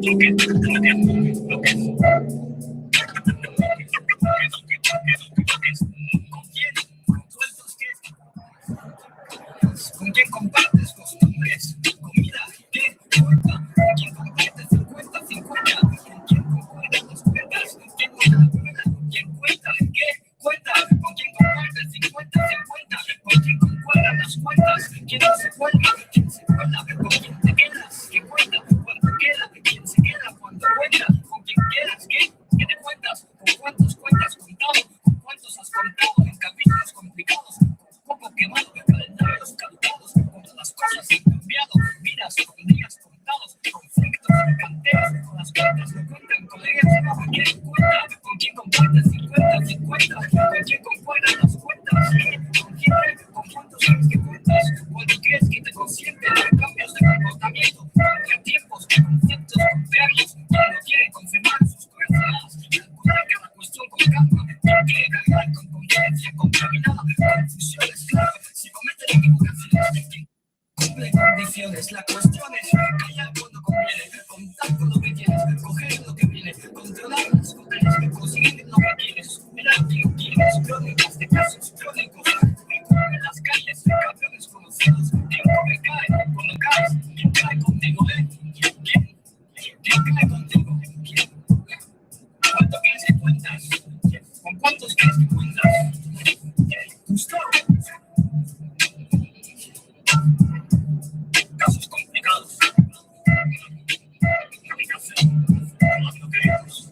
¿Con quién compartes costumbres? Comida, ¿qué cuenta? ¿Con quién compartes 50-50? ¿Con quién concuerdas los cuentas? ¿Con quién no la cuenta? ¿Con quién cuenta? ¿Qué cuenta? ¿Con quién compartes 50-50? ¿Con quién concuerdas las cuentas? ¿Quién no se cuelga? ¿Quién se cuelga? ¿Con quién te quedas? ¿Qué cuenta? ¿Cuánto queda? ¿Quién se queda? ¿Cuánto cuenta? ¿Con quién quedas? ¿Qué te cuentas? ¿Con cuántos cuentas contado? ¿Con cuántos has contado en capítulos complicados? Poco quemado, calendarios caducados, cuando las cosas han cambiado, vidas con días contados, conflictos, canteros, con las cuentas no cuentan, colegas, ¿con quién cuenta? ¿Con quién compartes 50-50? ¿Con quién concuerdas las cuentas? ¿Con quién? ¿Con cuántos sabes que cuentas? ¿Cuánto crees que te consiente? Cambios de comportamiento, contratiempos, conceptos contrarios, quien no quiere confirmar sus corazonadas, calcular cada cuestión con calma, quien quiere cargar con conciencia contaminada, confusión es clave, si cometen equivocaciones, quien cumple condiciones, la cuestión es callar cuando conviene, contar con lo que tienes, coger lo que viene, controlar las cosas, conseguir lo que quieres, mirar quién quieres, crónicas de casos crónicos, en las calles, campeones conocidos, quien come cae, cuando caes, quien cae contigo, ¿Quién cae contigo? ¿Cuánto quieres que cuentas? ¿Con cuántos quieres que cuentas? Gustavo. Casos complicados. Navegación. Los bloqueos.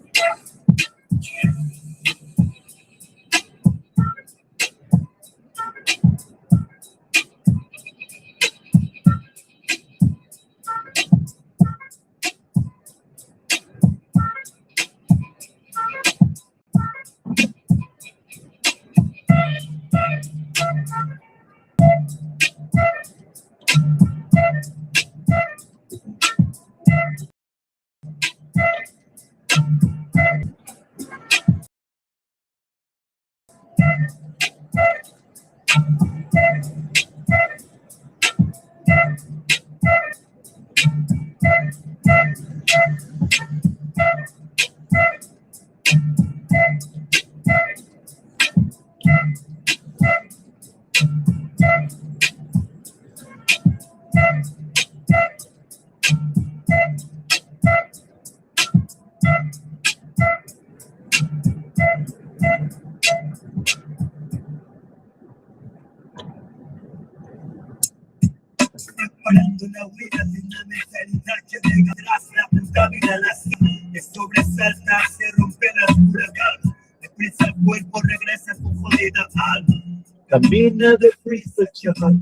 Preparando una huida de una mentalidad que deja atrás la puta vida las que sobresalta, se rompe las huracanes, deprisa el cuerpo regresa con jodida alma. Camina deprisa, chaval,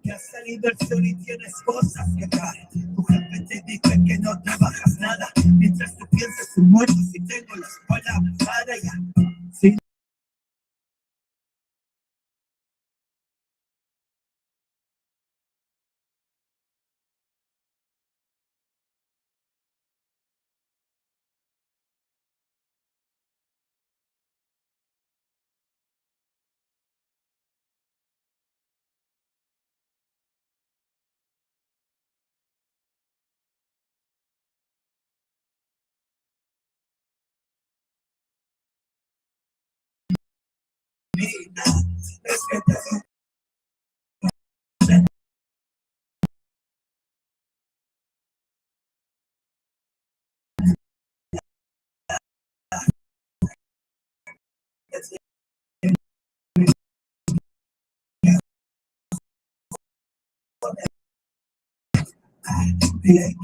que has salido el sol y tienes cosas que dar. Tu jefe te dice que no trabajas nada, mientras tú piensas tu muerto si tengo la espalda para ya. Sí. Es que te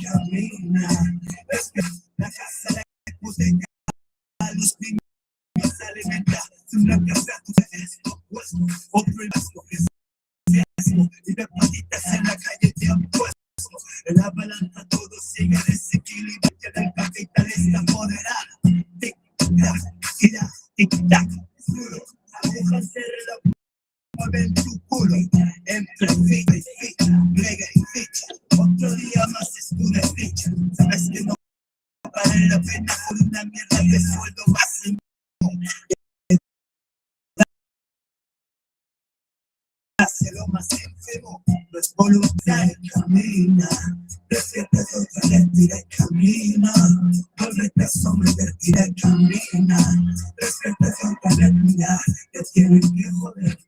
camina, es que la casa la puse a los niños se alimenta, una casa tu esto puesto, otro el vasco que y de patitas en la calle te han puesto, en la balanza todo sigue desequilibrado, el capital está apoderado, tic-tac, agujas de reloj mueven tu culo, entre ficha y ficha, brega y ficha, otro día más es tu desdicha, sabes que no vale la pena por una mierda de sueldo más hacia lo más enfermo, no es voluntario, camina, Despierta, respira y camina. Vuélvete a someterte y camina. Despierta, respira, te tienen que joder.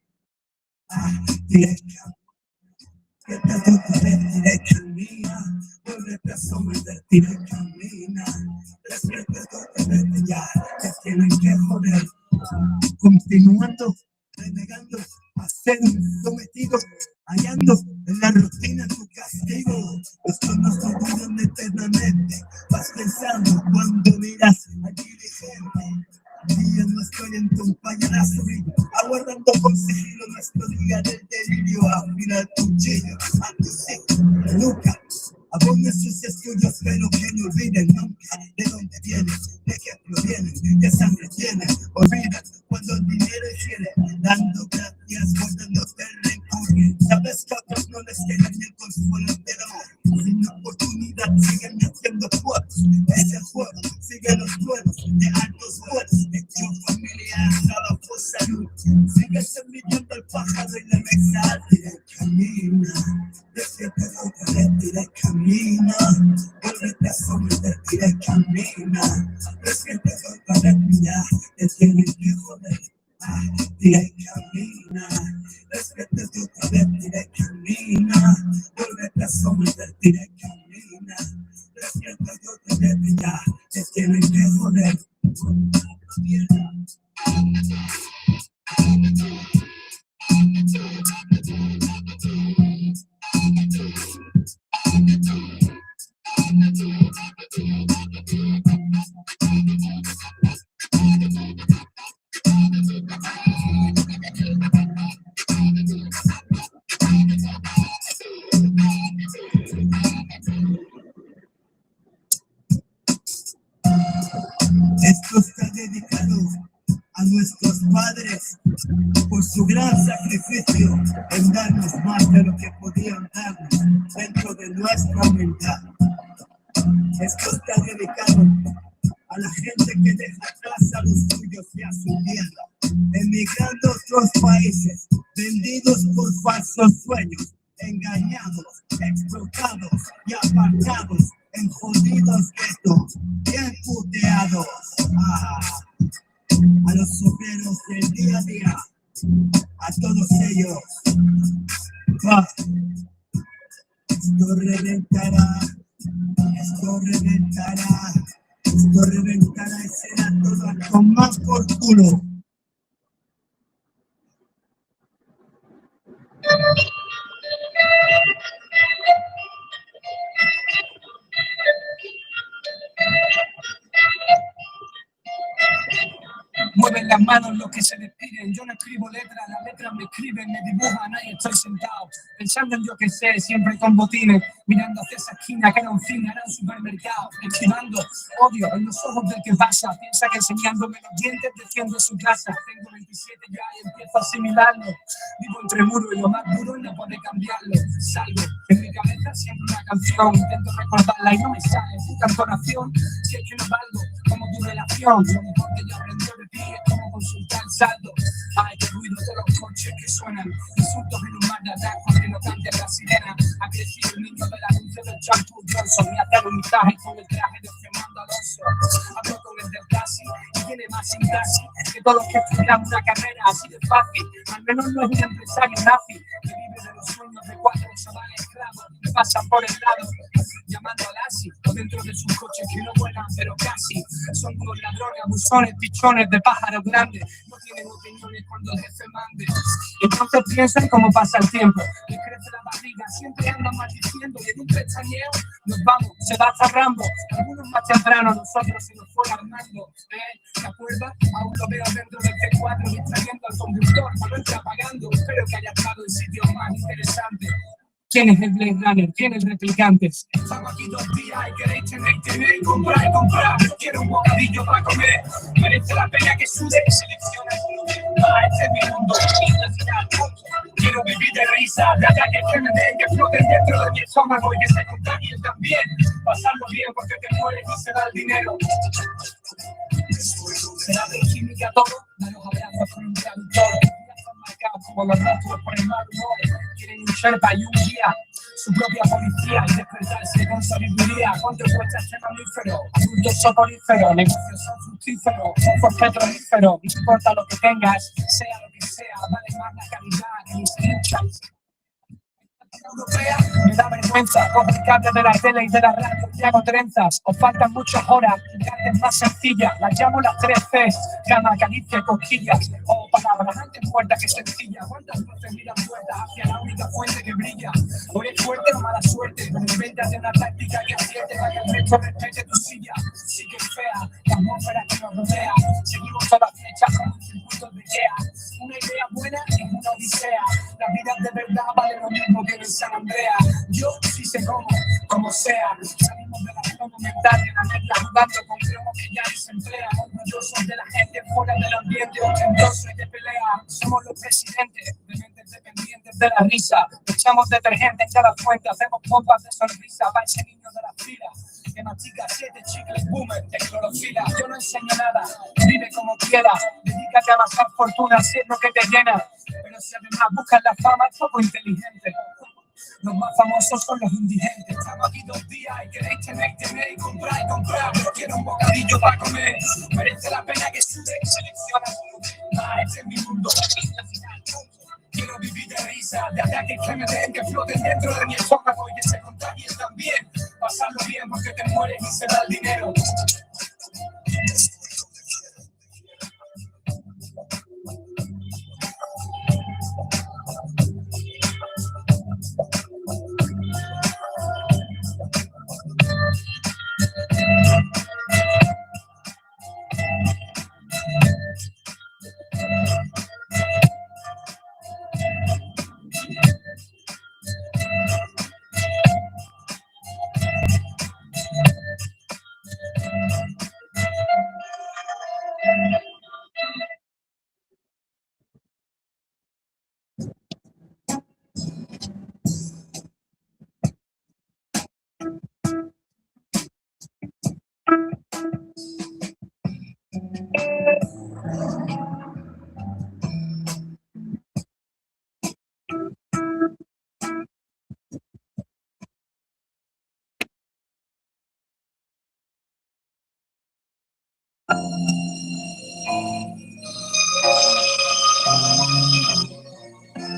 Camina, vuélvete a someterte y camina. Despierta, ya, te tienen que joder. Continuando, renegando, a ser sometido, hallando en la rutina tu castigo. Los tonos no duran eternamente. Vas pensando cuando miras al dirigente. Y yo no estoy en tu pañalazo, aguardando con sigilo nuestro día del delirio. Afila el cuchillo a tus hijos, nunca. Abonde sus estudios, pero que no olviden nunca de dónde vienen, de qué provienen, qué sangre tienen. Olvidan cuando el dinero hiere, dando gracias, guardándote el rencor. Sabes que a otros no les queda ni el consuelo del amor. Sin oportunidad siguen haciendo juegos. Ese juego sigue los duelos de altos vuelos. Hecho familiar, nada por salud. Sigues envidiando al pájaro y la mesa. Camina, despierta, camina. Vuélvete a someterte, camina. Despierta, respira, te tienen que joder. Camina, despierta otra vez, camina. Vuélvete a someterte, camina. Despierta otra vez, ya, te tienen que joder. Esto está dedicado a nuestros padres por su gran sacrificio en darnos más de lo que podían darnos dentro de nuestra humildad. Esto está dedicado a la gente que deja atrás a los suyos y a su tierra, emigrando a otros países, vendidos por falsos sueños, engañados, explotados y apartados en jodidos guetos, bien puteados. A los obreros del día a día, a todos ellos. Esto reventará, esto reventará, esto reventará y será todo con más por culo. Mueven las manos los que se despiden. Yo no escribo letras, las letras me escriben, me dibujan. Ahí estoy sentado, pensando en yo que sé, siempre con botines, mirando hacia esa esquina que era un cine, era un supermercado, esquivando odio en los ojos del que pasa. Piensa que enseñándome los dientes defiendo su casa. Tengo 27 ya y empiezo a asimilarlo. Vivo entre muros y lo más duro no puede cambiarlo. Salgo en mi cabeza siempre una canción, intento recordarla y no me sale. Puta entonación, si es que no valgo como tu relación. Lo mejor que yo aprendí de ti es como consultar el saldo. Ay, qué ruido de los coches que suenan, insultos en un mar de atajos que no canten la sirena. Ha crecido el niño del anuncio del champú Johnson y hace un mensaje con el traje de Fernando Alonso. Hablo con el del taxi y tiene más sintaxis que todos los que estudian una carrera así de fácil. Al menos no es un empresario nazi que vive de los sueños de 4 chavales esclavos que pasan por el lado llamando al ASI o dentro de sus coches que no vuelan pero casi. Son unos ladrones, abusones, pichones de pájaros grandes. No tienen opiniones cuando el jefe mande. Entonces piensan cómo pasa el tiempo. Les crece la barriga, siempre andan maldiciendo y en un pestañeo nos vamos, se va cerrando. Algunos más temprano, nosotros se nos fue armando. ¿Te acuerdas? Aún lo veo dentro del C4 distrayendo al conductor, no lo entra pagando. Espero que haya estado en sitios más interesantes. ¿Quién es el Blade Runner? ¿Quién es el replicante? Estamos aquí 2 días y queréis tener, comprar y comprar. Quiero un bocadillo para comer. Merece la pena que sude, que selecciona el mundo. Este es mi mundo. Quiero vivir de risa, de ataques que me den, que floten dentro de mi estómago y que se contagien también. Pasarlo bien porque te mueres y se da el dinero. Será de química todo, da los abrazos con un traductor. Marcados como los rostros por el mal humor. Quieren un sherpa y un guía. su propia policía y despertarse con sabiduría. ¿Cuánto cuesta este mamífero? Adulto soporífero, negocios son fructíferos, ojos petrolíferos. No importa lo que tengas, sea lo que sea, vale más la calidad que mis hinchas. Europea, me da vergüenza complicarte de la tele y de la radio y hago trenzas, os faltan muchas horas y antes más sencillas, las llamo las 3 Cs, cama, caricia, cosquillas o palabras antes muertas que sencillas. ¿Cuántas voces miran puertas hacia la única fuente que brilla? O eres fuerte o mala suerte, pero invéntate una táctica que apriete para que el resto respete tu silla. Sí que es fea la atmósfera que nos rodea, seguimos todas flechas como circuitos de Ikea. Una idea buena es una odisea, la vida de verdad vale lo mismo que en San Andrea. Yo sí sé cómo sea. Salimos de la zona mental de la media jugando con cromos que ya desemplea. Orgullosos de la gente fuera del ambiente ochentoso y de pelea. Somos los presidentes de mentes dependientes de la risa. Echamos detergente en cada fuente, hacemos pompas de sonrisa para ese niño de la fila que mastica 7 chicles boomer de clorofila. Yo no enseño nada, vive como quieras, dedícate a amasar fortuna si es lo que te llena. Pero si además buscas la fama, es poco inteligente. Los más famosos son los indigentes. Estamos aquí 2 días y queréis tener y comprar, pero quiero un bocadillo para comer. Merece la pena que sude y selecciona. Este es mi mundo. Quiero vivir de risa, de ataques que me den, que floten dentro de mi estómago y que se contagien también. Pasarlo bien porque te mueres y se da el dinero.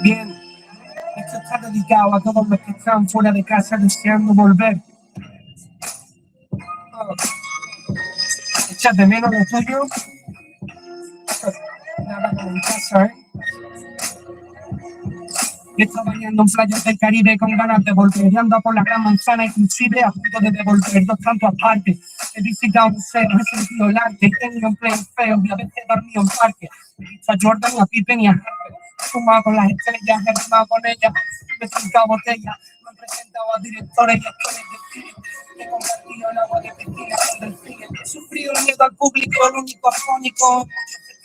Bien, esto está dedicado a todos los que están fuera de casa deseando volver. ¿Echas de menos lo tuyo? Nada como en casa, ¿eh? Estoy bañando en playas del Caribe con ganas de volver. Y ando por la gran manzana inclusive a punto de devolver 2 cantos aparte. He visitado museos, he sentido el arte, he tenido empleos feos y a veces he dormido en parques. He visto a Jordan, a Pippen y a Harper. He fumado con las estrellas, he rimado con ellas, me he trincado botellas, me han presentado a directores y actores de cine. He compartido el agua de piscina con delfines. He sufrido el miedo al público, el único afónico.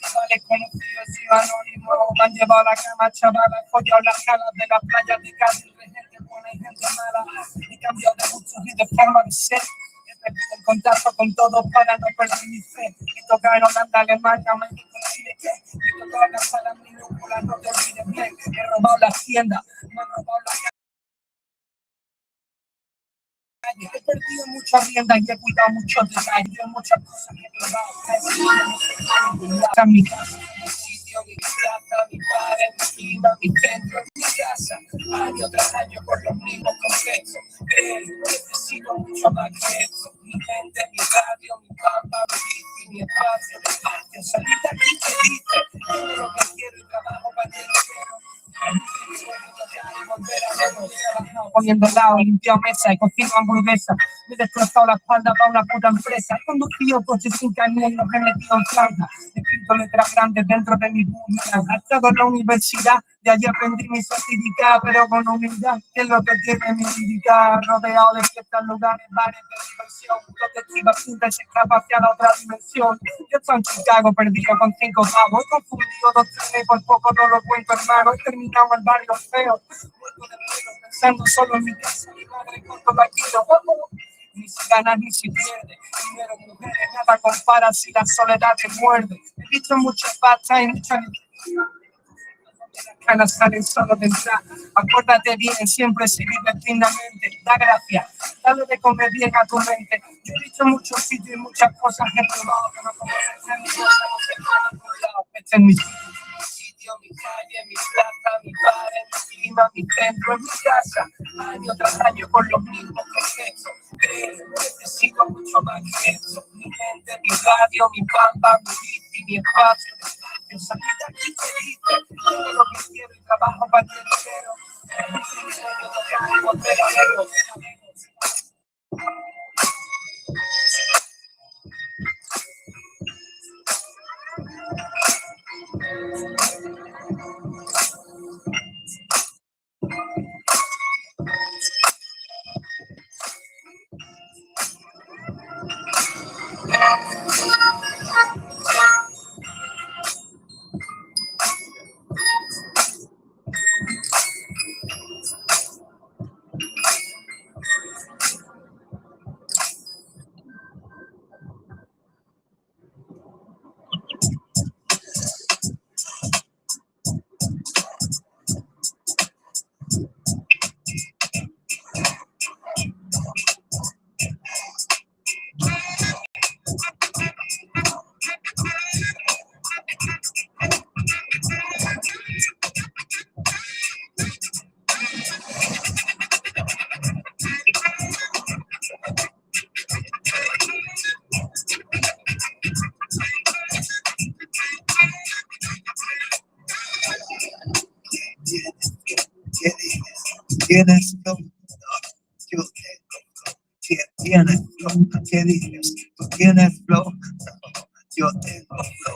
Vale, conocidos y anónimos, me han llevado a la cama, chaval, he follado las calas de las playas de Cádiz, gente buena y gente mala, he cambiado de gustos y de forma de ser, he perdido el contacto con todos para no perder mi fe, he tocado en Holanda, Alemania, México, Chile, he tocado en las salas minúsculas, no te olvides bien, he robado la hacienda, me han robado la calle, he perdido muchas riendas y he cuidado muchos detalles, hay muchas cosas que he probado, a mi casa, mi sitio, mi plaza, mi padre, mi clima, mi centro, mi casa, año tras año por los mismos contextos, necesito mucho más que eso, mi gente, mi radio, mi pampa, mi bici, mi espacio, mi patio, salir de aquí feliz, todo lo que quiero y trabajo para que lo quiero. Poniendo helado, he limpiado mesa, he cocinado hamburguesa, me he destrozado la espalda para una puta empresa, he conducido coches sin carnet y los he metido en planta, he escrito letras grandes dentro de mi búsqueda, he estado en la universidad y allí aprendí mi certificado, pero con humildad, que es lo que tiene mi lírica, rodeado de fiestas, lugares, bares de diversión, lo que esquiva cinta se escapa hacia la otra dimensión. Yo estoy en Chicago, perdido con 5 pavos, he confundido 2 trenes, por poco no lo cuento, hermano, he terminado en el barrio feo, vuelvo de vuelo, pensando solo en mi casa, mi madre, cuánto la quiero, ni se gana ni se pierde, dinero, mujeres, nada compara si la soledad te muerde, he visto mucha pasta y mucha ganas salen solo de entrar. Acuérdate bien, siempre se vive dignamente. Da gracia, dale de comer bien a tu mente. Yo he dicho muchos sitios y muchas cosas he probado, pero como este es mi casa, no sé por lado. Este es mi sitio, mi calle, mi plaza, mi padre, mi clima, mi centro, mi casa. Año tras año por los mismos conceptos. Necesito mucho más que eso. Mi gente, mi radio, mi pampa, mi bici, mi espacio. Esa vida que te dice, todo lo que quiero y trabajo para el dinero. Tienes flow, yo tengo. Tienes flow, ¿qué dices? Tú tienes flow, yo tengo flow.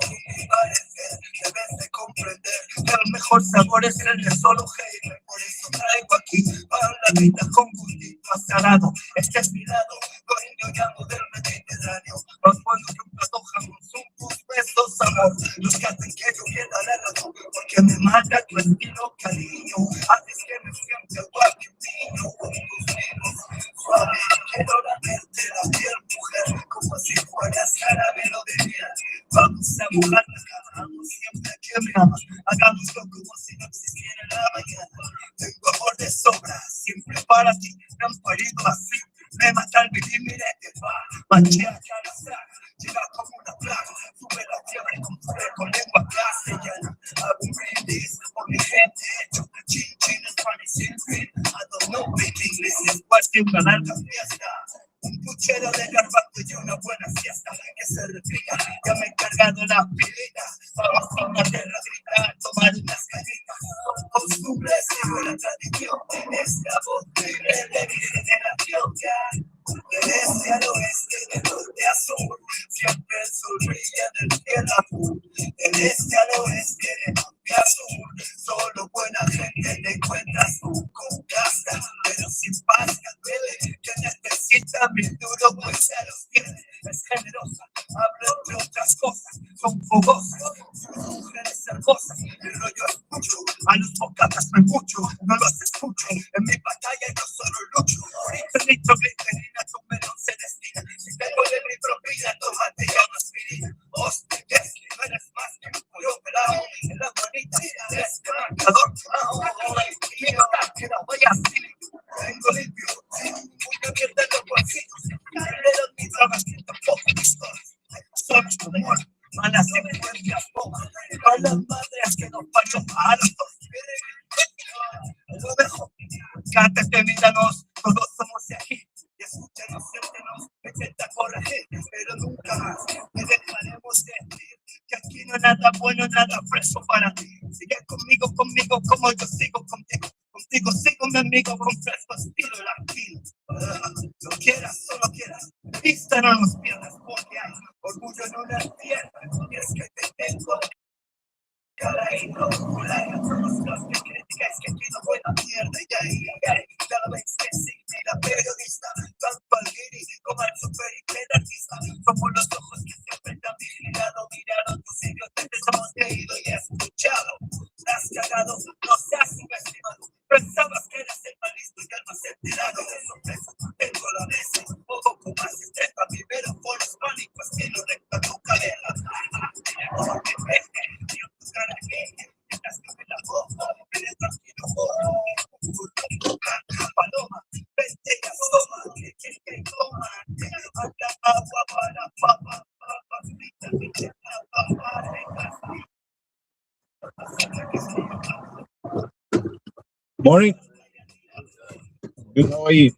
Parece que debes de comprender que el mejor sabor es el de solo hate. Por eso traigo aquí para la vida con gustito azarado. Este es mi lado, coño llamo del Mediterráneo. Los buenos que un plato jamón son tus besos, amor. Los que hacen que yo pierda la razón, porque me mata tu estilo, cariño. Haces que me sienta igual que un niño con tus dedos suaves. Quiero lamerte la piel, mujer, como si fueras caramelo de miel. Vamos a mojar la cama, amo siempre que me amas. Hagámoslo como si no existiera la mañana. Tengo amor de sobra, siempre para ti. Me han parido así, me mata el vivir, mire que va. Manchea cada saga, llega como una plaga. Sube la fiebre con lengua castellana. Hago un brindis por mi gente, hecho chin chin Spanish sin fin. I don't know big English, es cuestión de una larga fiesta. Un puchero de garbanzo y una buena fiesta que se replica. Ya me he cargado las pilitas. Vamos a una tierra grita, tomar unas cañitas. Son costumbres y buena tradición. Es la voz de mi generación. Del este al oeste, del norte a sur, siempre el sol brilla en el cielo azul. Del este al oeste, del norte a sur, solo buena gente te encuentras tú con casta, pero sin pasta. Duele que necesita mi duro, pues se los tiene. Es generosa, habla entre otras cosas, son fogosas, sus mujeres hermosas. El rollo escucho, a los bocatas me escucho, no los escucho. En mi batalla yo solo lucho. Grito, glicerina, tu melón se destina. Si tengo de mi propina, tómate ya una aspirina. Hostia, es que no eres más que un pollo pelado. En las manitas eres cargador. Y esta que la voy a así. Tengo limpio, muy abierta en los bolsillos. Pero mi trabajo tampoco mis cosas. Son humor, malas influencias pocas. Para las madres que nos parió a los dos. Lo dejo, cántate, míranos, todos somos de aquí. Y escúchanos, siéntenos, intenta corregir, pero nunca más me dejaremos decir que aquí no hay nada bueno, nada fresco para ti. Sigue conmigo, como yo sigo contigo. Contigo sigo mi amigo con fresco estilo latino. Lo quieras o no quieras, vista no nos pierdas, porque hay orgullo en una tierra. Y es que te tengo. Caraíno, hola, todos los que criticáis que pido buena mierda y ahí, cada vez que sí, mira periodista, tanto al guiri como al super hiperartista, como los ojos que siempre te han vigilado, miraron tus idioteces, hemos leído y escuchado, te has cagado, no seas subestimado, pensabas que eras el más listo y el más enterado, de sorpresa, tengo la mesa, un poco más estrepa, primero por los pánicos que no recta tu cadera, Morning. Good. How are you?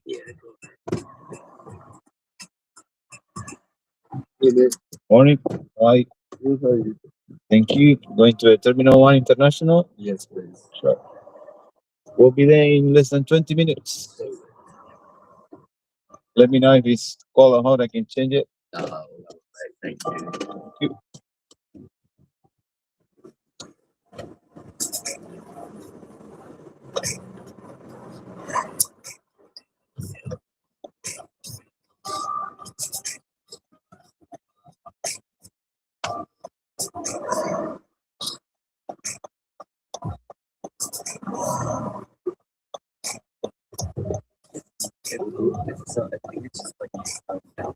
Morning. Hi. Good, how are you? Thank you. Going to Terminal 1 International? Yes, please. Sure. We'll be there in less than 20 minutes. Let me know if it's call on hold. I can change it. Thank you. Thank you. So I think it's just like down.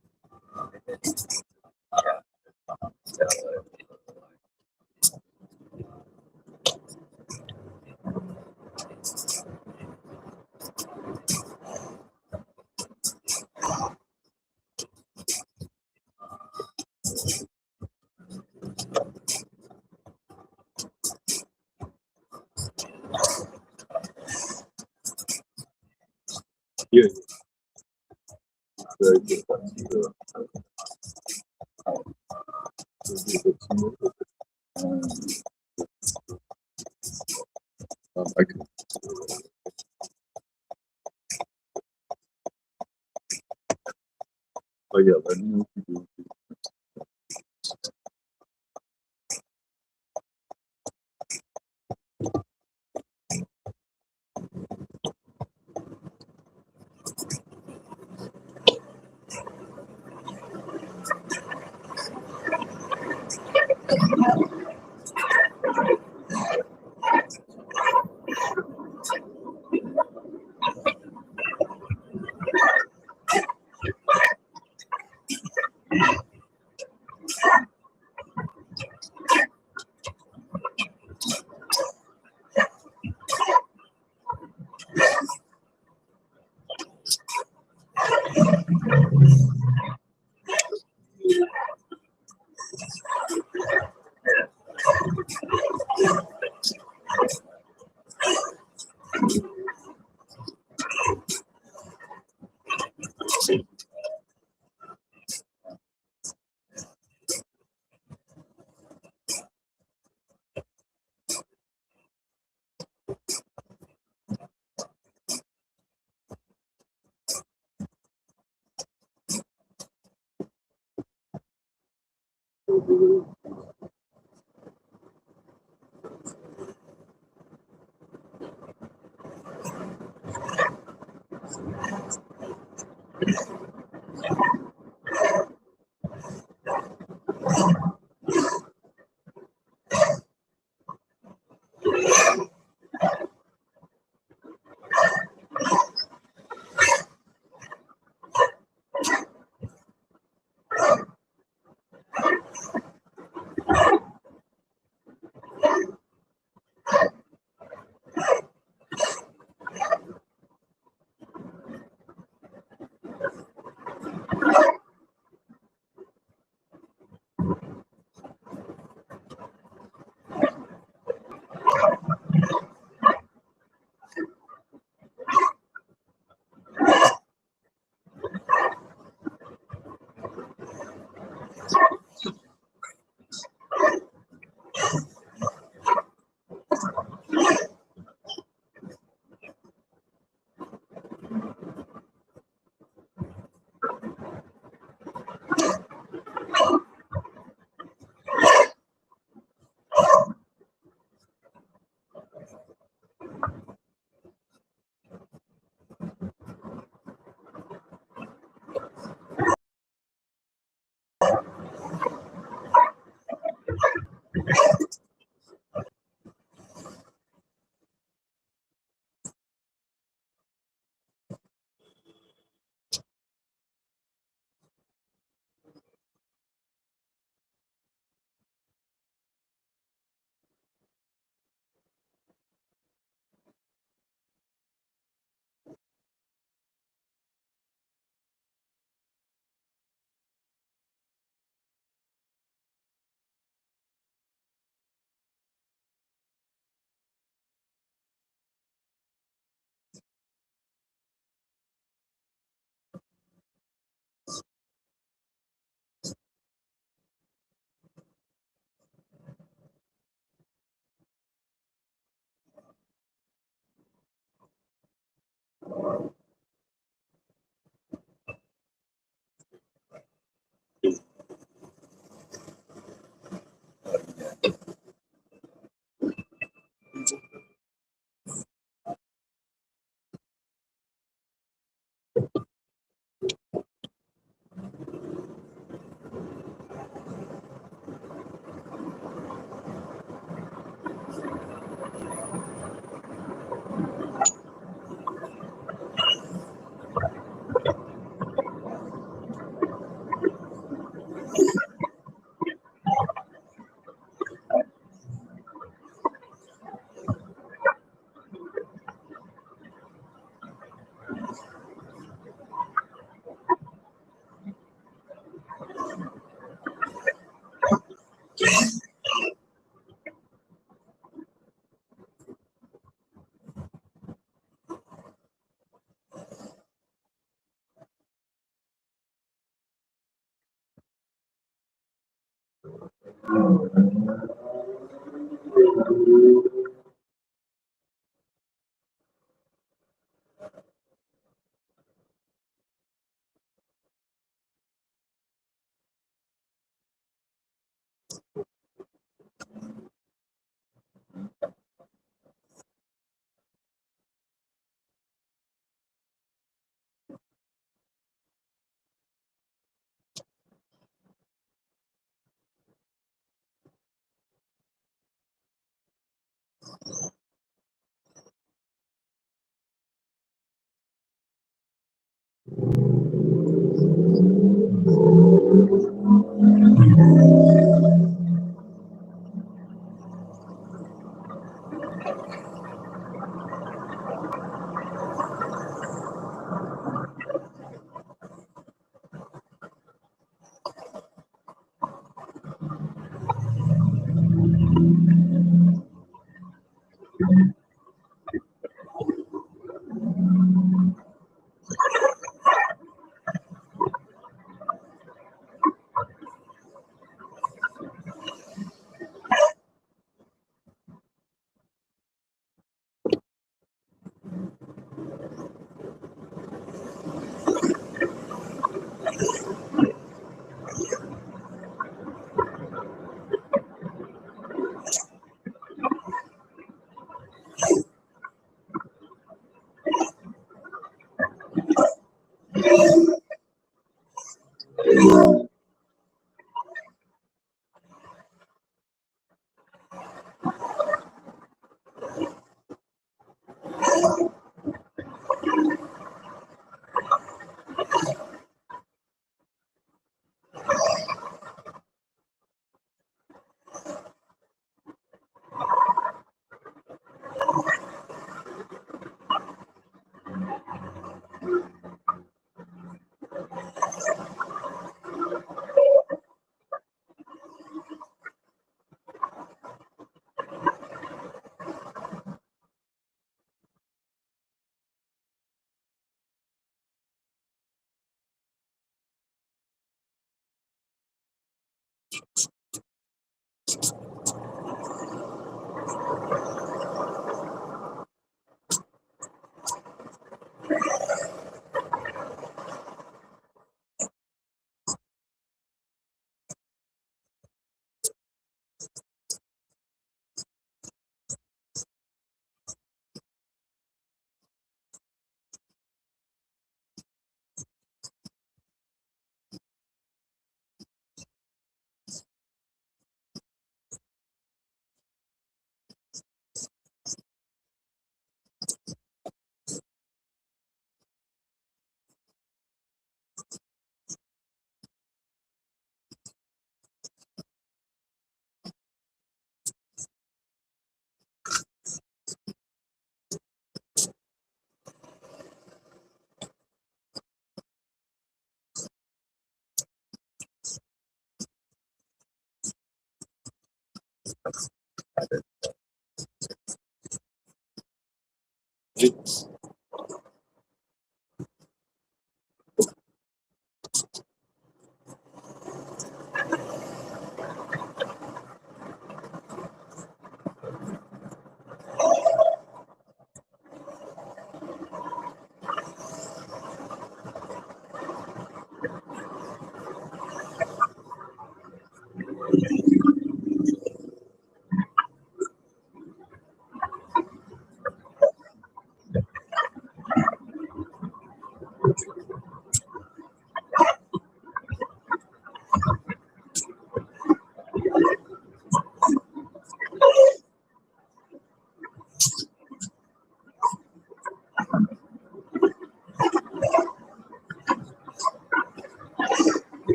Yeah. Very good. I can. Oh yeah, let me know if you do.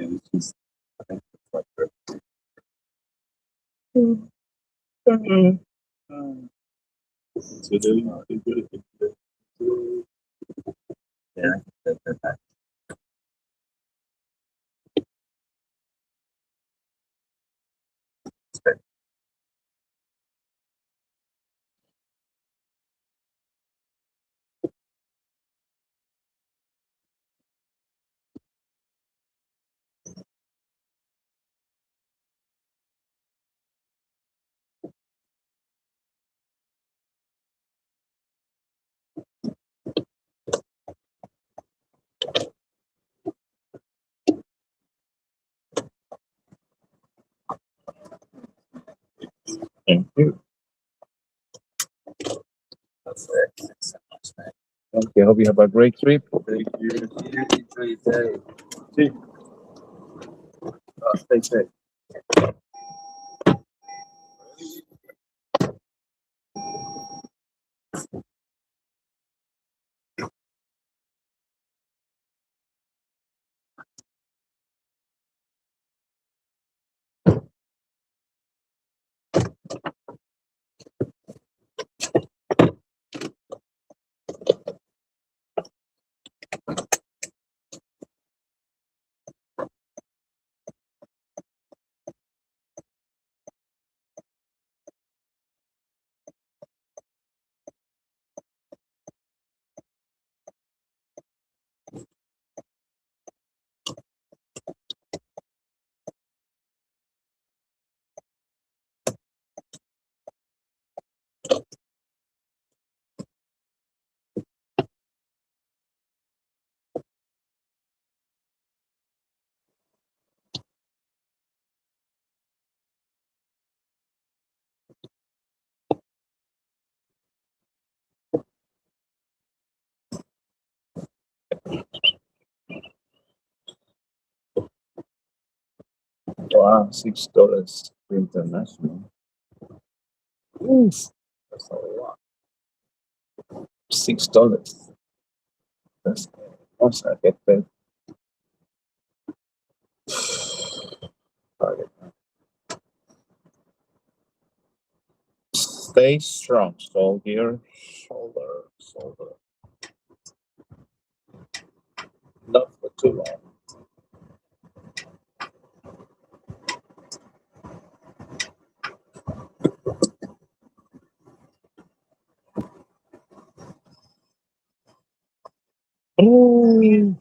Yeah, it's just, I think it's like the- So they're good at it. Yeah, that. Thank you. That's it. Thanks so much, man. Okay, hope you have a great trip. Thank you. You enjoy your day. See. Stay safe. Wow, $6 international. Oof, that's a lot. $6. That's once I get that. Stay strong, soldier. Shoulder. Not for too long. Oh,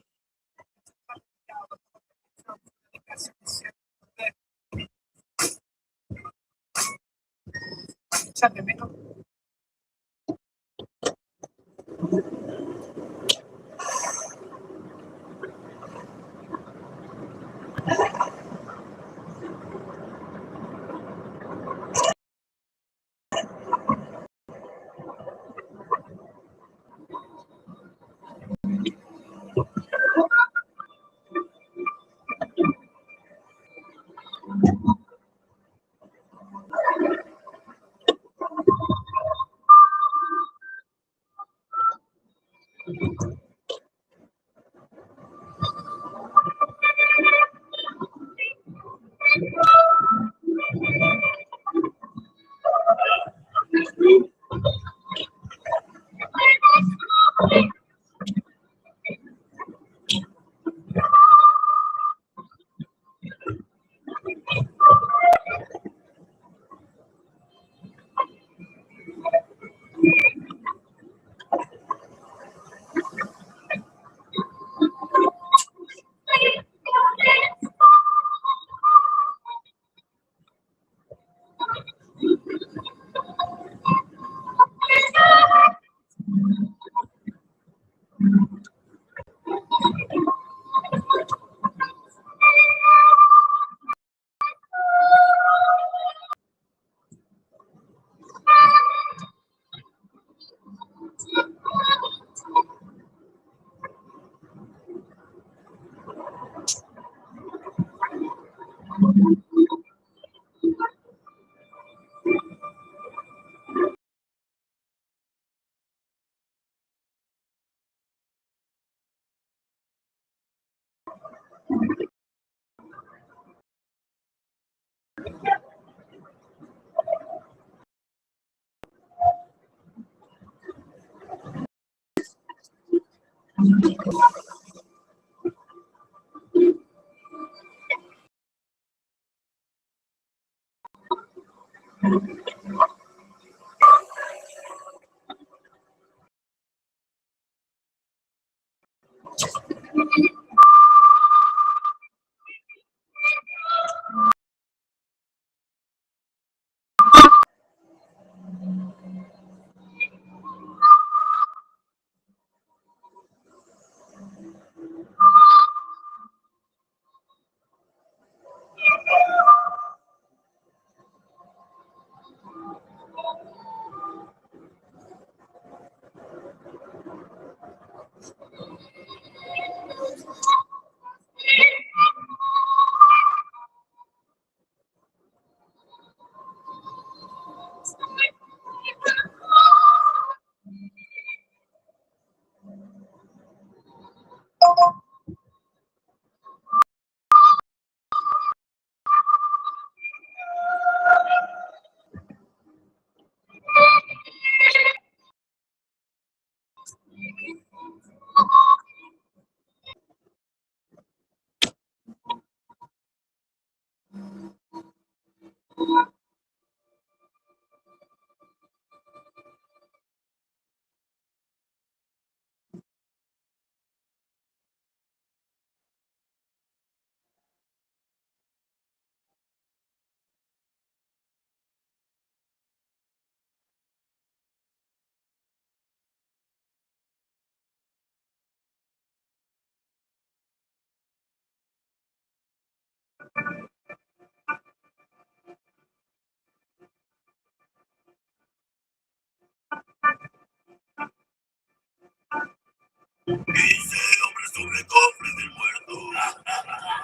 Dice el hombre sobre cofre del muerto.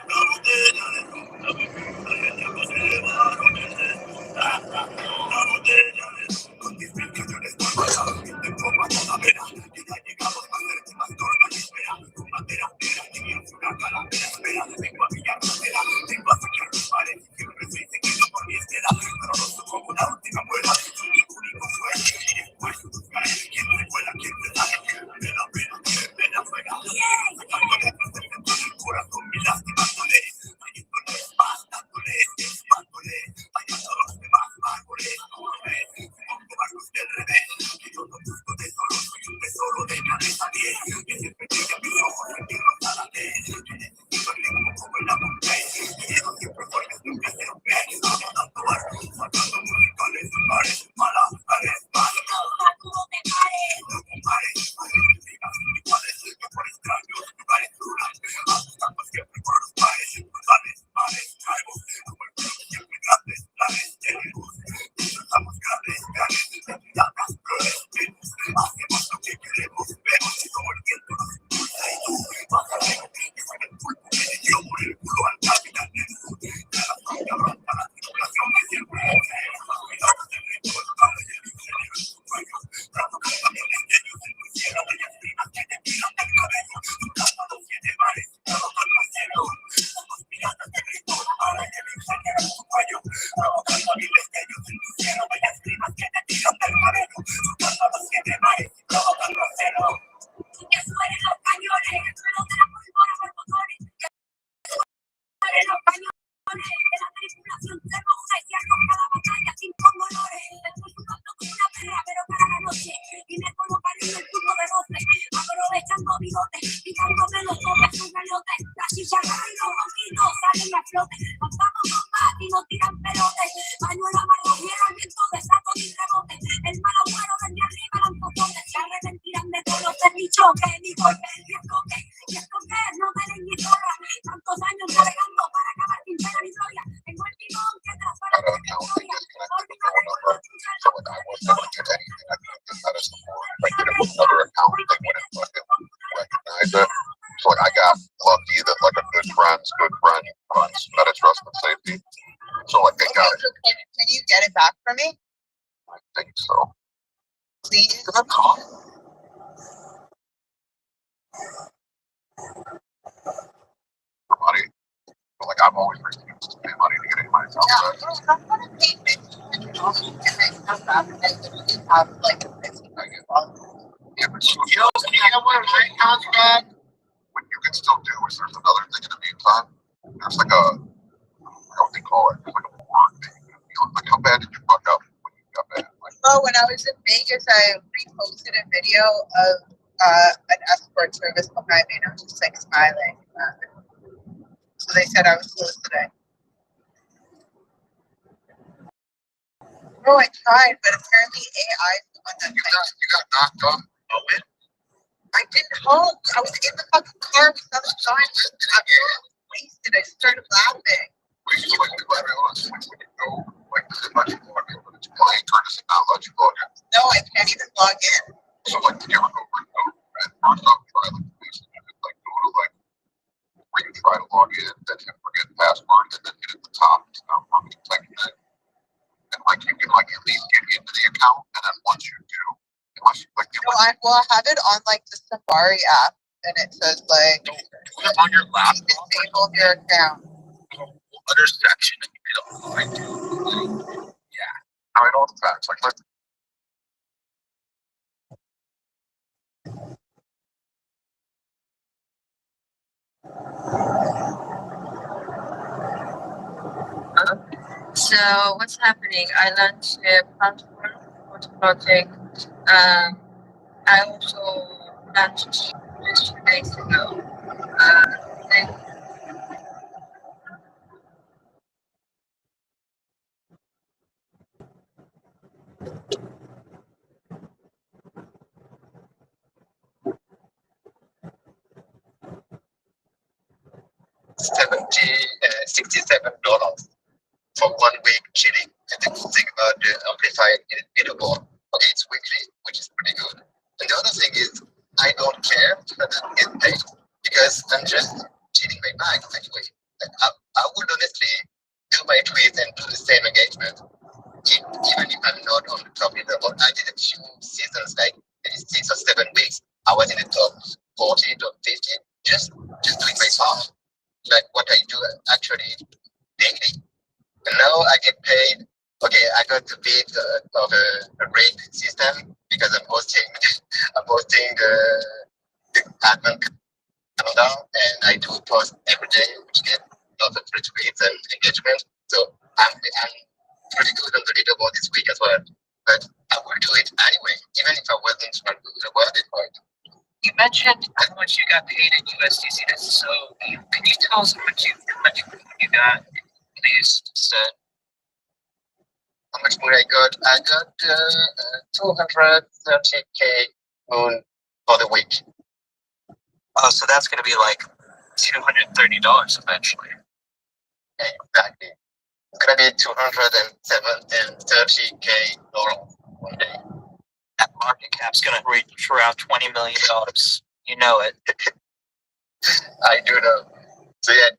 La botella de ron, la bebida y el diablo se llevaron el dedo. La botella de ron, con 10.000 cañones por bala, de forma toda vera. Y ya llegamos más cerca, más corta y espera. Con bandera negra, y en una calavera espera. Vengo a pillar bandera, vengo a sacar los mares. Siempre se dice que no por mi estela, pero no soy como la última muela. Soy mi único sueño, y después buscaré quién me vuela, quién me sale. De la pena, de la fuera. Sacando letras del centro del corazón, mi lástima dándole. Trayéndole más, dándole, dándole. Vaya a todos los demás árboles, como ves. Pongo barcos del revés, que yo no busco tesoro, soy un tesoro de cabeza 10. Que siempre brilla mis ojos en mi rosada de. Que necesito el ritmo como el apunte. Quiero siempre fuertes, nunca se rompe. Dando barcos, sacando musicales de mares, malabares, malos. No compares, sigas iguales, que por extraños lugares duran. Apostando siempre por los pares, brutales, mares, traemos. Como el pueblo siempre grandes, planes, tenemos. Estamos grandes, miradas, crueles, tenemos. Hacemos lo que queremos, vemos y como el viento nos impulsa y tú vas a ver que fue el pulpo que le dio por el culo al capitán Nemo. Cada familia ronda la tripulación que siempre cuidado del ritmo, el y el ingenio en su sueño. Provocan camiones de ellos en el cielo, bellas primas que te tiran del cabello. Buscando los 7 mares, provocando el cielo. Somos piratas del ritmo, ahora y el ingenio en su cuello. Provocando miles de ellos en tu cielo, bellas primas que te tiran del cabello. Buscando los 7 mares, provocando el cielo. Que suenen los cañones, el suelo de la pólvora por botones. Que suenen los cañones, de la tripulación se moja y se arroja la batalla sin colores. Estoy jugando con una perra, pero para la noche. Y me colocaré en el turno de 12, aprovechando bigotes, picándome los topes, un galote. La chicharra y los ronquitos salen a flote. Nos vamos con más y nos tiran pelotes. Pañuelo amarrado y el viento de saco y rebote. El mal agüero desde arriba lanzó potes. Se arrepentirán de todos los desdichos que mi golpe y escote. Y escotes no tenéis ni zorra. Tantos años navegando para acabar sin pena ni gloria. Tengo el timón que traspara la historia. So like I was never get anything. I could have done that as the board. If I did it with another account, they wouldn't recognize it. So like I got lucky that like a good friend runs Meta Trust and Safety. So like they got it. Can you get it back for me? I think so. Please? Can I talk? For money. But like I've always refused to pay money to get any of my accounts back. I'm gonna pay $1,500 to get my stuff back and then you have like a $15 Yeah, but Yo, can you get one of my accounts back? son. There's like a, I don't know what they call it. There's like a word thing. Like, how bad did you fuck up when you got bad? Like, Oh, when I was in Vegas, I reposted a video of an escort service behind me, and I was just like smiling. So they said I was close today. Oh, I tried, but apparently AI is the one that you got knocked up. Oh, man. I didn't honk. I was in the fucking car. We saw the sign. I was wasted. I just started laughing. We used to like to let everyone when you go, like, does it let you log in when it's blank, or does it not let you log in? No, I can't even log in. So, like, did you ever go and first off try like like go to like where you try to log in, then you forget password, and then hit at the top, like that. And like you can like at least get into the account, and then once you do, unless you like No, I have it on like the Safari app, and it says like do it on your laptop, disable your account. other section, and you can online do. Yeah, I mean all the facts. Like, So what's happening? I launched a platform for the project. I also launched just 2 days ago. And 67 dollars for 1 week chilling. And the good thing about the amplifier is biddable. Okay, it's weekly, which is pretty good. And the other thing is, I don't care if I don't get paid because I'm just chilling my bag anyway. Like, I would honestly do my tweets and do the same engagement, even if I'm not on the top leaderboard. I did a few seasons, like maybe 6 or 7 weeks. I was in the top 40, top 50, just doing my part. Like what I do actually daily. And now I get paid. Okay, I got the bit of a rate system because I'm hosting the admin calendar, and I do post every day, which get lots of retweets and engagement. So I'm pretty good on the leaderboard this week as well. But I will do it anyway, even if I wasn't rewarded for it. You mentioned how much you got paid in USDC. That's so. Can you tell us how much you got? Please, said. How much money I got? I got 230k moon for the week. Oh, so that's going to be like $230 eventually. Exactly. It's gonna be 230k dollars one day. That market cap's going to reach around $20 million. You know it. I do know. So yeah.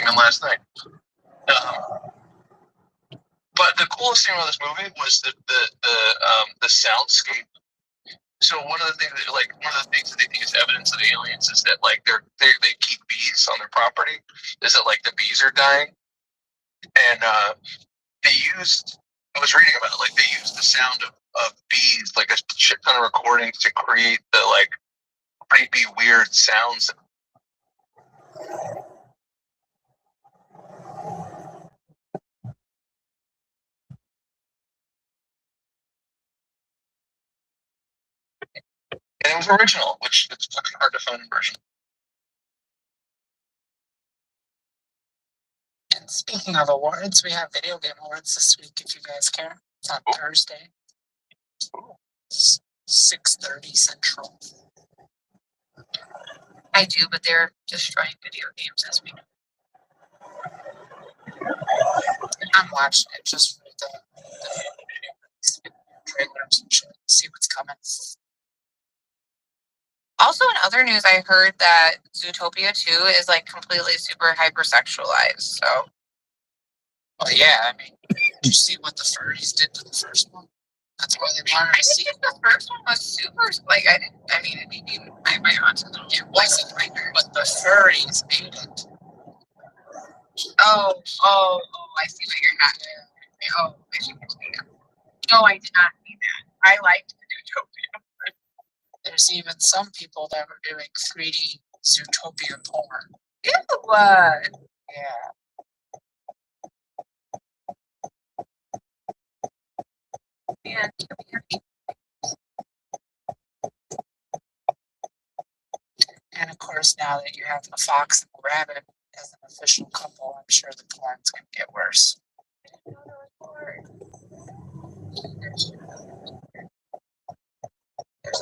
Even last night. But the coolest thing about this movie was the soundscape. So one of the things that they think is evidence of aliens is that like they keep bees on their property. Is that like the bees are dying, and they used. I was reading about it. Like they used the sound of bees, like a shit ton of recordings to create the like creepy weird sounds. And it was original, which it's fucking hard to find a version. And speaking of awards, we have video game awards this week if you guys care. It's on Thursday. 6:30 Central. I do, but they're destroying video games as we know. I'm watching it just for the trailers and shit. See what's coming. Also, in other news, I heard that Zootopia 2 is like completely super hypersexualized. So, Oh yeah, I mean, did you see what the furries did to the first one? That's why they wanted to see it. the first one was super like I mean, it became my aunt. It wasn't, but the furries made it. I see what you're not doing. Oh, I see what you're doing. No, I did not see that. I liked the Zootopia. There's even some people that were doing 3D Zootopia porn. Ew. Yeah. Yeah. And of course, now that you have the fox and the rabbit as an official couple, I'm sure the porn's going to get worse.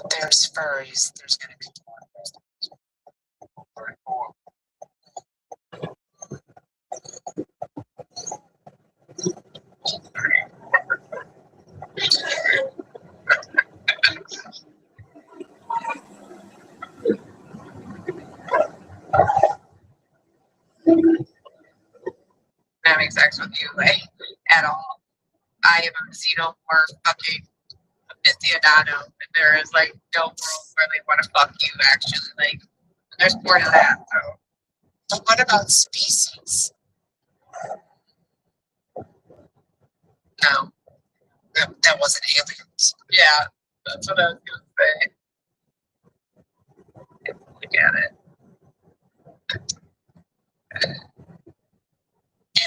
There's furries. There's going to be porn. Very cool. Having sex with you, like, at all. I am a xenomorph fucking aficionado, and there is like no world where they want to fuck you. Actually, like, there's more to that. So, But what about species? no, That wasn't aliens. yeah, that's what I was gonna say. Look at it.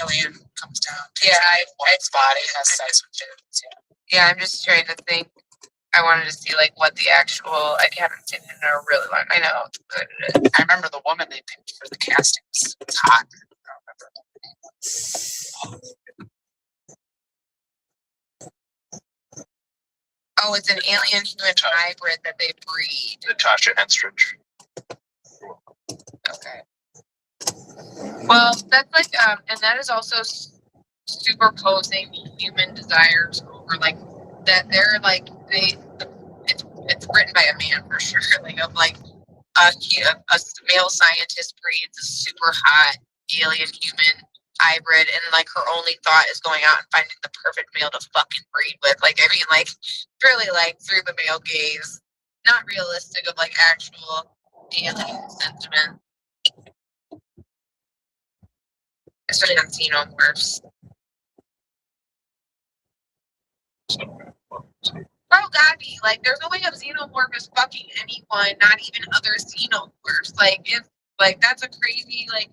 Alien comes down. Yeah, its body has sex with dudes. Yeah, I'm just trying to think. I wanted to see like what the actual. I haven't seen it in a really long. I know. But I remember the woman they picked for the casting was hot. I don't remember. oh, it's an alien human hybrid that they breed. Natasha Henstridge. Okay. Well, that's like and that is also superposing human desires over like that. They're like it's written by a man for sure. Like of like a male scientist breeds a super hot alien human hybrid, and like her only thought is going out and finding the perfect male to fucking breed with. Like I mean, like really like through the male gaze, not realistic of like actual alien sentiment. Especially on xenomorphs. Bro, Gabby, like, there's no way a xenomorph is fucking anyone, not even other xenomorphs. Like, it's like that's a crazy like.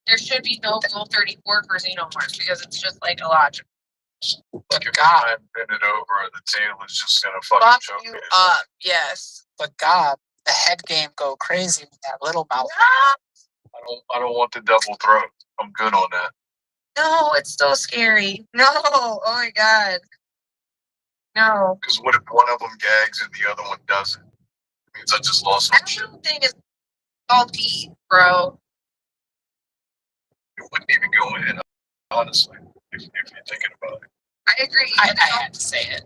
There should be no Rule 34 for xenomorphs because it's just like illogical. Like if I bend it over, the tail is just gonna fucking Fuck choke you me. up, yes. But God, the head game go crazy with that little mouth. I don't want the double throat. I'm good on that. No, it's so scary. No, oh my god. No. Because what if one of them gags and the other one doesn't? It means I just lost some That shit. little thing is all teeth, bro. It wouldn't even go in, honestly, if you're thinking about it. I agree. I had to say it.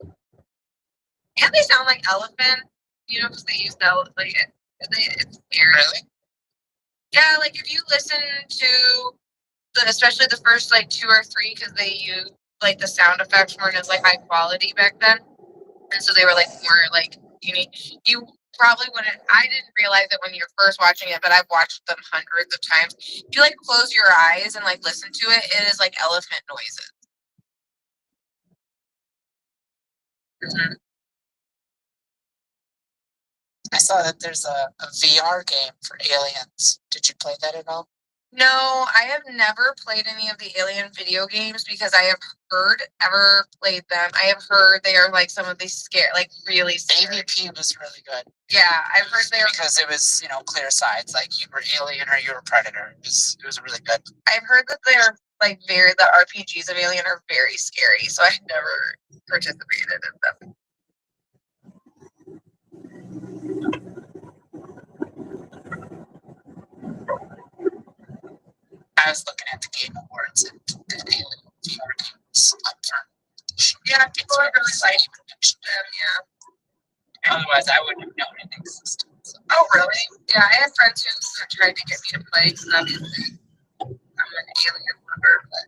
And they sound like elephant, you know, because they use the like it's scary. Really? Yeah, like if you listen to especially the first like 2 or 3, because they use like the sound effects weren't as like high quality back then, and so they were like more like unique. You probably wouldn't. I didn't realize it when you're first watching it, but I've watched them hundreds of times. If you like close your eyes and like listen to it, it is like elephant noises. Mm-hmm. I saw that there's a VR game for aliens. Did you play that at all? No, I have never played any of the Alien video games because I have ever played them. I have heard they are like some of these like really scary. AVP was really good. Yeah, I've heard they are. Because it was, clear sides, like you were alien or you were predator. It was really good. I've heard that they're like the RPGs of Alien are very scary, so I've never participated in them. I was looking at the Game Awards and the Alien VR games up for. Yeah, people are really like them, yeah. Otherwise, I wouldn't have known it existed. So. Oh, really? Yeah, I have friends who tried to get me to play because obviously I'm an Alien lover, but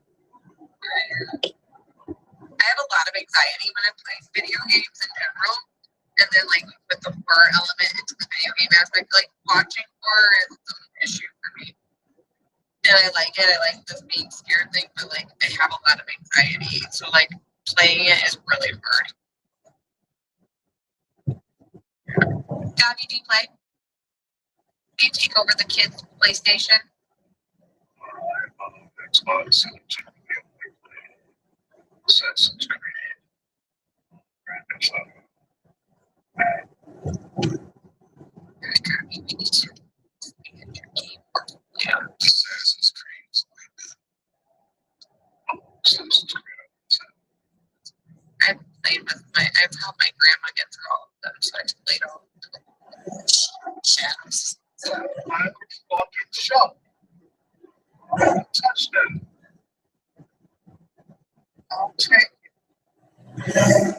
I have a lot of anxiety when I'm playing video games in general. And then, like, with the horror element into the video game aspect, like, watching horror is an issue for me. and I like it. I like this being scared thing, but like I have a lot of anxiety, so like playing it is really hard. Gabby, do you play? Do you take over the kids' PlayStation? Xbox. Assassin's Creed. Gabby, we need to get your game. Yeah, Assassin's Creed. Assassin's Creed. I've played with I've helped my grandma get through all of them, so I've played all of them. Shadows. Fucking shot. Touchdown. I'll take it.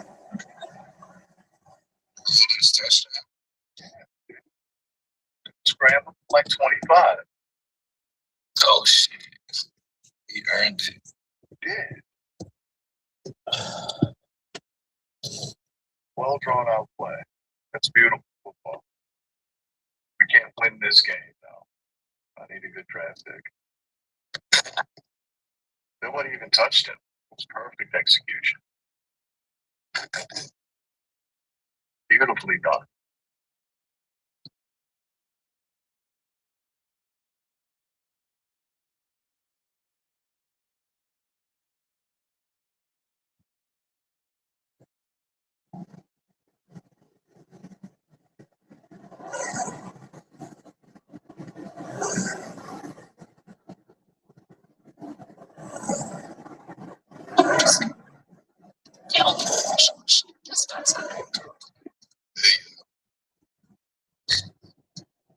Nice touchdown. Scramble like 25. Oh shit. He earned it. Yeah. Well drawn out play. That's beautiful football. We can't win this game though. I need a good draft pick. Nobody even touched him. It was perfect execution. Beautifully done.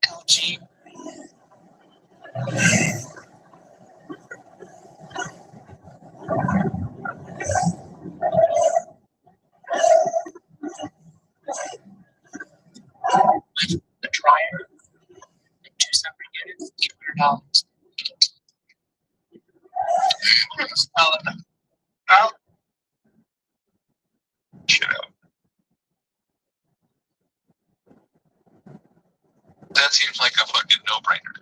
LG. The dryer in 2 separate units, $800. Oh, Shit out. That seems like a fucking no-brainer.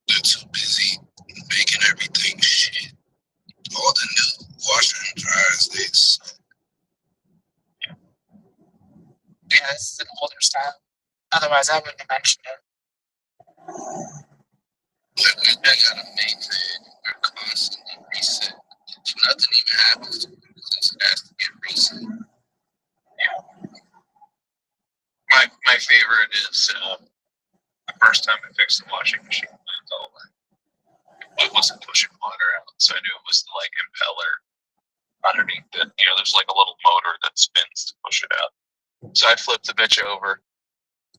It's so busy making everything shit. All the new washer and dryers, they suck. yeah, this is an older style. Otherwise, I wouldn't have mentioned it. Like, I gotta maintain. We're constantly reset. Nothing even happens to it. It has to get reset. My favorite is the first time I fixed the washing machine. It wasn't pushing water out, so I knew it was the like impeller underneath it. You know, there's like a little motor that spins to push it out. So I flip the bitch over,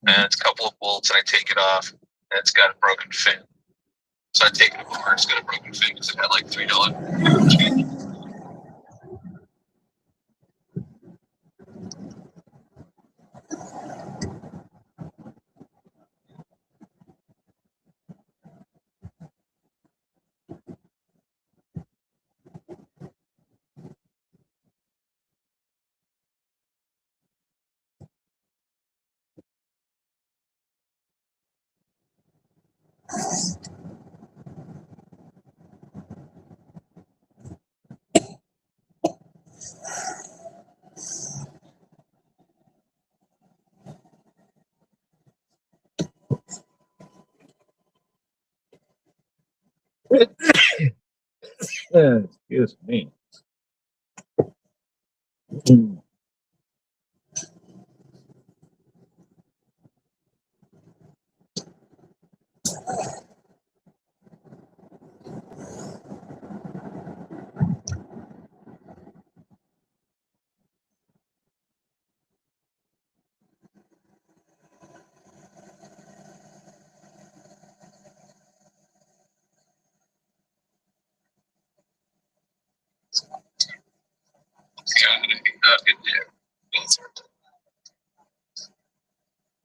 and it's a couple of bolts, and I take it off, and it's got a broken fin. So I take it apart. It's got a broken fin because it had like $3 change. Excuse me. Mm.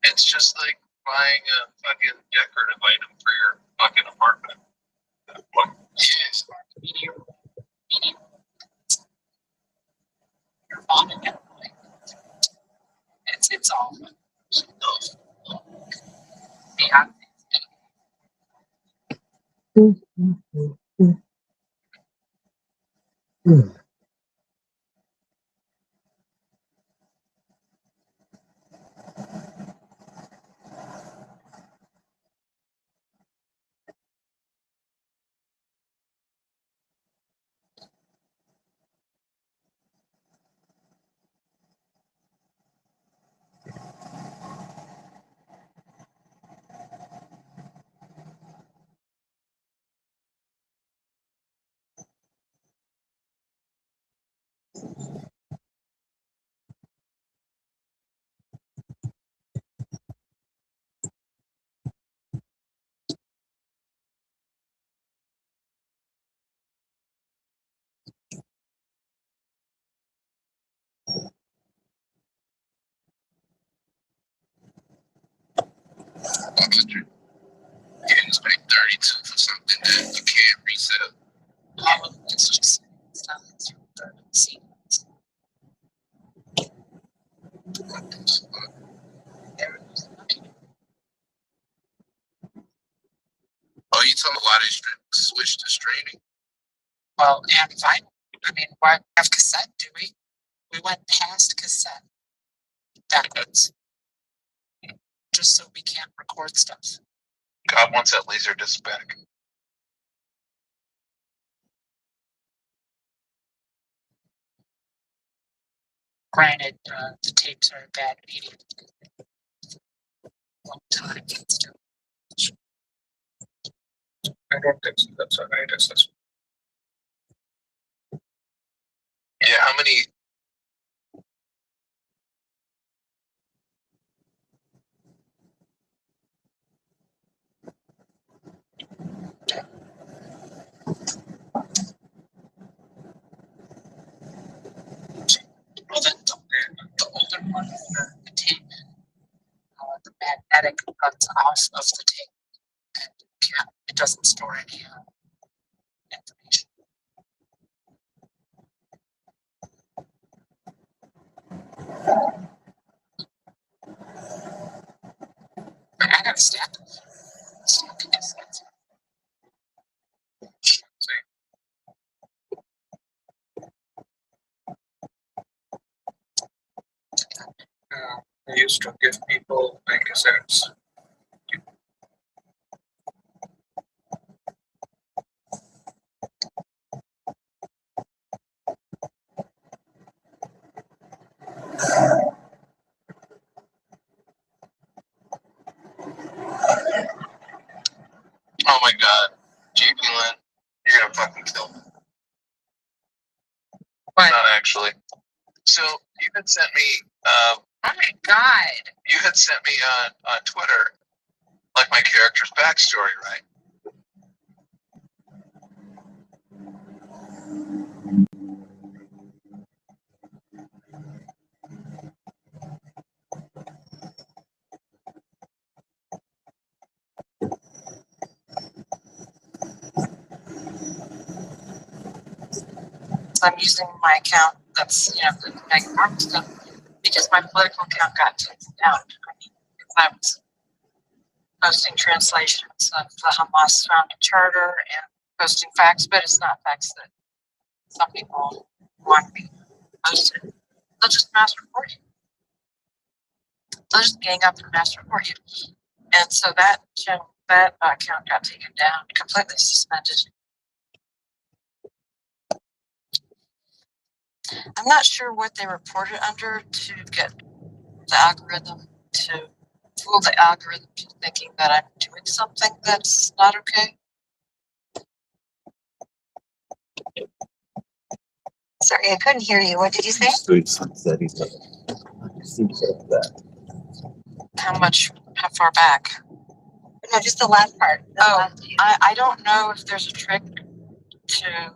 It's just like buying a fucking decorative item for your fucking apartment. Yes. You're on it now. It's all. Yeah. Getting like 32 for something that you can't reset. It's just it's not see. Oh, you talking why they switched to streaming? Well, and vinyl. I mean, why have cassette? Do we? We went past cassette backwards, just so we can't record stuff. God wants that laser disc back. Granted, the tapes are a bad medium. Long time. I don't think so. That's all right. That's yeah, how many? Well, the older one, the tape, the magnetic runs off of the tape, and it doesn't store any information. I got a stack of cassettes. I used to give people my cassettes. Oh my god, JP Lynn, you're gonna fucking kill me. What? Not actually. So you had sent me. Oh my god! You had sent me on Twitter, like my character's backstory, right? I'm using my account that's, the Meg Mark stuff, because my political account got taken down. I mean, I was posting translations of the Hamas founding charter and posting facts, but it's not facts that some people want me posted. They'll just mass report you. They'll just gang up and mass report you. And so that account got taken down, completely suspended. I'm not sure what they reported under to get the algorithm to fool the algorithm to thinking that I'm doing something that's not okay. Sorry, I couldn't hear you. What did you say? How far back? No, just the last part. I don't know if there's a trick to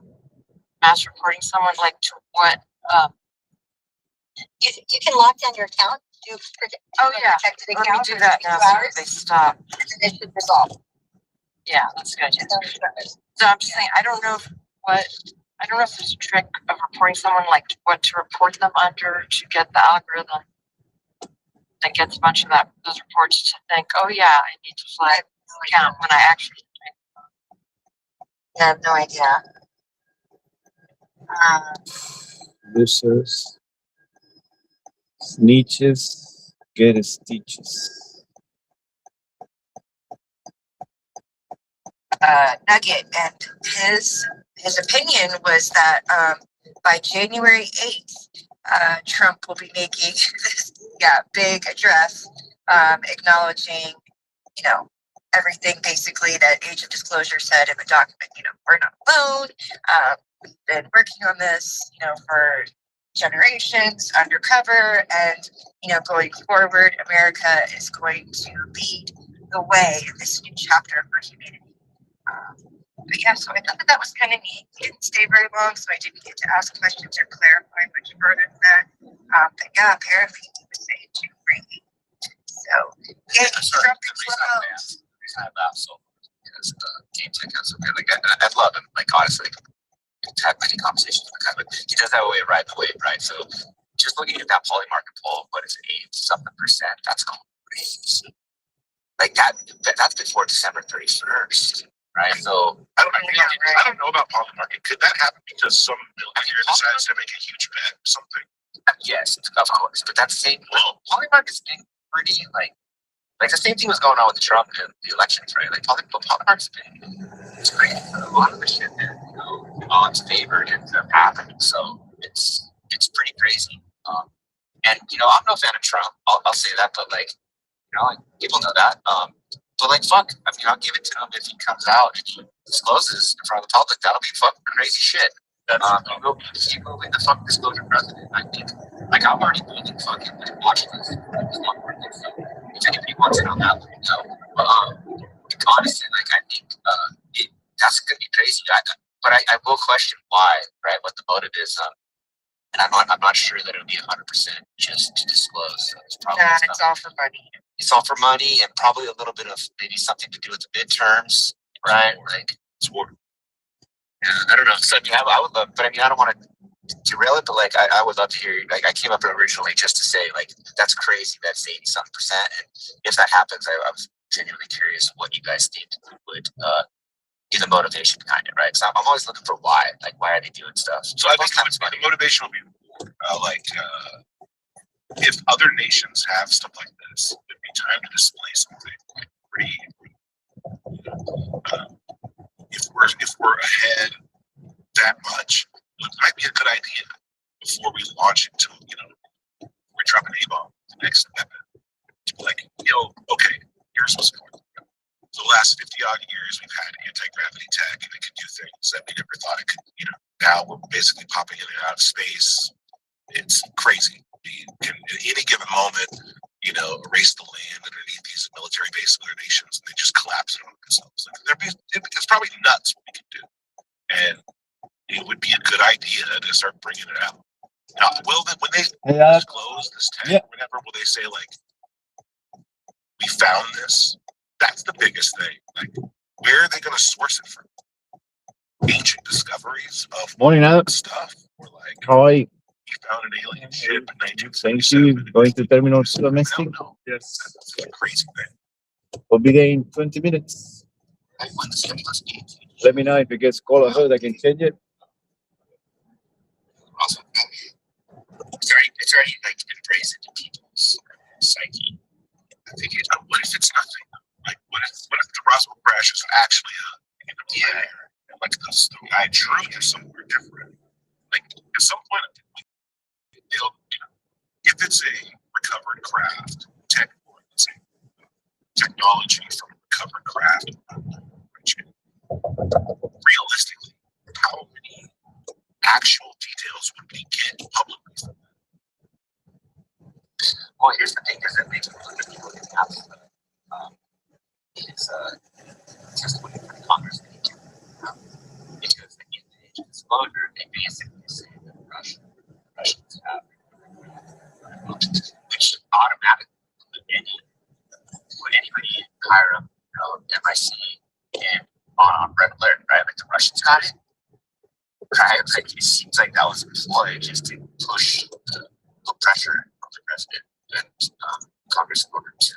mass reporting someone, like to what. You can lock down your account. Protected Let me account do for that 72 now. So hours, they stop. and then it should resolve. Yeah, that's good. So I'm just saying, I don't know if there's a trick of reporting someone, like what to report them under to get the algorithm that gets a bunch of those reports to think, oh yeah, I need to flag the account when I actually I have no idea. Losers, snitches, get stitches. Nugget, and his opinion was that by January 8th, Trump will be making this big address acknowledging, everything basically that Age of Disclosure said in the document. We're not alone. We've been working on this, for generations undercover, and going forward, America is going to lead the way in this new chapter for humanity. But yeah, so I thought that was kind of neat. We didn't stay very long, so I didn't get to ask questions or clarify much further than that. But yeah, apparently he was saying 2 great. So yeah, Trump The reason I laugh so much is because Game Tech has a really good. I love him. Like honestly, we've had many conversations with the guy, but he does have a way of riding the wave, right? So just looking at that poly market poll, what is it, 8-something%? That's crazy. Like that's before December 31st. Right, so I don't know about poly market. Could that happen because some millionaire decides to make a huge bet or something? Yes, of course. But that's the same. Well, poly market's been pretty like the same thing was going on with Trump and the elections, right? Like poly market's been it's great. A lot of the shit that odds favored ends up happening. So it's pretty crazy. And I'm no fan of Trump. I'll say that, but like people know that. But like, fuck, I'll give it to him if he comes out and he discloses in front of the public. That'll be fucking crazy shit. He will be the fucking disclosure president. I think, I'm already building fucking watch list. So if anybody wants it on that, let me know. But honestly, I think that's gonna be crazy. But I will question why, right? What the motive is. And I'm not sure that it'll be 100% just to disclose. It's probably it's all for money. It's all for money and probably a little bit of maybe something to do with the midterms, right? Like it's war. Yeah, I don't know. So I would love, but I don't want to derail it. But I would love to hear. I came up originally just to say that's crazy. That's 80-something%. And if that happens, I was genuinely curious what you guys think would be the motivation behind it, right? So I'm always looking for why. Why are they doing stuff? So I think the motivation will be more if other nations have stuff like this, it'd be time to display something pretty. If we're ahead that much, it might be a good idea before we launch into we're dropping a bomb. The next step to be okay, here's what's going on. For the last 50-odd years, we've had anti-gravity tech, and it can do things that we never thought it could. Now we're basically popping in and out of space. It's crazy. We can at any given moment, erase the land underneath these military bases of other nations, and they just collapse it on themselves. It's probably nuts what we can do, and it would be a good idea to start bringing it out. Now, when they disclose this tech or whatever, will they say we found this? That's the biggest thing. Where are they going to source it from? Ancient discoveries of stuff, or Hi. we found an alien ship in 1977. Thank you. Going to Terminal Domestic? Yes. That's a crazy thing. We'll be there in 20 minutes. Let me know if it gets cold or hot. I can change it. Awesome. It's already embraced into people's psyche. I think what if it's nothing? What if the Roswell crash is actually the guy drew you somewhere different? At some point, if it's a recovered craft, technology from a recovered craft, realistically, how many actual details would we get publicly from that? Well, here's the thing, because it makes me look at people getting absolute. Is testimony for the Congress that he can because in the age of disclosure, they basically say that Russians have, which automatically put anybody higher up, MIC and on red alert, right? The Russians got it, right? It seems like that was employed just to push the pressure from the president and Congress in order to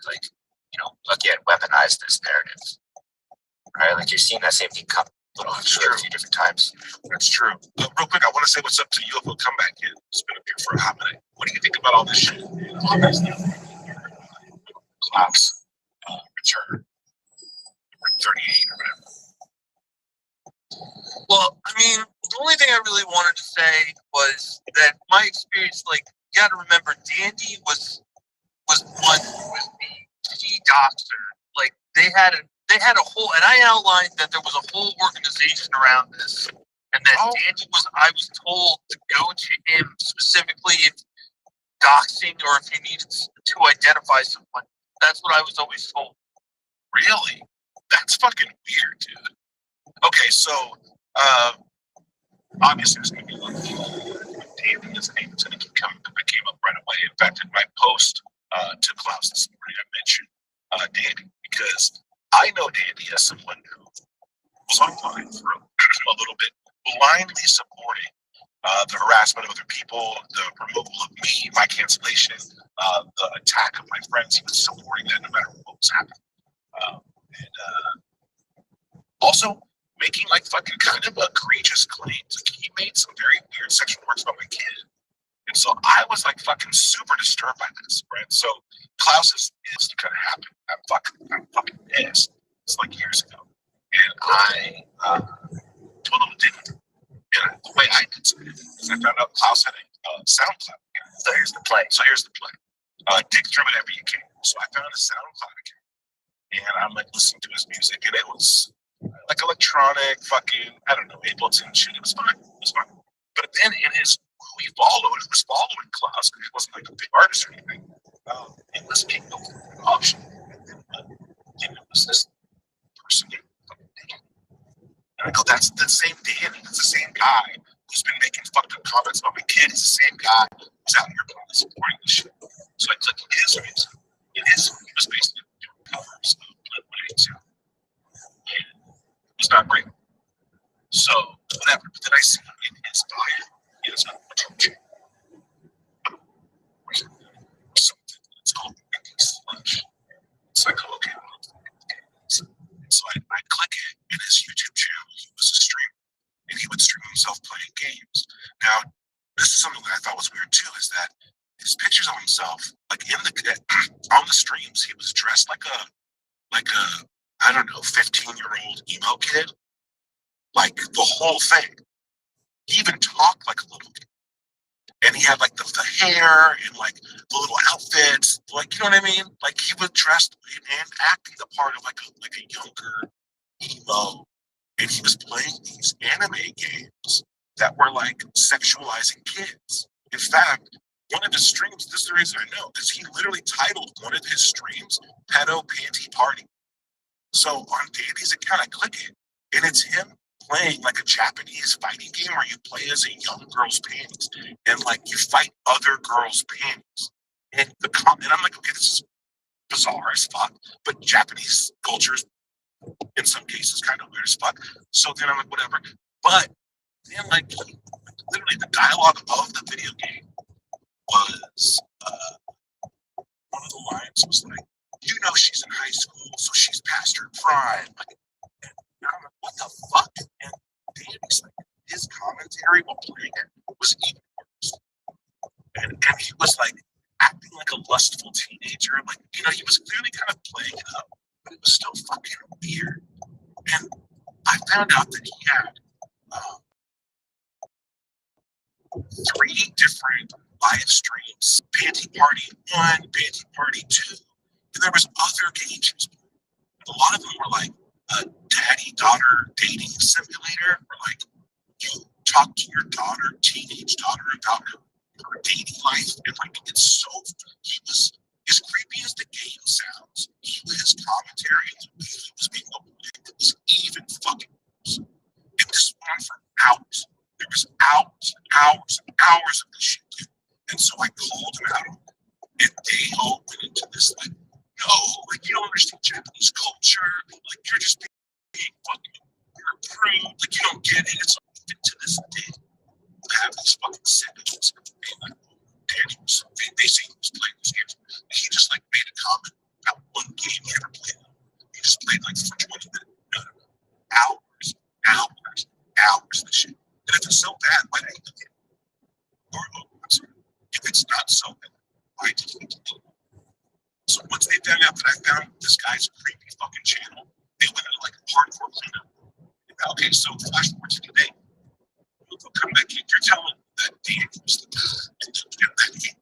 again weaponize this narrative, right? You're seeing that same thing come Oh, it's true. A few different times. That's true. Real quick, I want to say what's up to UFO Comeback Kid. It's been up here for a hot minute. What do you think about all this shit? Obviously, Klaus return 38 or whatever. Well, I mean, the only thing I really wanted to say was that my experience, like, you got to remember, Dandy was one who was the doctor. Like, they had a whole, and I outlined that there was a whole organization around this, and that Dandy I was told to go to him specifically if doxing or if you needed to identify someone. That's what I was always told. Really? That's fucking weird, dude. Okay, so obviously there's gonna be a lot of people. Dandy is able to keep coming. I came up right away. In fact, in my post to Klaus this morning, I mentioned Dandy because I know Dandy as someone who was online for a little bit, blindly supporting the harassment of other people, the removal of me, my cancellation, the attack of my friends. He was supporting that no matter what was happening. Also making like fucking kind of egregious claims. Like he made some very weird sexual remarks about my kid. And so I was like fucking super disturbed by this, right? So Klaus is kind of happy. I'm fucking pissed. It's like years ago. And I told him it didn't. And the way I did it is I found out Klaus had a SoundCloud account. So here's the play. Dig through whatever you can. So I found a SoundCloud account. And I'm like listening to his music, and it was like electronic, fucking, I don't know, Ableton shit. It was fine. But then in his, who he followed, who was following Klaus, because he wasn't like a big artist or anything, it was being no option. And it was this person named fucking Danny. And I go, that's the same Danny. That's the same guy who's been making fucked up comments about my kid. He's the same guy who's out here supporting this shit. So I clicked his music. He was basically doing covers of Blood Sound. And it was not great. So whatever. But then I see in his bio, he has a something that's called Mickey Slush. It's like, okay, so I click it, and his YouTube channel, he was a streamer, and he would stream himself playing games. Now, this is something that I thought was weird too, is that his pictures of himself, like on the streams, he was dressed like a I don't know, 15-year-old emo kid, like the whole thing. He even talked like a little kid, and he had like the hair and like the little outfits, like, you know what I mean? Like he was dressed and acting the part of like a younger emo, and he was playing these anime games that were like sexualizing kids. In fact, one of his streams, this is the reason I know, because he literally titled one of his streams Pedo Panty Party. So on Dandy's account, I click it, and it's him playing like a Japanese fighting game where you play as a young girl's panties, and like you fight other girls' panties. And I'm like, okay, this is bizarre as fuck, but Japanese culture is in some cases kind of weird as fuck. So then I'm like, whatever. But then like literally the dialogue of the video game was one of the lines was like, you know, she's in high school, so she's past her prime. Like, and I'm like, what the fuck? And Danny's like, his commentary while playing it was even worse. And he was like acting like a lustful teenager. Like, you know, he was clearly kind of playing it up, but it was still fucking weird. And I found out that he had 3 different live streams: Panty Party 1, Panty Party 2, and there was other games. A lot of them were like a daddy-daughter dating simulator, where like you talk to your teenage daughter about her dating life, and like it's so, he was, as creepy as the game sounds, his commentary and the way he was being open was even fucking worse. And this went on for hours. There was hours and hours of this shit, dude. And so I called him out, and they all went into this like, no, like you don't understand Japanese culture, like you're just being fucking, you're a prude, like you don't get it. It's even to this day, I have these fucking sentences being like, Danny was, they say he was playing these games. And he just like made a comment about one game he ever played. He just played like for 20 minutes, hours hours of the shit. And if it's so bad, why did he do it? Or, oh, I'm sorry. If it's not so bad, why did he do it? So once they found out that I found this guy's creepy fucking channel, they went into like a hardcore cleanup. Okay, so flash forward to today. They'll come back in. You're telling that Dan was the guy that he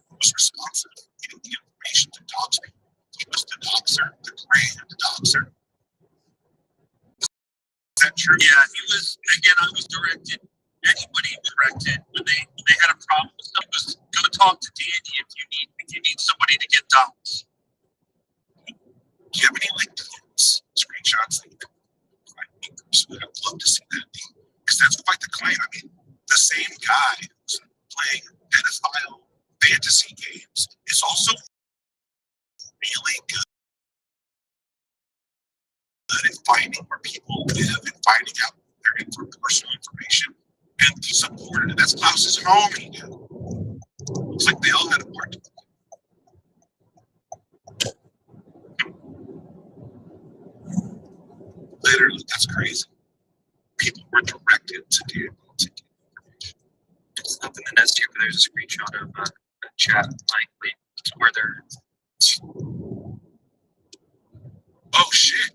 was responsible for getting the information to dox me. He was the doxer, the grand doxer. Is that true? Yeah, he was. Again, I was directed. Anybody directed when they had a problem with something was go talk to Danny if you need somebody to get docs. Do you have any like screenshots that you can provide me? I'd love to see that, because that's quite the claim. I mean, the same guy who's playing pedophile fantasy games is also really good at finding where people live and finding out their personal information and supported it. That's Klaus's homie. Looks like they all had a part to play. Literally, that's crazy. People were directed to do information. It's up in the nest here, but there's a screenshot of a chat line where they're. Oh shit!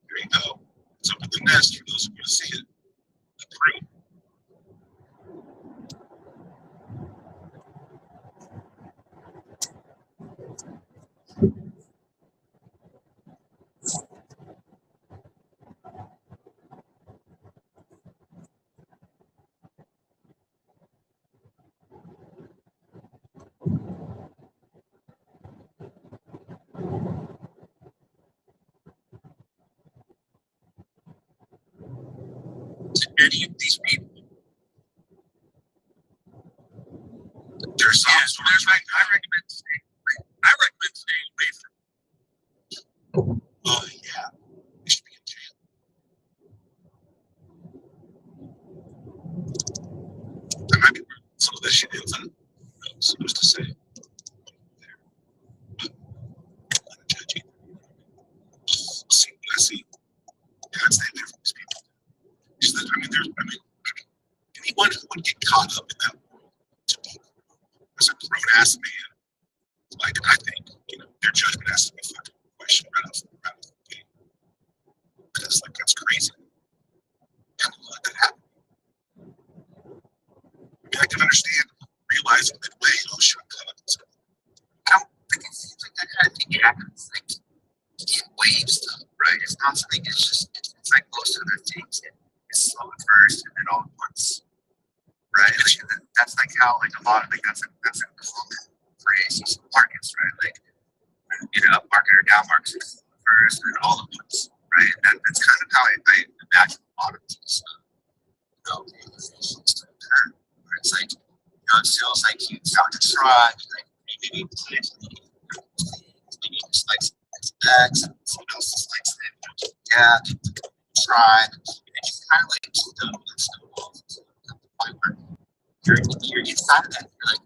There you go. It's up in the nest for those who want to see it. Approved. Any of these people. There's some I recommend staying away from. Oh yeah, they should be in jail. That might be where some of this shit ends up. Who's to say? But I'm not judging. See what I see. God, stay away from these people. Anyone who would get caught up in that world to be as a grown ass man, like I think, their judgment has to be fucking questioned right off the gate. Because like that's crazy. How did let that happen? I mean, I can understand realizing midway, oh shit, I'm caught up in something. I don't think it seems like that kind of thing happens. Like you can't wave stuff, right? It's not something. It's like most other things. It's slow at first and then all at once, right? Like, that's like how like a lot of that's a common phrase in markets, right? Like up market or down market first and then all at once, right? And that's kind of how I imagine a lot of these organizations to occur. Where it's like it feels like you found a tribe, like maybe just likes X, and someone else just likes it. Yeah, tribe. And just kind of like snowballs to the point where you're inside of that. You're like,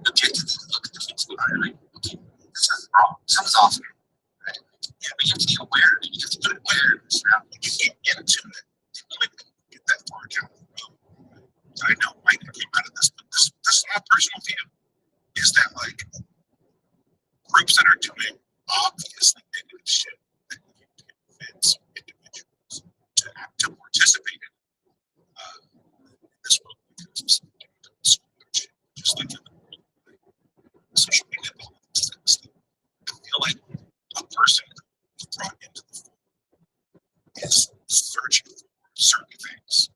objectively look at the things about it. Like, okay, this is wrong. Something's off here, right? Yeah, but you have to be aware. You have to put awareness around. You can't get into it. You really get that far down the road. I know Mike came out of this, but this is my personal view. Is that like groups that are doing obviously negative shit that you can convince individuals to participate in this world because of some shit, just like in the world, social media, all this kind of stuff. I feel like a person who's brought into the fold is searching for certain things.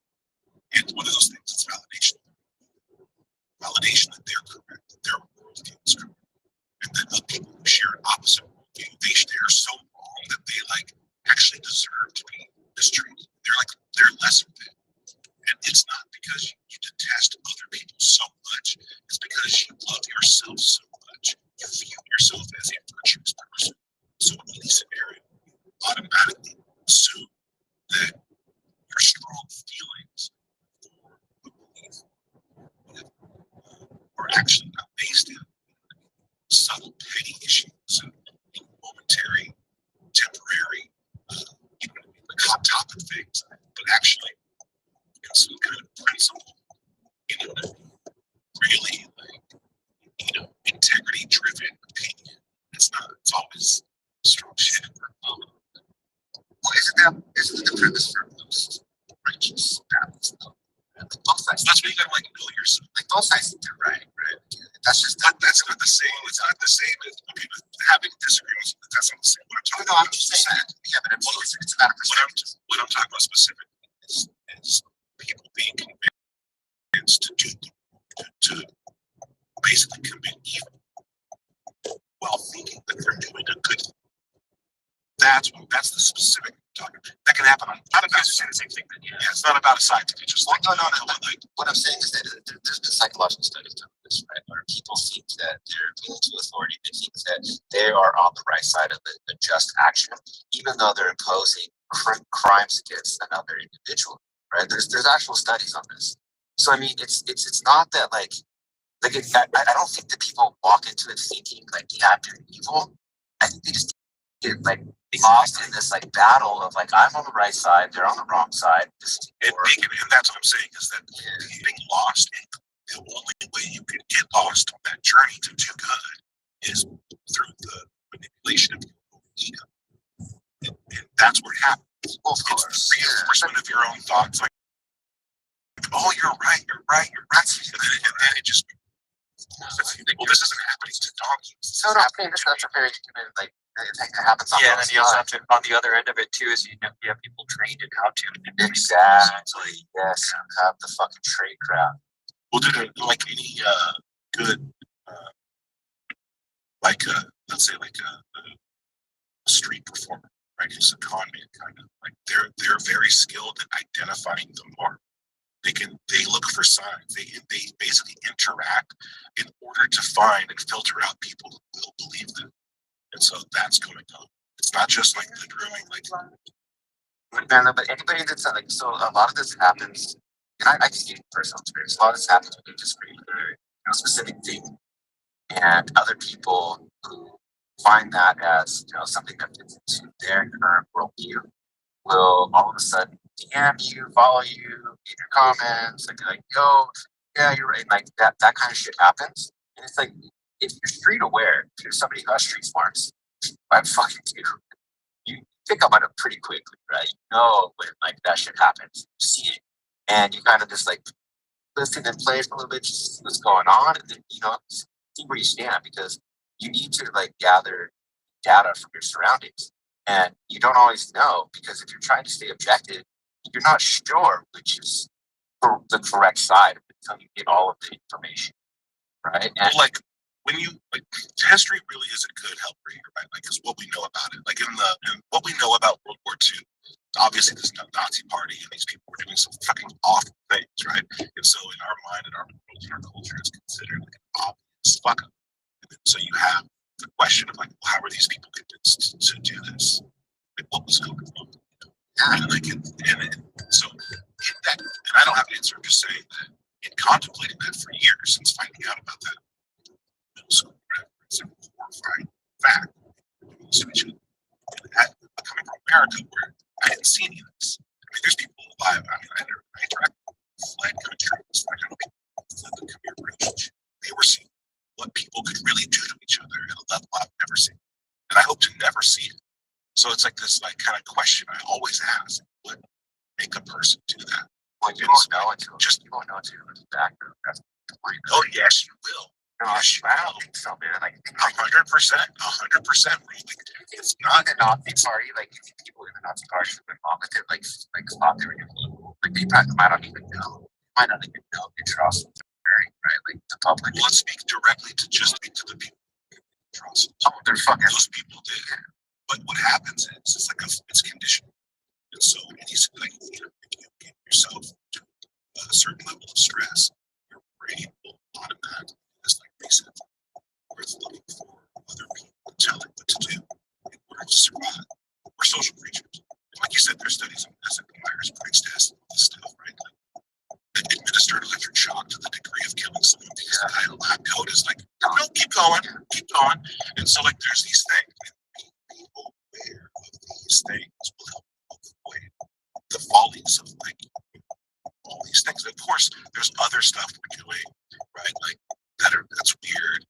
And one of those things is validation. Validation that they're correct, that their worldview is correct. And then the people who share an opposite worldview, they're so wrong that they like actually deserve to be mistreated. They're lesser than. And it's not because you detest other people so much. It's because you love yourself so much. You view yourself as a virtuous person. So in any scenario, you automatically assume that your strong feelings for a belief are actually not based in subtle petty issues and momentary, temporary, good things, but actually, in some kind of principle, really integrity-driven opinion. It's not. It's always strong shit. Well, isn't the premise for most righteous paths? Like both sides. That's what you gotta know yourself. Like both sides think they're right. That's just that's not the same. It's not the same as having disagreements. That's not the same. What I'm talking I'm about just saying. Yeah, but it's about perspective. what I'm talking about specifically is people being convinced to basically commit evil while thinking that they're doing a good thing. That's the specific talking. That can happen on not about the same thing. Yeah, it's not about a side thing. It's just like no. Like, what I'm saying is that there's been psychological studies done on this, right? Where people think that they're appealing to authority, they think that they are on the right side of the just action, even though they're imposing crimes against another individual, right? There's actual studies on this. So I mean, it's not that I don't think that people walk into it thinking like, yeah, I'm doing evil. I think they just get lost in this battle of I'm on the right side, they're on the wrong side. And that's what I'm saying is that getting lost, the only way you can get lost on that journey to do good is through the manipulation of your ego. And that's where it happens. Well, of course. It's the reinforcement of your own thoughts. Oh, you're right. And then it just well, this isn't happening to donkeys. No, that's a very human it happens. Yeah, and then you also have to, on the other end of it too, is you have people trained in how to. Exactly. Yes. Have the fucking trade crowd. Well, did any good let's say a street performer, right? Who's a con man kind of they're very skilled at identifying the mark. They look for signs. They basically interact in order to find and filter out people who will believe them. And so that's going on. It's not just the drilling, But anybody that's so a lot of this happens, and I just use personal experience. A lot of this happens when you disagree with a specific thing, and other people who find that as something that fits into their current worldview will all of a sudden DM you, follow you, leave your comments, and be like, yo, yeah, you're right. That kind of shit happens. And it's if you're street aware, if you're somebody who has street smarts, I fucking do. You pick up on it pretty quickly, right? You know when that shit happens. You see it. And you kind of just listen and play for a little bit, just see what's going on, and then see where you stand, because you need to gather data from your surroundings. And you don't always know, because if you're trying to stay objective, you're not sure which is the correct side until you get all of the information, right? And when you history really is a good helper here, right? Because what we know about it, in what we know about World War II, obviously there's no Nazi party, and these people were doing some fucking awful things, right? And so in our mind, in our world, in our culture, it's considered an obvious fuck up. And so you have the question of how are these people convinced to do this? What was going on? And so in that, and I don't have an answer. I'm just saying that in contemplating that for years since finding out about that middle school, it's a horrifying fact. Coming from America, where I didn't see any of this. I mean, there's people alive. I interact with fled countries. I know people who fled the Khmer Rouge. They were seeing what people could really do to each other at a level I've never seen, and I hope to never see it. So it's this kind of question I always ask: what make a person do that? Well, you won't know until you won't know until it's back. That's the point. Oh yes, you will. No, I don't think so, man. 100%. It's not the Nazi party. People in the Nazi party have been involved with it. Thought they were evil. They might not even know. Might not even know the atrocities occurring, right? The public. Let's speak directly to the people. Oh, they're fucking. Those people did. But what happens is it's conditioned, and so if you get yourself to a certain level of stress, your brain will automatically reset. Where it's looking for other people to tell it what to do in order to survive. We're social creatures. Like you said, there's studies on this, and Myers-Briggs test and all this stuff, right? Administered electric shock to the degree of killing someone because the lab coat is no, keep going. And so there's these things. And being aware of these things will help avoid course, there's other stuff we're doing, right? Like that's weird.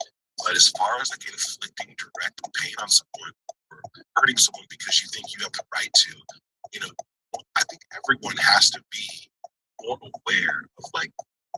But as far as like inflicting direct pain on someone or hurting someone because you think you have the right to, you know, I think everyone has to be more aware of like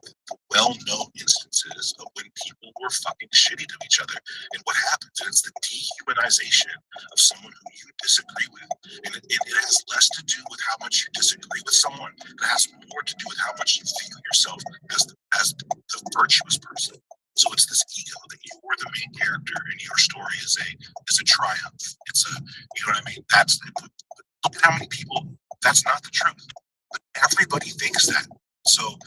the well-known instances of when people were fucking shitty to each other and what happens. And it's the dehumanization of someone who you disagree with. And it has less to do with how much you disagree with someone. It has more to do with how much you feel yourself as the virtuous person. So it's this ego that you are the main character and your story is a triumph. It's a, you know what I mean? Look at how many people, that's not the truth. But everybody thinks that. So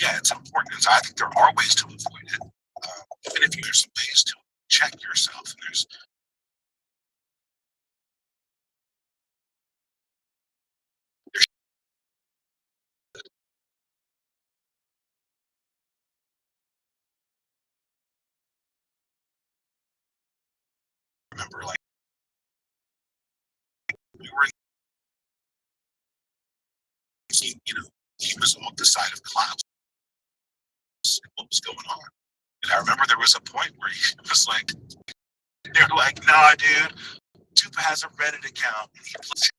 yeah, it's important. And so I think there are ways to avoid it. And if there's some ways to check yourself, and there's remember like we were he was on the side of clouds and what was going on. And I remember there was a point where he was like, they're like, nah, dude, Tupa has a Reddit account and he plays.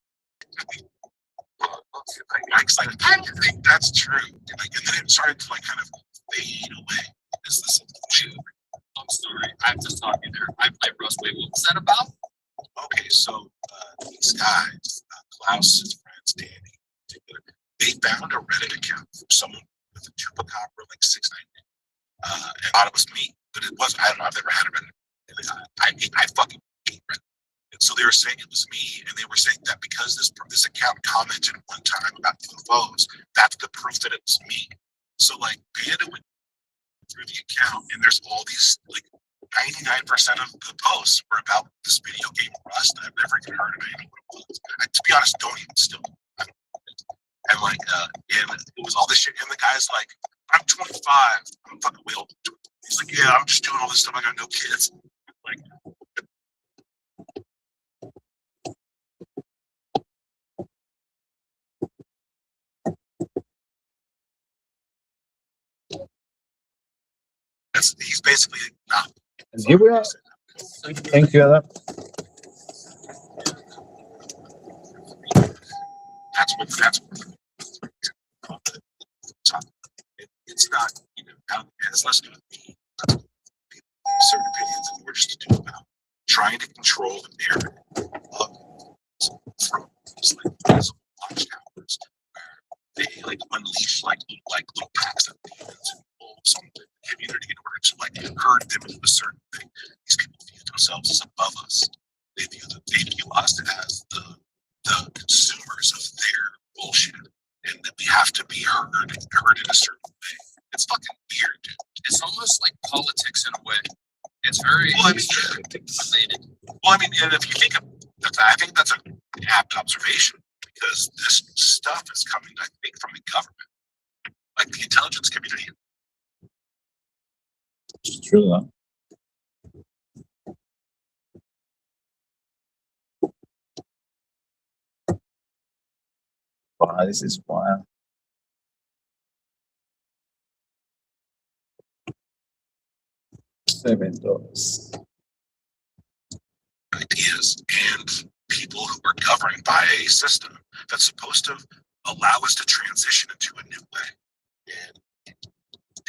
Mike's like, I don't think that's true. And then it started to like kind of fade away. Is this I'm sorry, I'm just talking there. I Russ, wait, what was that about? Okay, so these guys, Klaus, his friends, Danny in particular, they found a Reddit account from someone with a chupacabra like 6'9", and thought it was me, but it wasn't. I don't know. I've never had a Reddit. I fucking hate Reddit. And so they were saying it was me, and they were saying that because this account commented one time about UFOs, that's the proof that it was me. So like Panda went through the account, and there's all these like 99% of the posts were about this video game Rust. I've never even heard of it. I don't know what it was. To be honest, don't even still. And like, and it was all this shit. And the guy's like, I'm 25. I'm fucking way old. He's like, yeah, I'm just doing all this stuff. I got no kids. Like, he's basically not. And here we are. Thank you, Adam. That's it's not, it has less to do with me. Certain opinions and we're just to do about trying to control the narrative of from these like visible watchtowers where they like unleash like little packs of demons and wolves on the community in order to like herd them into a certain thing. These people view themselves as above us. They view us as the consumers of their bullshit, and that we have to be heard in a certain way. It's fucking weird, dude. It's almost like politics in a way. It's very related. Well, I mean, and if you think of that, I think that's an apt observation because this stuff is coming, I think, from the government, like the intelligence community. It's true, huh? Wow, this is wild. $7. Ideas and people who are governed by a system that's supposed to allow us to transition into a new way. And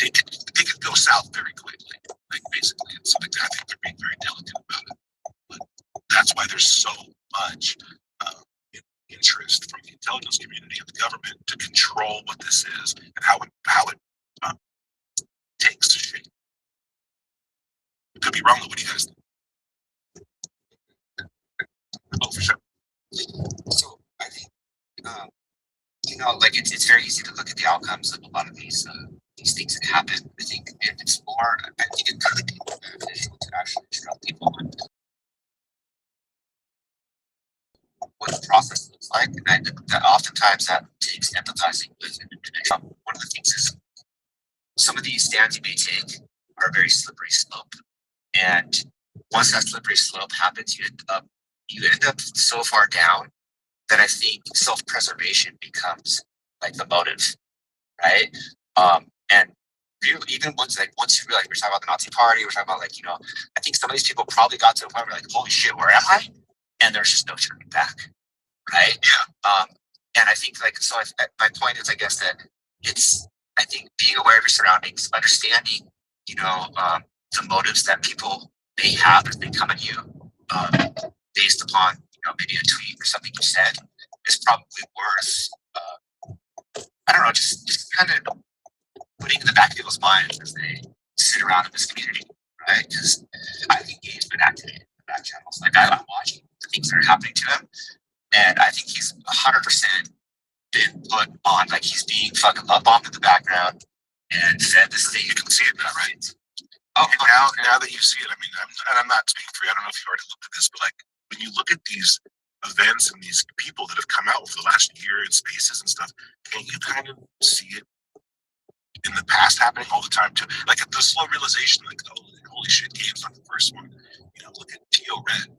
they could go south very quickly, like basically. And so I think they're being very delicate about it. But that's why there's so much interest from the intelligence community and the government to control what this is and how it takes shape. Could be wrong, though. What do you guys think? Oh, for sure. So I think, like it's very easy to look at the outcomes of a lot of these things that happen. I think it's more. I think it's kind of beneficial to actually instruct people on what the process looks like, and that oftentimes that takes empathizing with an individual. One of the things is some of these stands you may take are a very slippery slope, and once that slippery slope happens, you end up so far down that I think self-preservation becomes like the motive. right? And even once you realize we're talking about the Nazi Party, we're talking about like, I think some of these people probably got to the point where like, holy shit, where am I? And there's just no turning back, right? Yeah. And I think like, so my point is, I guess that I think being aware of your surroundings, understanding, the motives that people may have as they come at you, based upon, maybe a tweet or something you said, is probably worth, I don't know, just kind of putting in the back of people's minds as they sit around in this community, right? Because I think he's been activated in the back channels. Like I'm watching the things that are happening to him, and I think he's 100% been put on, like he's being fucking love bombed in the background and fed this thing. You can see it now, right? Oh, now that you see it, I mean, I'm not speaking for you. I don't know if you already looked at this, but like when you look at these events and these people that have come out over the last year in spaces and stuff, can't you kind of see it in the past happening all the time too? Like the slow realization, like, oh, holy shit, Gabe's not the first one. Look at T.O. Red,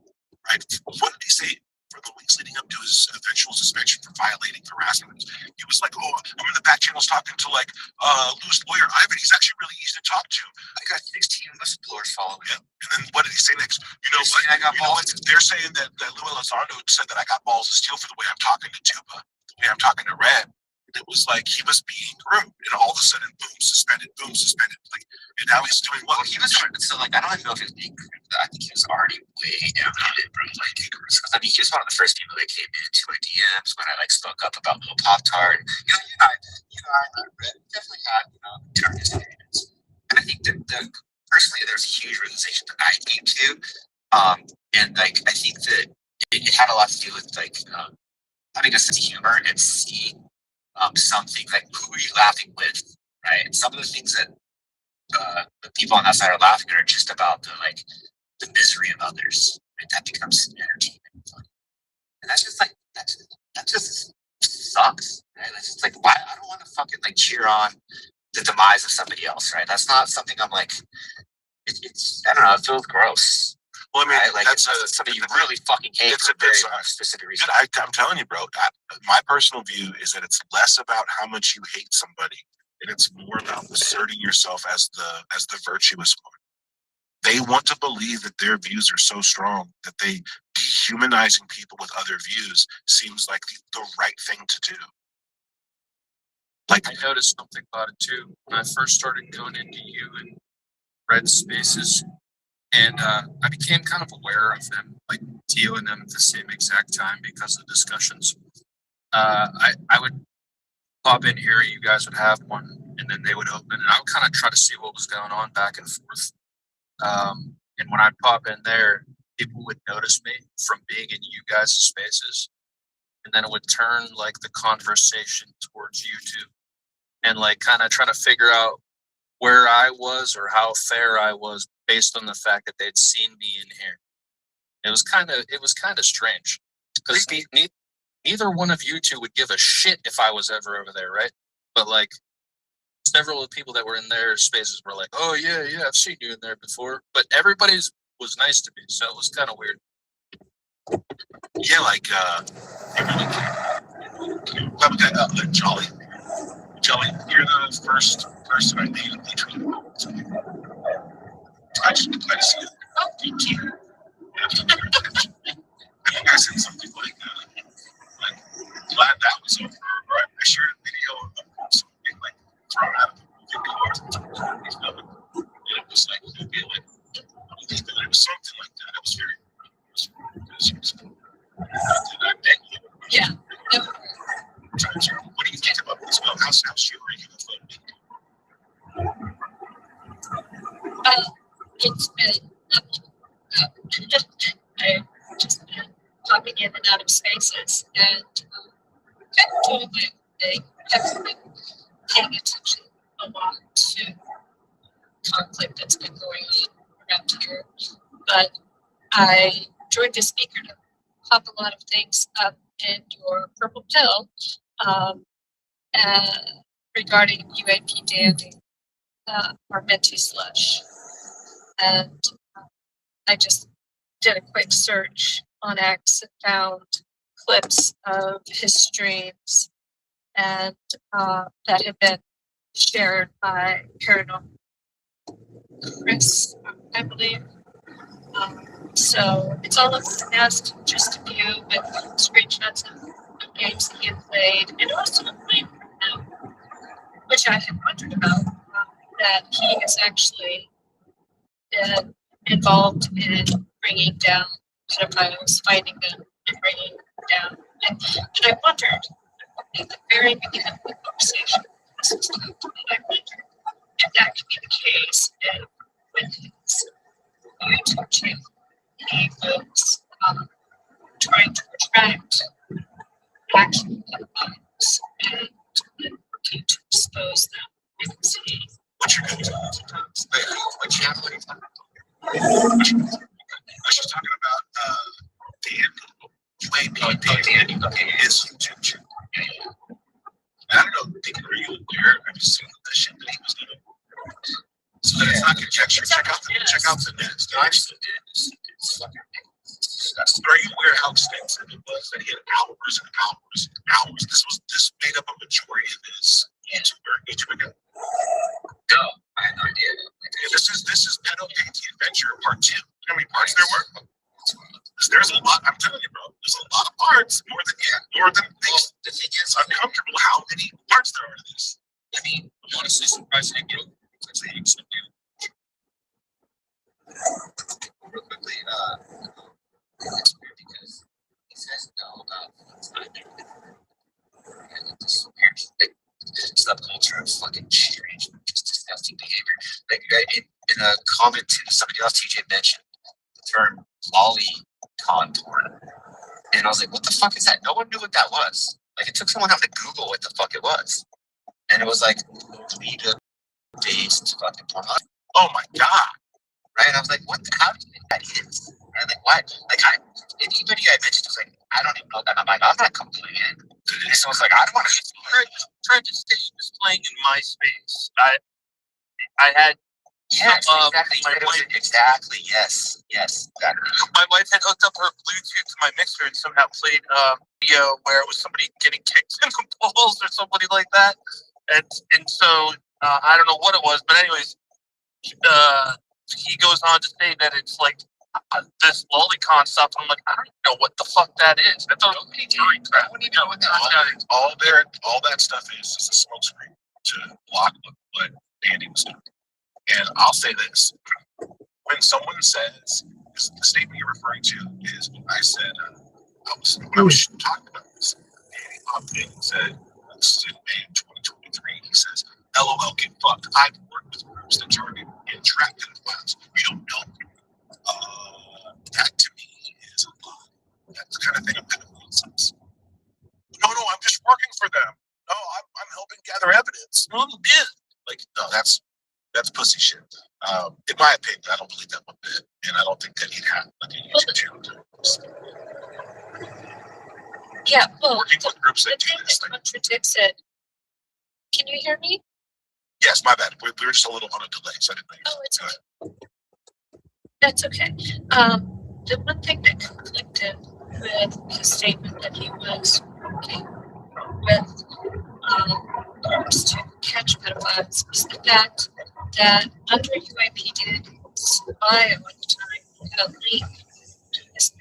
right? What did he say for the weeks leading up to his eventual suspension for violating harassment? He was like, oh, I'm in the back channels talking to like Lou's lawyer, Ivan. He's actually really easy to talk to. I got 16 whistleblowers following him. And then what did he say next? They're saying that Lou Elizondo said that I got balls of steel for the way I'm talking to Tuba, the way I'm talking to Red. It was like he was being groomed, and all of a sudden, boom, suspended. Like, and now he's doing well. He was so like I don't even know if he was being groomed. I think he was already way down on it, bro. Like, I mean, he was one of the first people that came into my DMs when I like spoke up about Lil Pop-Tart. I definitely had dark experience, and I think that personally, there's a huge realization that I came to, and like I think that it had a lot to do with like having a sense of humor and seeing. Something like who are you laughing with, right? And some of the things that the people on that side are laughing at are just about the misery of others. Right? That becomes entertainment and fun, and that's just like that just sucks, right? That's just like why I don't want to fucking like cheer on the demise of somebody else, right? That's not something I'm like. It's I don't know. It feels gross. Well, I mean, right? Like that's something you really fucking hate for a very specific reason. I'm telling you, bro. My personal view is that it's less about how much you hate somebody, and it's more about asserting yourself as the virtuous one. They want to believe that their views are so strong that dehumanizing people with other views seems like the right thing to do. Like I noticed something about it too when I first started going into you and Red Spaces. And I became kind of aware of them, like Tio and them at the same exact time because of discussions. I would pop in here, you guys would have one, and then they would open, and I would kind of try to see what was going on back and forth. And when I'd pop in there, people would notice me from being in you guys' spaces, and then it would turn like the conversation towards YouTube and like kind of trying to figure out where I was or how fair I was based on the fact that they'd seen me in here. It was kind of strange because neither one of you two would give a shit if I was ever over there, right? But like several of the people that were in their spaces were like, "Oh yeah, I've seen you in there before." But everybody's was nice to me, so it was kind of weird. Yeah, like Jolly, you're the first person I dated literally. I just see it. I said something like glad that was over. Right? I shared a video of something being like thrown out of the movie cars. It was like it was something like that. It was very. Yeah. What do you think about this? How sure are you about It's been I've just been popping in and out of spaces and kind of told my thing. I've been paying attention a lot to conflict that's been going on around here. But I joined the speaker to pop a lot of things up in your purple pill regarding UAP Dandy or Menti Slush. And I just did a quick search on X and found clips of his streams and that had been shared by Paranormal Chris, I believe. So it's all up to the nest, just a few with screenshots of games that he had played, and also a claim from him, which I had wondered about, that he is actually involved in bringing down pedophiles, fighting them, and bringing them down. And I wondered at the very beginning of the conversation, this was talked about, I wondered if that could be the case, and with his YouTube channel, he was trying to attract actual pedophiles and looking to expose them because he. What you're going to do? What channel are you talking about? I was talking about Dan, UAP Dan, his YouTube channel. I don't know, thinking are you aware? I've seen the shit that he was doing. So it's not conjecture. Check out the news. I actually did. It's fucking disgusting. Are you aware how extensive it was that he had hours and hours and hours? This made up a majority of his YouTube account. No, I had no idea. This is Pedo AT Adventure Part 2. How many parts there were? There's a lot. I'm telling you, bro. There's a lot of parts. More than things. The thing is, Uncomfortable. How many parts there are to this? I mean, I'm honestly surprised I didn't get real quickly. It's weird because these guys know about what's not doing it. And it's just weird. Like, subculture of fucking strange, just disgusting behavior. Like in a comment to somebody else, TJ mentioned the term lolicon porn, and I was like, "What the fuck is that?" No one knew what that was. Like, it took someone having to Google what the fuck it was, and it was like based fucking porn. Oh my god! Right? And I was like, "What? How do you think that is?" And like, what? Like, anybody I mentioned was like, "I don't even know that." I'm like, "I'm not complaining." And someone's like, "I don't want to." Tried to stay just playing in my space. I had Yes, exactly. Yes, exactly. my wife had hooked up her Bluetooth to my mixer and somehow played video where it was somebody getting kicked in the balls or somebody like that, and so I don't know what it was, but anyways, he goes on to say that it's like this lolicon stuff. I'm like, I don't even know what the fuck that is. I thought it was really crap. When you know what that All that stuff is a smokescreen to block what Andy was doing. And I'll say this: when someone says the statement you're referring to is when I said when I was talking about this, Andy popped in and said, "This is in May of 2023." He says, "LOL, get fucked. I've worked with groups that target and trap pedophiles. We don't know." That to me is a lie. That's the kind of thing a pedophile says. No, I'm just working for them. No, I'm helping gather evidence. No, that's pussy shit. In my opinion, I don't believe that one bit, and I don't think that he'd have like a YouTube channel. Yeah, well, Working with groups that do this that thing. contradicts it. Can you hear me? Yes, my bad. We were just a little on a delay, so I didn't know. Oh, it's okay. That's okay. The one thing that conflicted with his statement that he was working with groups to catch pedophiles was the fact that under UAPD, I at one time had a link to his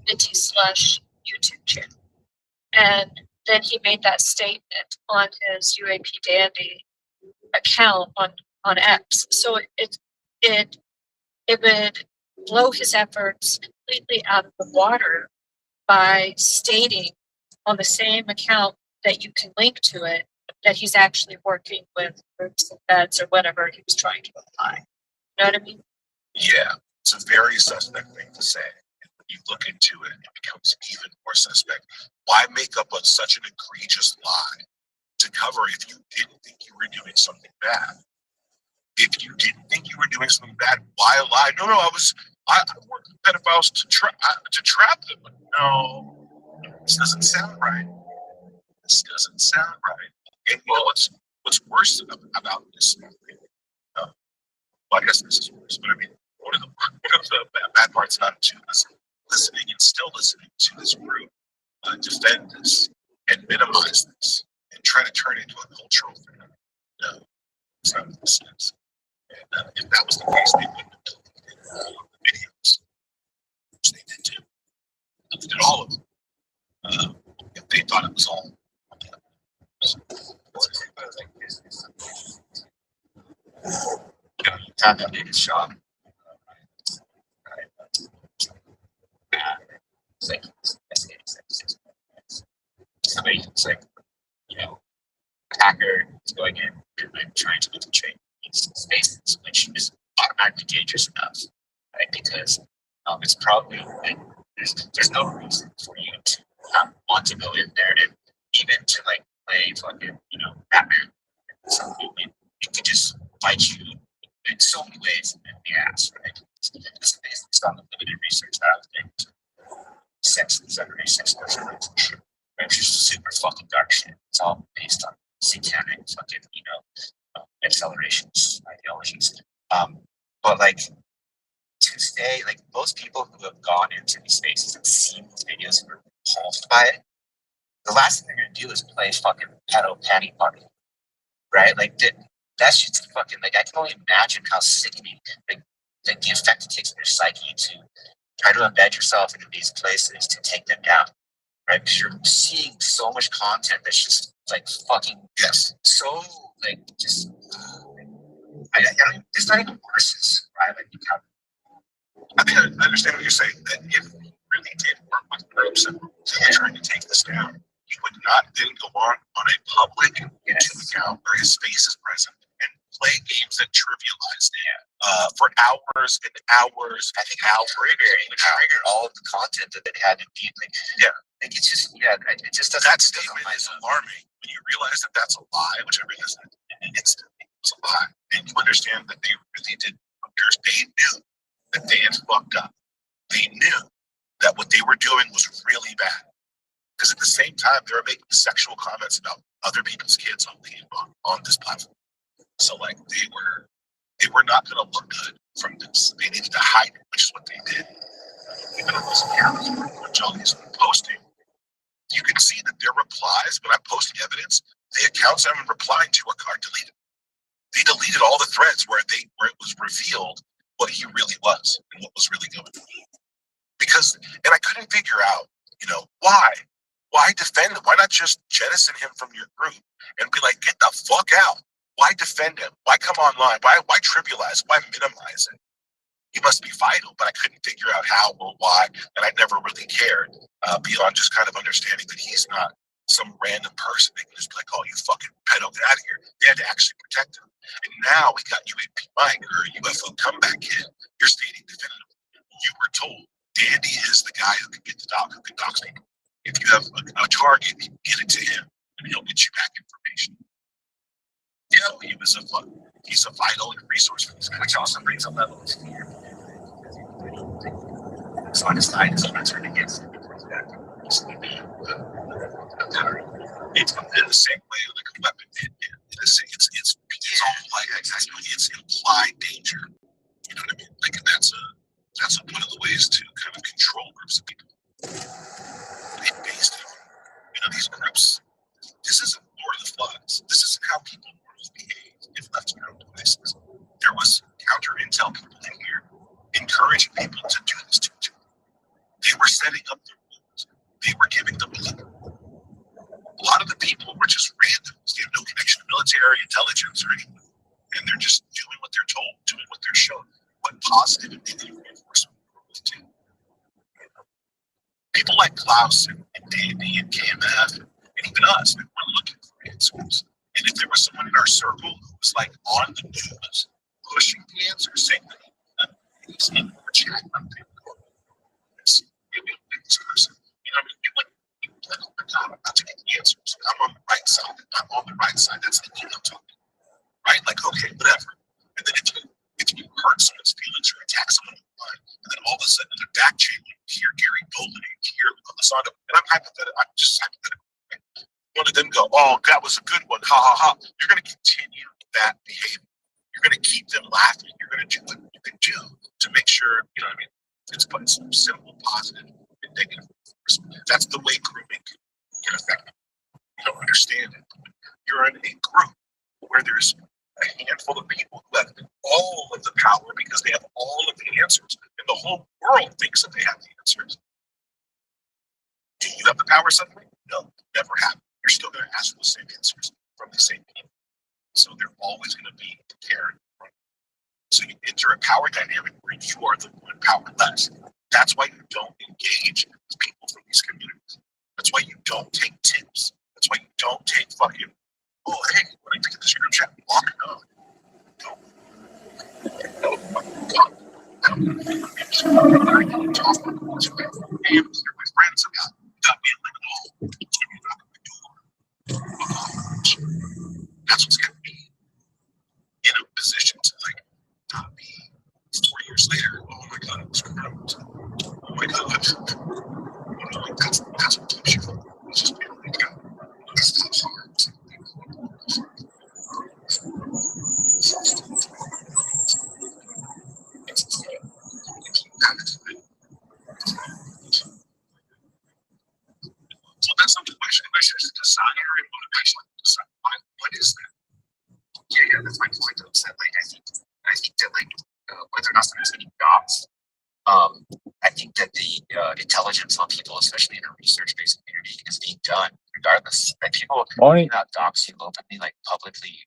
Minty/YouTube channel. And then he made that statement on his UAP Dandy account on X. So it would blow his efforts completely out of the water by stating on the same account that you can link to it that he's actually working with groups and feds or whatever he was trying to apply. You know what I mean? Yeah, it's a very suspect thing to say. And when you look into it, it becomes even more suspect. Why make up such an egregious lie to cover if you didn't think you were doing something bad? If you didn't think you were doing something bad, why lie? No, I worked with pedophiles to trap them. No, this doesn't sound right. And well, what's worse about this? Well, I guess this is worse, but I mean, one of the bad parts about it too is listening and still listening to this group defend this and minimize this and try to turn it into a cultural phenomenon. No, it's not what this is. And if that was the case, they wouldn't have deleted the videos, which they did too. They deleted all of them. If they thought it was all. Time that did his job. It's like, somebody, it's like, you know, a hacker is going in and like trying to infiltrate these spaces, which is automatically dangerous enough, right? Because it's probably like there's no reason for you to want to go in there and even to like play fucking, you know, Batman. Something it could just bite you in so many ways in the ass, right? It's based on the limited research that I've been to. Sex which is super fucking dark shit. It's all based on satanic fucking, you know, accelerations ideologies. But like to stay, like most people who have gone into these spaces and seen these videos and are repulsed by it, the last thing they're gonna do is play fucking pedo panty party, right? Like that shit's fucking like I can only imagine how sickening like the effect it takes on your psyche to try to embed yourself into these places to take them down, right? Because you're seeing so much content that's just like fucking so like just I don't, it's not even worse, right? Like I think I understand what you're saying. That if you really did work with groups and trying to take this down, you would not then go on a public YouTube account where his face is present and play games that trivialize it for hours and hours. I think how trigger all of the content that it had to be like, like it's just it just doesn't. That statement is alarming when you realize that that's a lie, which I realize that it's a lie, and you understand that they really did. They knew that they had fucked up. They knew that what they were doing was really bad. Because at the same time, they were making sexual comments about other people's kids on this platform. So like they were not going to look good from this. They needed to hide it, which is what they did. Even on those accounts where Jolly's posting, you can see that their replies when I'm posting evidence, the accounts I'm replying to are deleted. They deleted all the threads where it was revealed what he really was and what was really going on. Because, and I couldn't figure out, you know, why defend him? Why not just jettison him from your group and be like, get the fuck out? Why defend him? Why come online? Why trivialize? Why minimize it? He must be vital, but I couldn't figure out how or why, and I never really cared beyond just kind of understanding that he's not some random person. They can just be like, oh, you fucking pedo, get out of here. They had to actually protect him. And now we got UAP Mike or UFO comeback kid. You're stating definitively. You were told Dandy is the guy who can get the doc, who can dox people. If you have a target, you get it to him, and he'll get you back information. So he's a vital resource for this guy, which also brings a level of fear. So on his side, is not turning against him. It's in the same way like a weapon. It's all like exactly it's implied danger. You know what I mean? Like that's one of the ways to kind of control groups of people. Based on, you know, these groups. This isn't Lord of the Flies. This isn't how people normally behave if left to their own devices. There was counter intel people in here encouraging people to do this to each other. They were setting up the rules. They were giving them legal. A lot of the people were just randoms. They have no connection to military, intelligence, or anything. And they're just doing what they're told, doing what they're shown. What positive and negative reinforcement rules do. People like Klaus and Dandy and KMF and even us, like, we're looking for answers. And if there was someone in our circle who was like on the news, pushing the answers, saying that he's in the chat, I'm you know, I mean, like, oh my God, I'm about to get the answers. I'm on the right side. I'm on the right side. That's the thing I'm talking. Right? Like, okay, whatever. And then if you hurt someone's feelings or attack someone online, and then all of a sudden in the back channel, you hear Gary Dolan, you hear Lasanda, and I'm just hypothetical. Right? One of them go, oh, that was a good one, ha ha ha. You're going to continue that behavior. You're going to keep them laughing. You're going to do what you can do to make sure, you know what I mean? It's simple, positive, and negative. That's the way grooming can affect you. You don't understand it. You're in a group where there's a handful of people who have all of the power because they have all of the answers, and the whole world thinks that they have the answers. Do you have the power suddenly? No, never have. You're still going to ask for the same answers from the same people. So they're always going to be compared. So you enter a power dynamic where you are the one powerless. That's why you don't engage with people from these communities. That's why you don't take tips. That's why you don't take fucking, oh, hey, when I get this group chat, walk it up. No fucking talk. I don't talk to my friends about got me like, oh, that's what's got me in a position to like not be 4 years later. Oh my god, it was gross. Oh my god, you know, like that's what keeps you from just being like, this stuff's hard. So that's something which is desire and motivation. What is that? Yeah, that's my point. Though, is that, like, I think that like whether or not somebody's getting jobs, I think that the intelligence on people, especially in a research-based community, is being done regardless. Like people do not dox you openly, like publicly,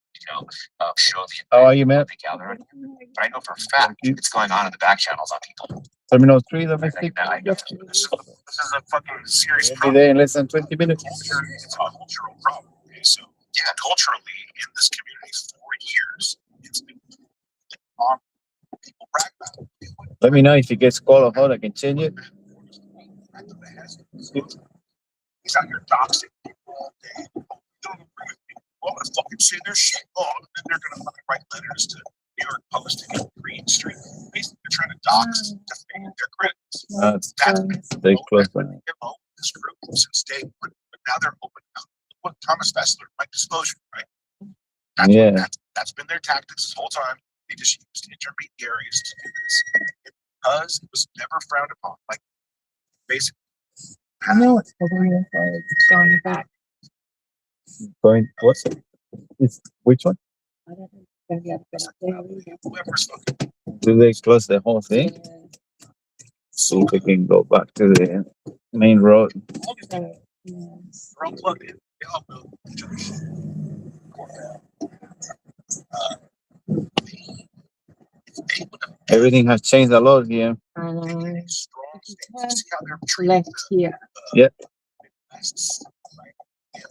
show the How are you, man? they gather on you. But I know for a fact it's going on in the back channels on people. Terminal 3, domestic. I know. This is a fucking serious We'll be problem. there in less than 20 minutes. Culture, it's a cultural problem. Okay? So yeah, culturally in this community for years, it's been people brag about it. Let me know if it gets cold or hot. I can change it. He's out here doxing people all day. You don't agree with me. Well, I'm gonna fucking say their shit wrong, and then they're gonna fucking write letters to New York Post to get Green Street. Basically, they're trying to dox defame their critics. That's They close been down. the MO of this group since day one. But now they're open up. Look, Thomas Fessler, Mike Disclosure, right? That's been their tactics this whole time. They just used intermediaries to do this because it was never frowned upon. Like basically, I know it's probably going back. Going, what's it? It's, which one? I don't know. Gonna be able to get up there either. whoever's looking, Do they close the whole thing? Yeah. So we can go back to the main road. all these people Yes. are all plugged in. They all know each other. They would have Everything has changed a lot here. I know. strong If you states. turn See how they're treating left here. Yeah. Midwests, right? And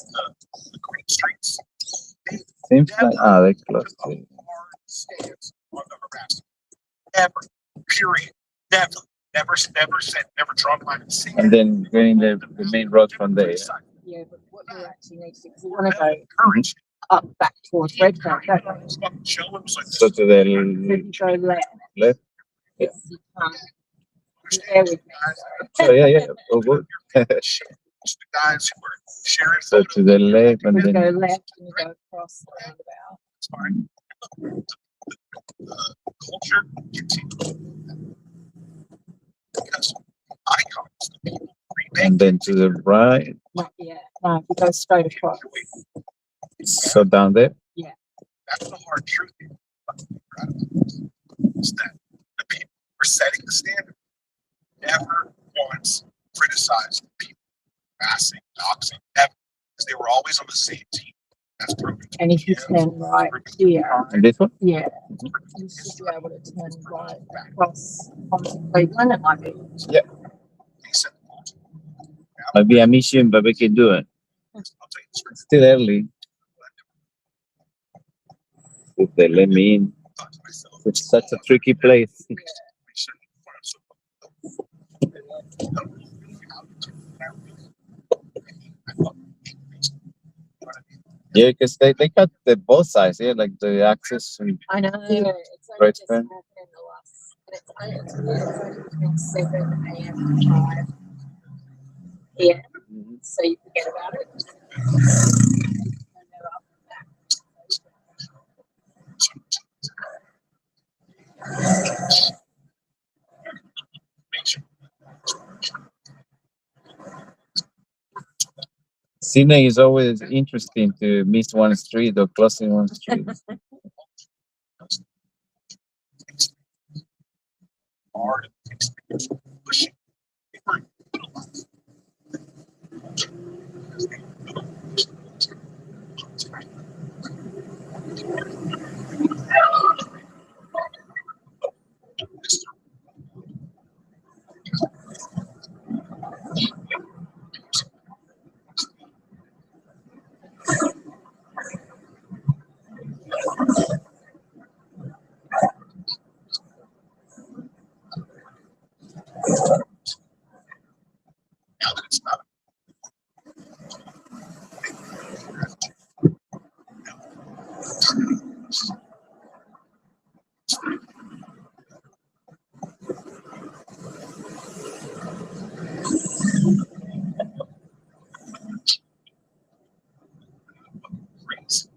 the Green Streets. They Seems like, they closed took a it. hard stance on the harassment. Never, period. Never said, never drawn a line and say And then getting the main road from there. Yeah, but what we actually need to do is we want to go Encourage. up back towards Redfern, don't we? Show them like So to the If you go left, left. if you come there with me. So yeah. Oh, good. the guys who are sharing So to the left and We go then left and we go across the roundabout. culture continues because icons, the people and then to the right. Not yet. No, if you go straight across. So down there. That's the hard truth. Is that the people who are setting the standard never once criticized the people passing, doxing, ever, because they were always on the same team. That's proven. And if you turn right here, And this one? yeah, you should be able to turn right across onto Cleveland. It might be. Might be a mission, but we can do it. It's still early. If they let me in. It's such a tricky place. Yeah, because they got the both sides, yeah, like the access and I know. It's only Right, just friend. happened in the last, and it's only between 7 a.m. and 5 p.m. So you forget about it. And they're up and back. Sydney is always interesting to miss one street or crossing one street. Hard pushing. Now that it's not race.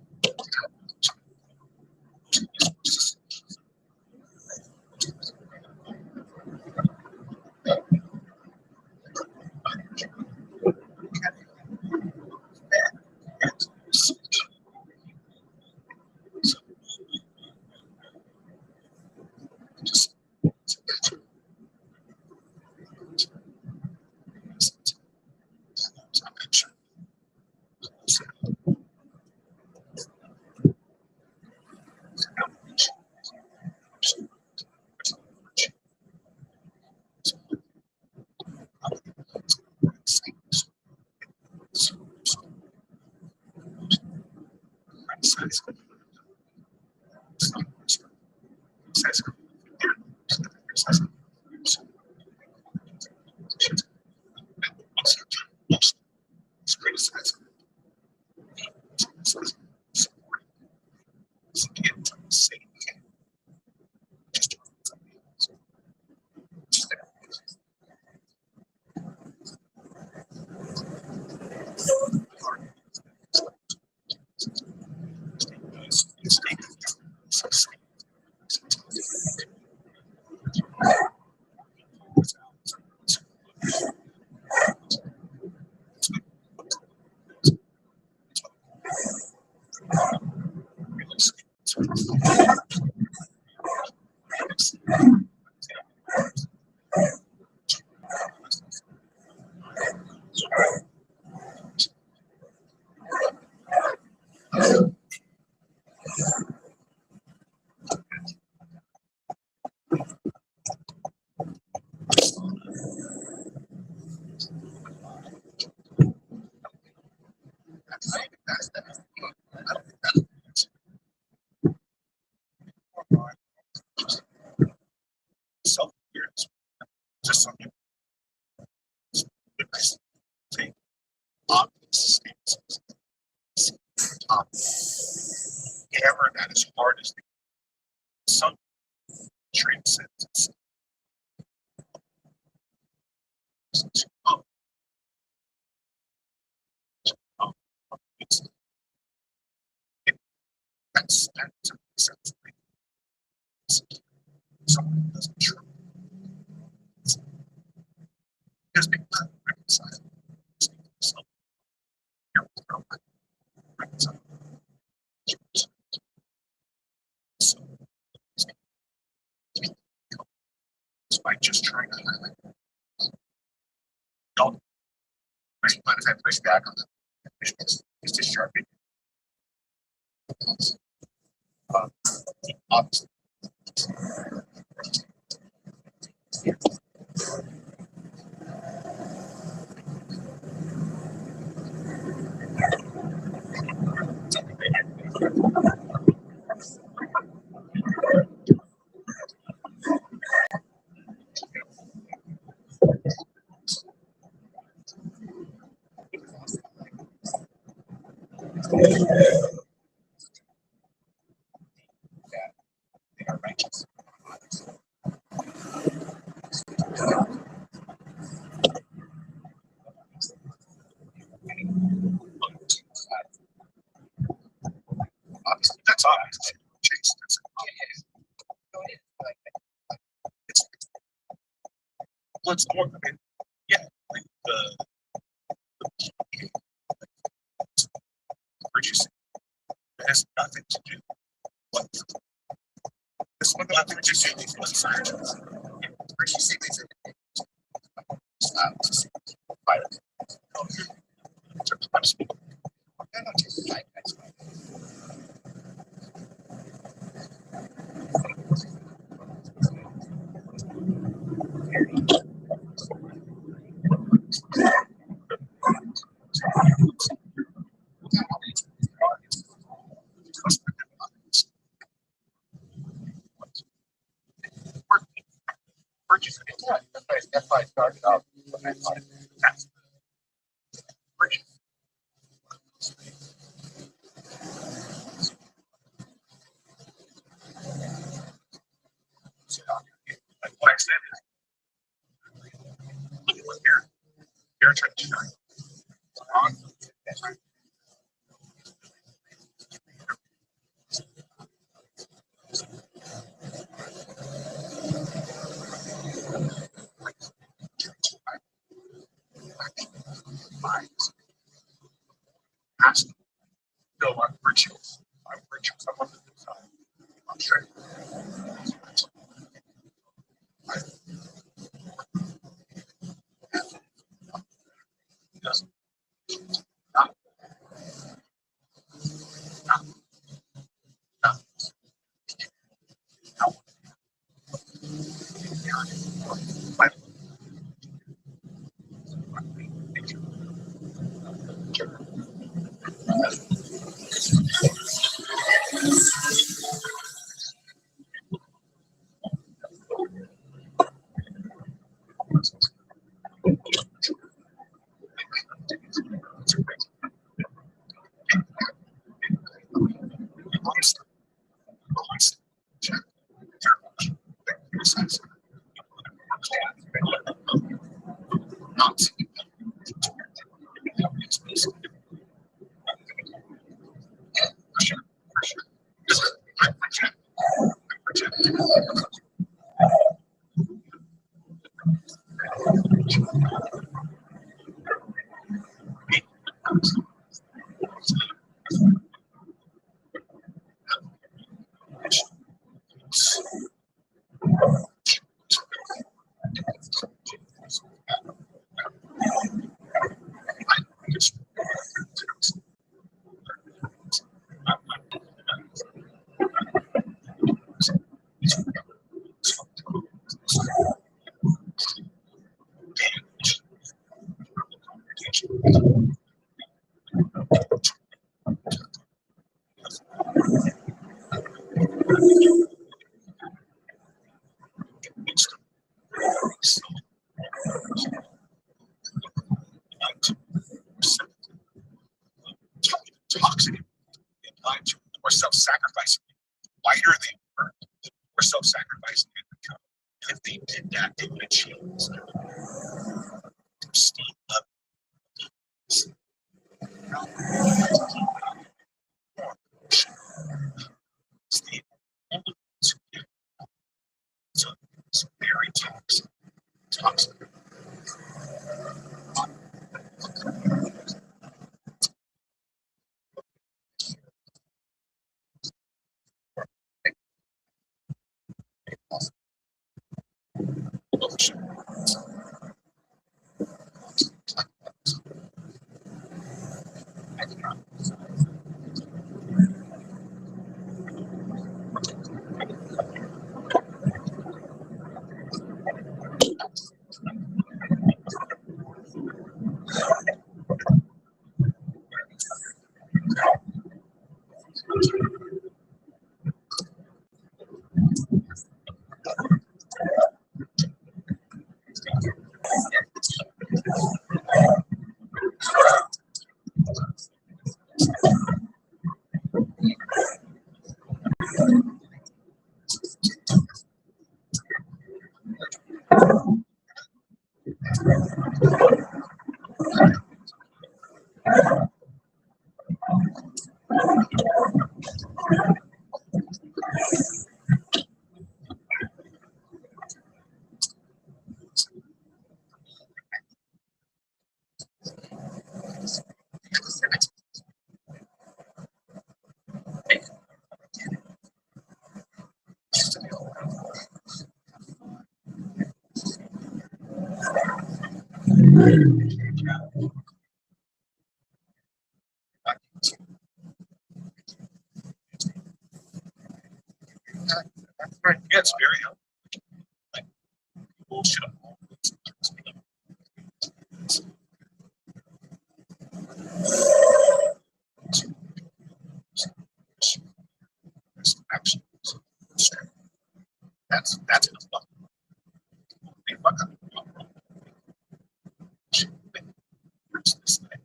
Self-awareness, just something thing, obvious hammer that as hard as some transcends. Oh, oh, it's, that's that makes sense. Someone doesn't true. Just be reconciled. So, you're reconciled. So, by just trying to highlight. Don't. By the time I push back on the it's just sharpening. Obviously. They are righteous. Obviously, that's obvious. It's more. I mean, yeah, like the has nothing to do with this one. Not to just say these was scientists. Where you see these That's why I started off when I thought that's bridges. Like what I said is, look at what they're trying to do. On. No, I'm virtuous. I'm virtuous. I'm on the good side. I'm sure. Toxic. We're self-sacrificing. Whiter they were, we're self-sacrificing it become. And if they did that, they would achieve steam up. So it's very toxic. Toxic. Right. Yeah, it's very helpful. Like bullshit. Actually, that's enough. There's this thing.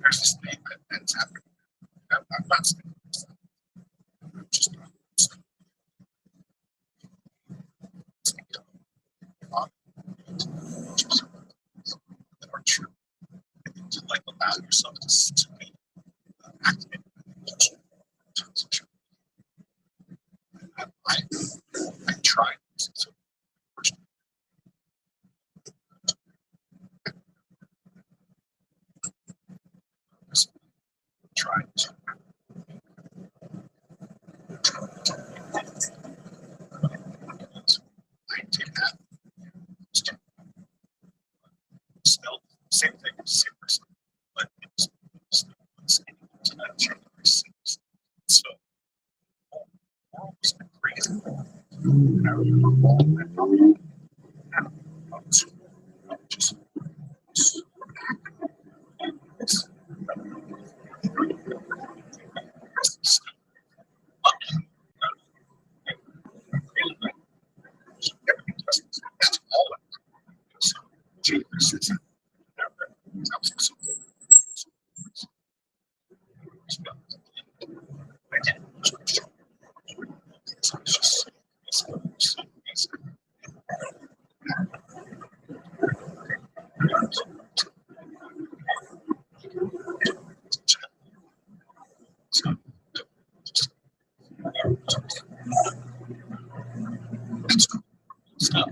There's this thing that's happening. I'm not saying this. I'm just that are true. And to like allow yourself to be active. I tried. So first, tried to. I did that. Smelled same thing, same person, but it was so the world was crazy. And I remember all that. I was just that's all it was. Stop.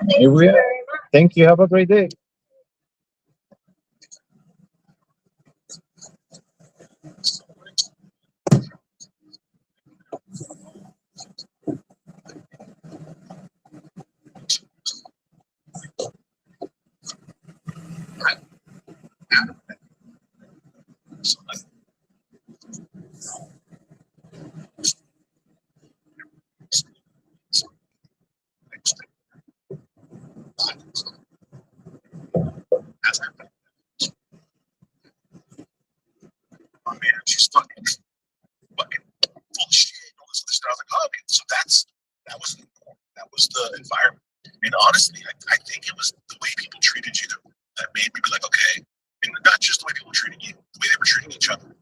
Here we are. Thank you. Have a great day. Oh man, she's fucking full of shit and all this other stuff. I was like, oh, okay, so that was the norm. That was the environment. And honestly, I think it was the way people treated you that made me be like, okay, and not just the way people treated you, the way they were treating each other.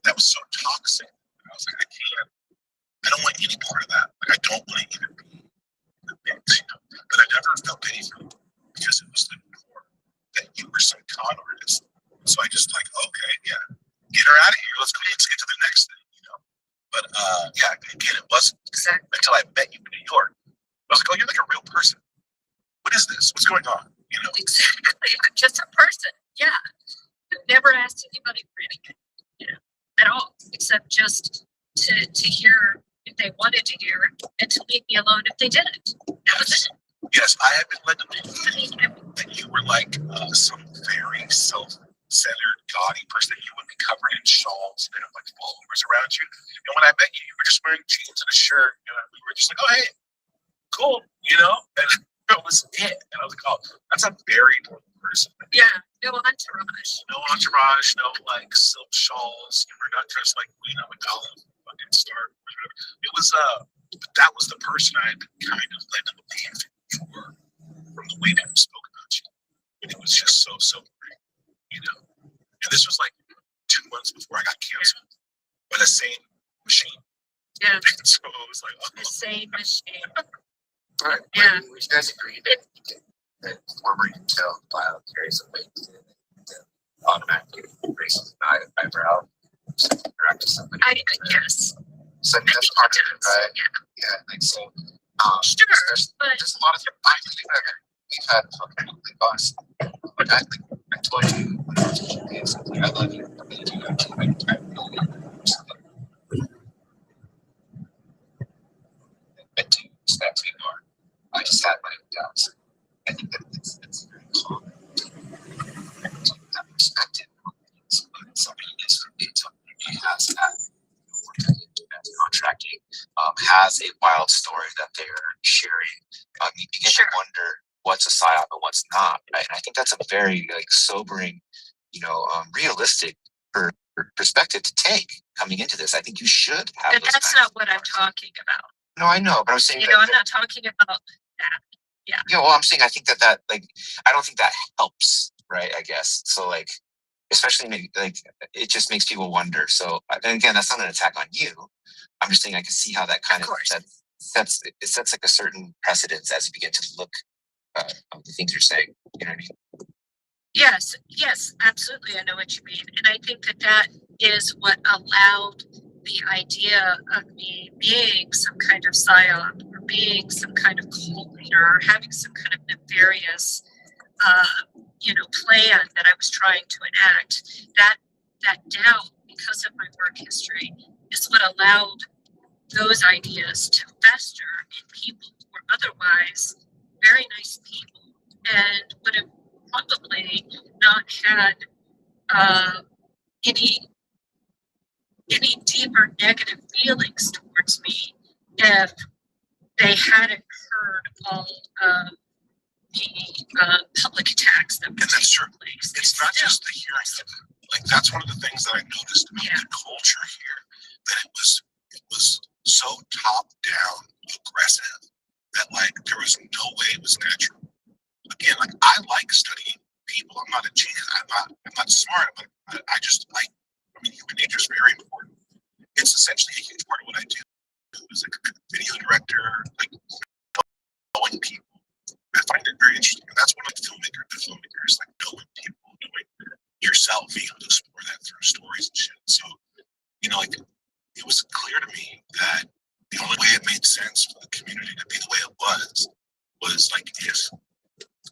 That was so toxic. And I was like, I don't want any part of that. Like, I don't want to even be in the mix, you know. But I never felt pity for them because it was the norm that you were some con artist. So I just like, okay, yeah, get her out of here. Let's get to the next thing, you know. But yeah, again, it wasn't until I met you in New York. I was like, oh, you're like a real person. What is this? What's going on? You know? Exactly. I'm just a person. Yeah. I've never asked anybody for anything, you know, at all, except just to hear if they wanted to hear and to leave me alone if they didn't. That was it. Yes, I have been led to believe that you were like some very self-centered, gaudy person, that you would be covered in shawls and have like followers around you. And when I met you, you were just wearing jeans and a shirt, and we were just like, oh, hey, cool, you know? And that was it. And I was like, oh, that's a very normal person. Yeah, no entourage. No entourage, no like silk shawls. You were not dressed like Queen Amidala, fucking star. It was but that was the person I had been kind of led to believe you were from the way that you spoke about you. And it was just so great, you know. And this was like 2 months before I got canceled by the same machine. Yeah. So it was like, oh. The same machine. All right. Yeah. Would you guys agree that former Intel file carries a weight that automatically raises the eyebrow interact with somebody? Yes. So that's part of it, right? Yeah, like so. Sure, there's but a lot of we've had fucking boss. But I told you when I was doing something, I love you. I'm gonna do that. I really I do respect to your heart. I just had my doubts. I think that it's very common to have respected somebody is somebody has that contracting has a wild story. sharing, you begin to wonder what's a psyop and what's not. Right? And I think that's a very like sobering, realistic perspective to take coming into this. I think you should have. But that's not what I'm talking about. No, I know, but I'm saying I'm not talking about that. Yeah. Yeah. Well, I'm saying I think that like I don't think that helps, right? I guess so. Like, especially like it just makes people wonder. So, and again, that's not an attack on you. I'm just saying I can see how that kind of sets like a certain precedence as you begin to look at the things you're saying. You know what I mean? Yes, absolutely. I know what you mean. And I think that is what allowed the idea of me being some kind of psyop or being some kind of cult leader or having some kind of nefarious, plan that I was trying to enact. That doubt, because of my work history, is what allowed those ideas to fester in people who were otherwise very nice people and would have probably not had any deeper negative feelings towards me if they hadn't heard all of the public attacks that were taking place. It's not just the hearing of it. Like that's one of the things that I noticed about the culture here, that it was so top down aggressive that like there was no way it was natural. Again, like I like studying people. I'm not a genius. I'm not smart, but I just like. I mean, human nature is very important. It's essentially a huge part of what I do. As like a video director, like knowing people. I find it very interesting, and that's one of the filmmakers, like knowing people, knowing yourself, being able to explore that through stories and shit. So, like it was clear to me that the only way it made sense for the community to be the way it was like if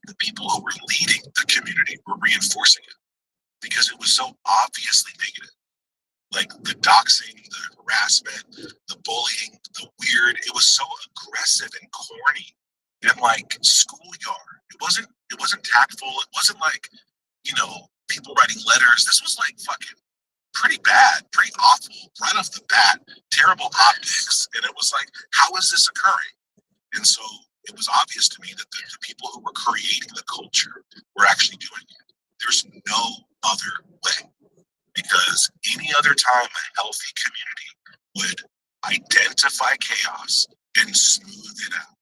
the people who were leading the community were reinforcing it, because it was so obviously negative. Like the doxing, the harassment, the bullying, the weird, it was so aggressive and corny and like schoolyard. It wasn't tactful. It wasn't like, people writing letters. This was like fucking pretty bad, pretty awful right off the bat, terrible optics. And it was like, how is this occurring? And so it was obvious to me that the people who were creating the culture were actually doing it. There's no other way, because any other time a healthy community would identify chaos and smooth it out.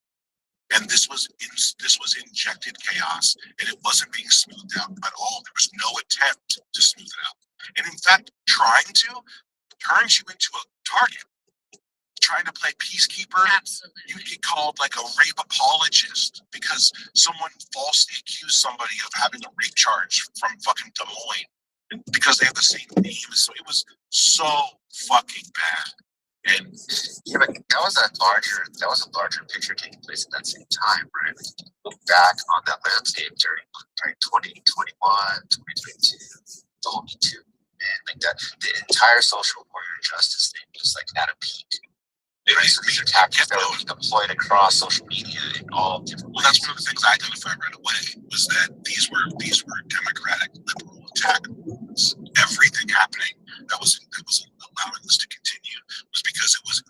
And this was injected chaos, and it wasn't being smoothed out at all. There was no attempt to smooth it out. And in fact, trying to turns you into a target. Trying to play peacekeeper, absolutely, you get called like a rape apologist because someone falsely accused somebody of having a rape charge from fucking Des Moines because they have the same name. So it was so fucking bad. And yeah, but that was a larger picture taking place at that same time, right? Like, look back on that landscape during 2021, 2022, the whole Me Too, and like that, the entire social warrior justice thing was like at a peak. Right? So these are tactics that were being deployed across social media in all different ways. Well, that's one of the things I identified right away, was that these were democratic liberal attack movements. Everything happening that was allowing this to continue was because it was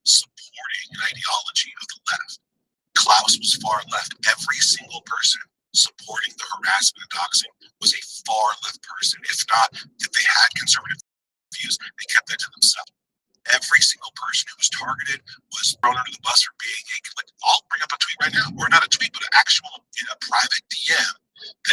supporting an ideology of the left. Klaus was far left. Every single person supporting the harassment and doxing was a far left person. If they had conservative views, they kept that to themselves. Every single person who was targeted was thrown under the bus for being I'll bring up a tweet right now, or not a tweet, but a private DM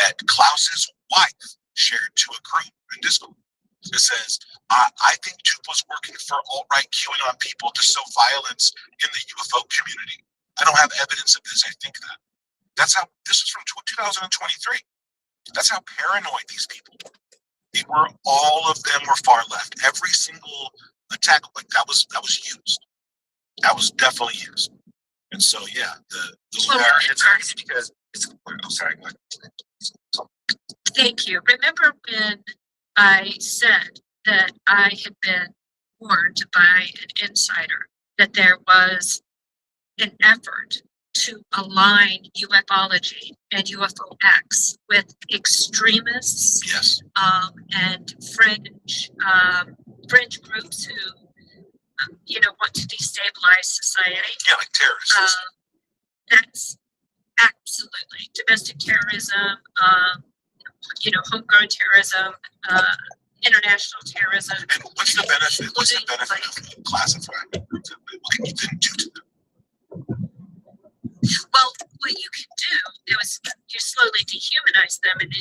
that Klaus's wife shared to a group in Discord. It says, I think Tupa's working for alt-right QAnon people to sow violence in the UFO community. I don't have evidence of this. I think that. This is from 2023. That's how paranoid these people were. All of them were far left. Every single attack that was used. That was definitely used. And so yeah, it's because I'm sorry. Thank you. Remember when I said that I had been warned by an insider that there was an effort to align ufology and UFOX with extremists, yes, and fringe groups who want to destabilize society. Yeah, like terrorists. That's absolutely domestic terrorism, homegrown terrorism, international terrorism. And what's the benefit? What's the benefit of classifying it? What can you then do to them? Well, what you can do is you slowly dehumanize them, and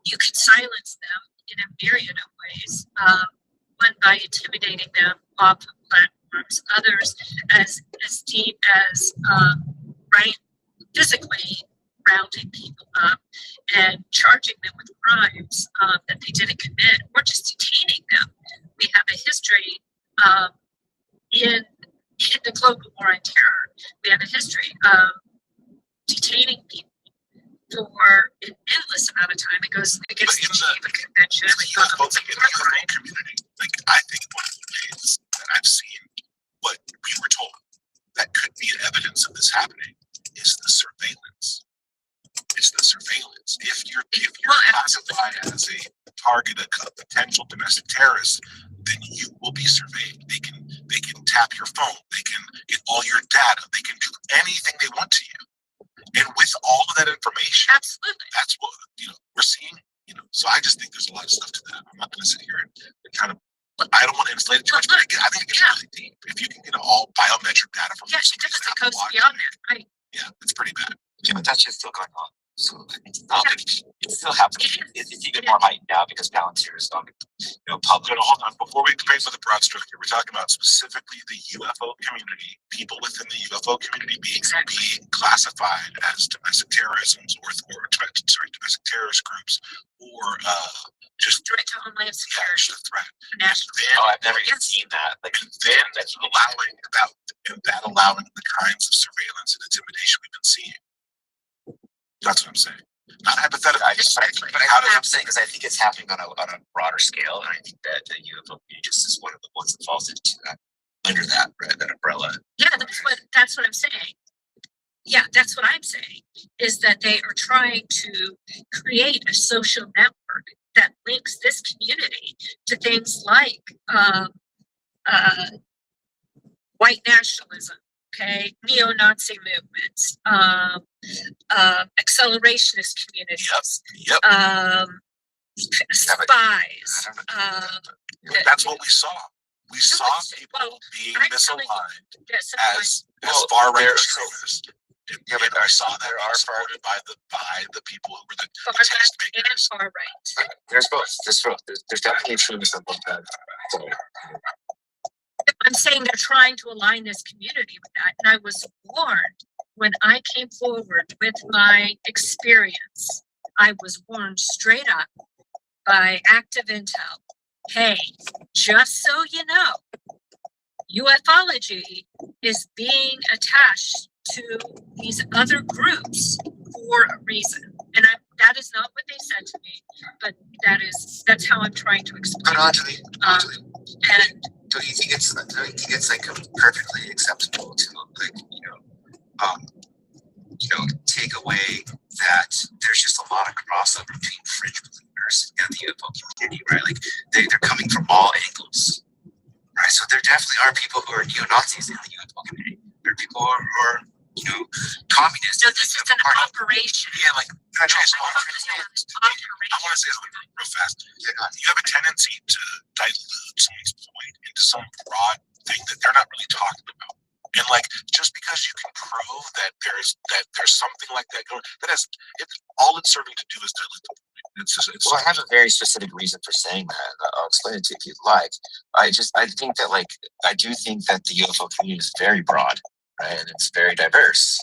you can silence them in a myriad of ways. One, by intimidating them off of platforms. Others, as deep as physically rounding people up and charging them with crimes that they didn't commit, or just detaining them. We have a history in the global war on terror. We have a history of detaining people for an endless amount of time. It goes against the Geneva Convention. In the UFO community, like, I think one of the ways that I've seen what we were told that could be evidence of this happening is the surveillance. It's the surveillance. If you're classified as a target, a potential domestic terrorist, then you will be surveyed. They can tap your phone. They can get all your data. They can do anything they want to you. And with all of that information, absolutely, that's what we're seeing. So I just think there's a lot of stuff to that. I'm not going to sit here and kind of. I don't want to inflate it too much, but I think it gets really deep. If you can get all biometric data from it goes beyond that, right? Yeah, it's pretty bad. Yeah, but that shit's still going on. So it's not like it's still happening. It's even more heightened now because Palantir is on public. Hold on, before we paint with the broad stroke here, we're talking about specifically the UFO community, people within the UFO community being classified as domestic terrorisms or domestic terrorist groups, or just threat to homeland security. Just a threat. National. I've never even seen that. Like, and then allowing the kinds of surveillance and intimidation we've been seeing. That's what I'm saying. Not hypothetical. I'm saying is I think it's happening on a broader scale, and I think that the UFO community just is one of the ones that falls into that, under that, right, that umbrella. Yeah, that's what I'm saying. Yeah, that's what I'm saying, is that they are trying to create a social network that links this community to things like white nationalism, neo-Nazi movements, accelerationist communities, spies. That's what we saw. We saw people being misaligned as far right extremists. Yeah, but I saw that supported by the people who were the tastemakers. And far right. There's both. There's definitely extremism on that. So. I'm saying they're trying to align this community with that. And I was warned when I came forward with my experience. I was warned straight up by active intel. Hey, just so you know, ufology is being attached to these other groups for a reason. And that is not what they said to me, but that's how I'm trying to explain it. And do you think it's like perfectly acceptable to take away that there's just a lot of crossover between fringe believers and the UFO community, right? Like they're coming from all angles, right? So there definitely are people who are neo-Nazis in the UFO community. There are people who are communists. So this is an operation. Yeah, like I want to say something real fast. You have a tendency to dilute someone's point into some broad thing that they're not really talking about. And like, just because you can prove that there's something like that going, all it's serving to do is dilute the point. Well, I have a very specific reason for saying that. I'll explain it to you if you'd like. I think that I do think that the UFO community is very broad, right, and it's very diverse.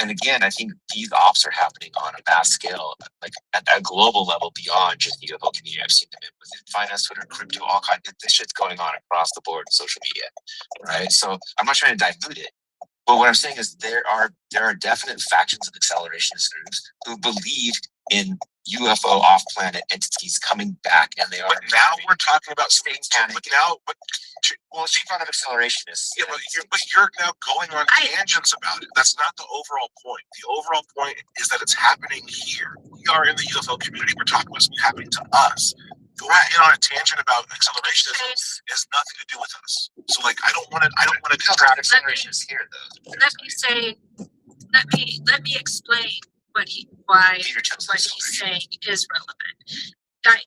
And again, I think these ops are happening on a mass scale, like at a global level beyond just the UFO community. I've seen them within finance, Twitter, crypto, all kinds of this shit's going on across the board in social media, right? So I'm not trying to dilute it, but what I'm saying is there are definite factions of accelerationist groups who believe in UFO off-planet entities coming back, and they are. But now we're talking about something. Well, she's not an accelerationist. Yeah, but you're now going on tangents about it. That's not the overall point. The overall point is that it's happening here. We are in the UFO community. We're talking about something happening to us. going in on a tangent about acceleration has nothing to do with us. So like, I don't want to distract. Acceleration is here though. Let me explain why what he's saying is relevant.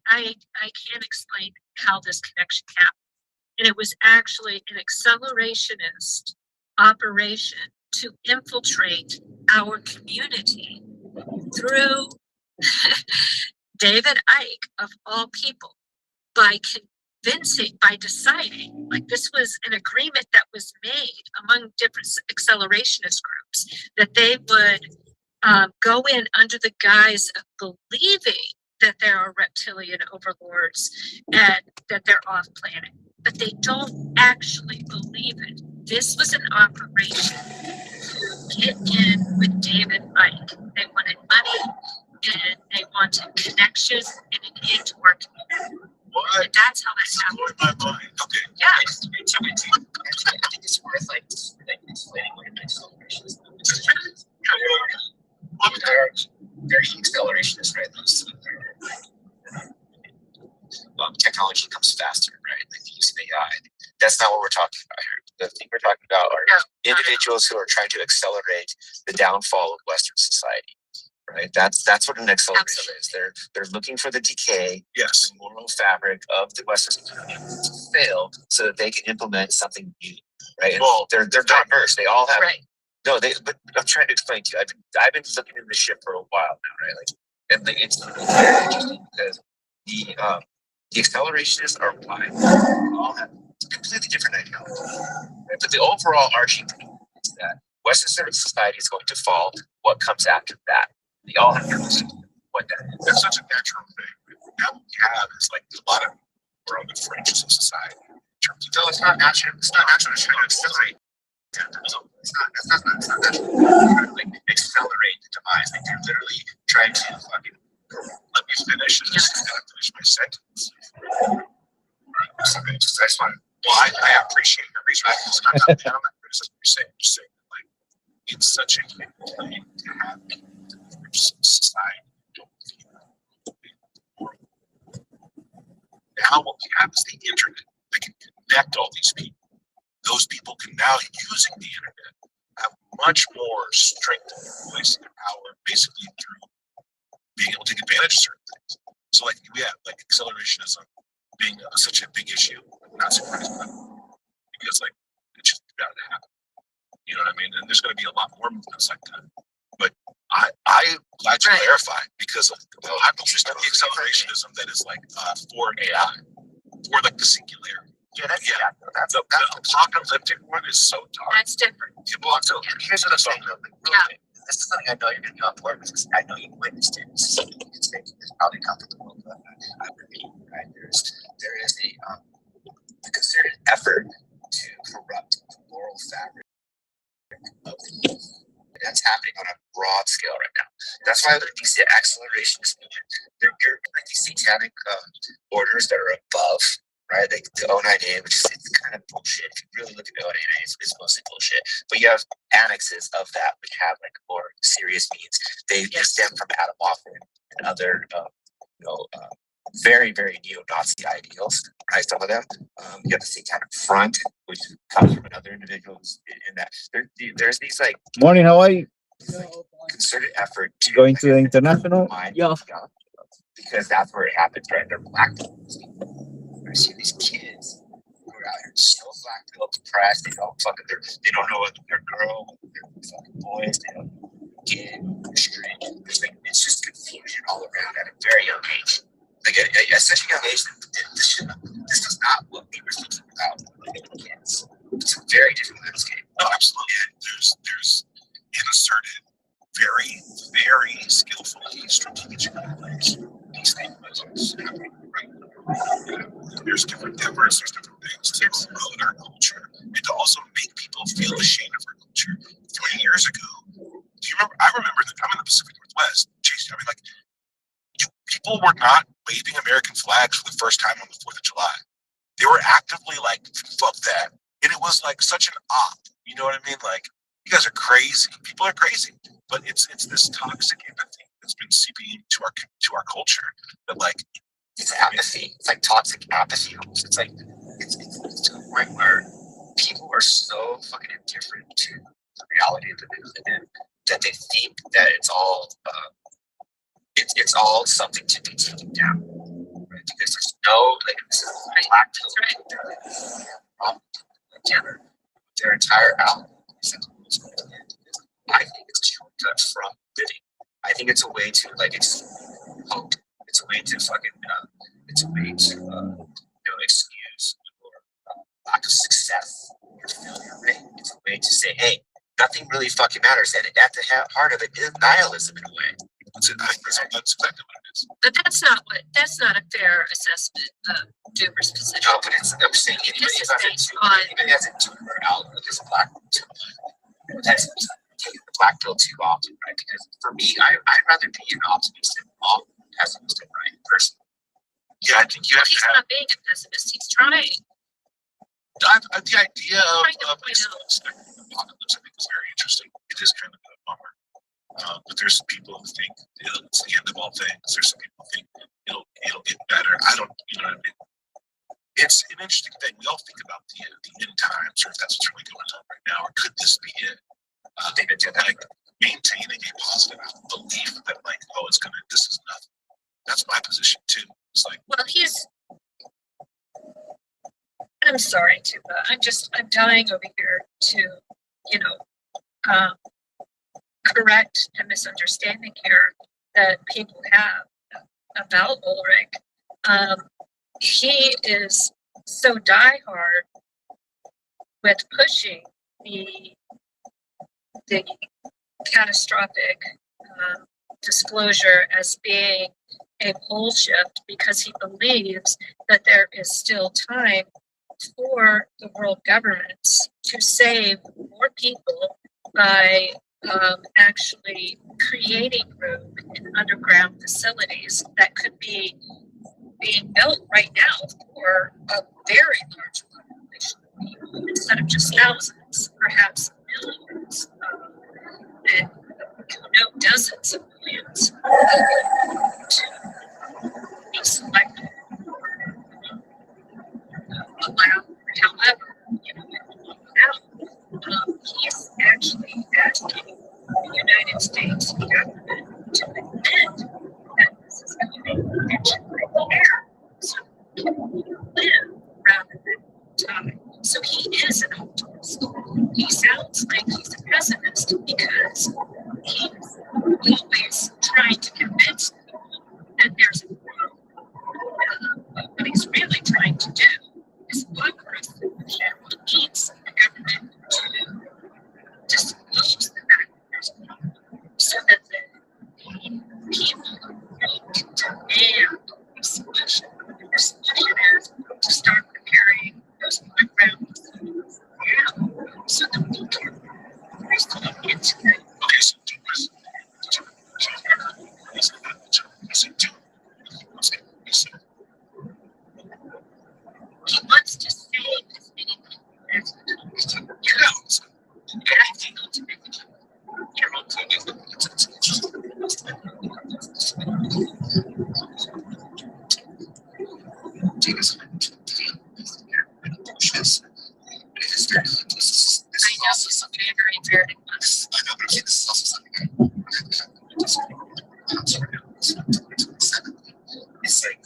I can't explain how this connection happened. And it was actually an accelerationist operation to infiltrate our community through David Icke, of all people, by deciding, like this was an agreement that was made among different accelerationist groups, that they would go in under the guise of believing that there are reptilian overlords and that they're off planet, but they don't actually believe it. This was an operation to get in with David Icke. They wanted money and they wanted connection and an end to our community. What? And that's how that happened. Blowing my mind. Okay. Yeah. I think it's worth like explaining what an acceleration is. They're accelerationists, right? Technology comes faster, right? Like the use of AI. That's not what we're talking about here. The thing we're talking about are individuals who are trying to accelerate the downfall of Western society. Right. That's what an accelerator is. They're looking for the decay, the moral fabric of the Western society to fail, so that they can implement something new. Right. And they're diverse. They all have. Right. No, but I'm trying to explain to you. I've been looking into this shit for a while now, right? Like, and it's very interesting because the accelerationists are wide. They all have completely different ideologies. Right? But the overall arching thing is that Western society is going to fall. What comes after that? They all have their own what that is. That's such a natural thing. Now what we have is like a lot of we're on the fringes of society. So it's not natural. It's not natural to try to accelerate. It's not natural. Like accelerate the demise. Like they're literally trying to fucking let me finish. I gotta finish my sentence. I just want. Well, I appreciate your research. I'm not criticizing what you're saying. I'm just saying like it's such a good thing to have society. Now what we have is the internet that can connect all these people. Those people can now, using the internet, have much more strength in their voice and their power, basically through being able to take advantage of certain things. So like like accelerationism being such a big issue, I'm not surprised by it, because like it's just bound to happen. You know what I mean? And there's going to be a lot more movements like that. But I'm glad to clarify, because I'm interested in the accelerationism that is like for AI, for like the singularity. That's the apocalyptic one is so dark. That's different. So here's what I'm saying. This is something I know you're going to be on board with, because I know you've witnessed it. This is something you can say it's probably come from the world that I repeat, right? There is a concerted effort to corrupt the moral fabric of the youth. That's happening on a broad scale right now. That's why these accelerationist movement, they're like these satanic orders that are above, right? Like the 09A, which is kind of bullshit. If you really look at the 09A, it's mostly bullshit. But you have annexes of that, which have like more serious means. They stem from Adam Hoffman and other, very, very neo-Nazi ideals, right? Some of them. You have the Satanic Front, which comes from another individual in that. There's these like Morning, how are you? concerted effort to Going to the international? Yeah. Because that's where it happens, right? They're black people. I see these kids who are out here so black, they're depressed, they don't know whether they're girl, whether they're fucking boys, they don't get strange. It's just confusion all around at a very young age. Like at such a young age, this was not what we were thinking about when we were kids. It's a very different landscape. No, absolutely. There's inserted very, very skillfully strategically placed these things happening right now. There's different efforts, there's different things to promote our culture and to also make people feel ashamed of our culture. 20 years ago, do you remember? I remember that I'm in the Pacific Northwest. I mean, like, people were not waving American flags for the first time on the 4th of July. They were actively like, fuck that. And it was like such an op. You know what I mean? Like, you guys are crazy. People are crazy. But it's this toxic empathy that's been seeping into our culture that like it's apathy. It's like toxic apathy almost. It's like it's to a point where people are so fucking indifferent to the reality that they live in that they think that it's all something to be taken down. Right? Because there's no like this is black right together. Their entire album is I think it's a shortcut from living. I think it's a way to like hope. It's a way to fucking it's a way to excuse your lack of success or failure, right? It's a way to say, hey, nothing really fucking matters, and at the heart of it is nihilism in a way. That's exactly what it is. But that's not a fair assessment of Doomer's position. No, but I'm saying anybody has a Doomer outlook as a black woman that's taking the black pill too often, right? Because for me, I'd rather be an optimist than a pessimist, right? Personally. Yeah, I think you have to have. He's not being a pessimist. He's trying. The idea of apocalypse, I think, is very interesting. It is kind of a bummer. But there's some people who think it's the end of all things. There's some people who think it'll get better. I don't, you know what I mean? It's an interesting thing. We all think about the end times, or if that's what's really going on right now, or could this be it? I think that like maintaining a positive belief that like, oh, this is nothing. That's my position too. It's like, well, I'm sorry, Tuba. I'm dying over here to, correct a misunderstanding here that people have about Ulrich. He is so diehard with pushing the catastrophic disclosure as being a pole shift because he believes that there is still time for the world governments to save more people by actually creating room in underground facilities that could be being built right now for a very large population of people instead of just thousands, perhaps millions, and dozens of millions to be selected. However, he's actually asking the United States government to admit that this is going to eventually air so people live rather than die. So he is an optimist. He sounds like he's a pessimist because he's always trying to convince people that there's a problem. What he's really trying to do is Congress needs the government to disclose the fact that there's a problem so that the people can demand a solution. The solution is to start preparing those underground facilities now so that we can respond into it. Okay, so he wants to save as many people as possible. And I think ultimately, I know he's very, very much. I know, but this is also something it's like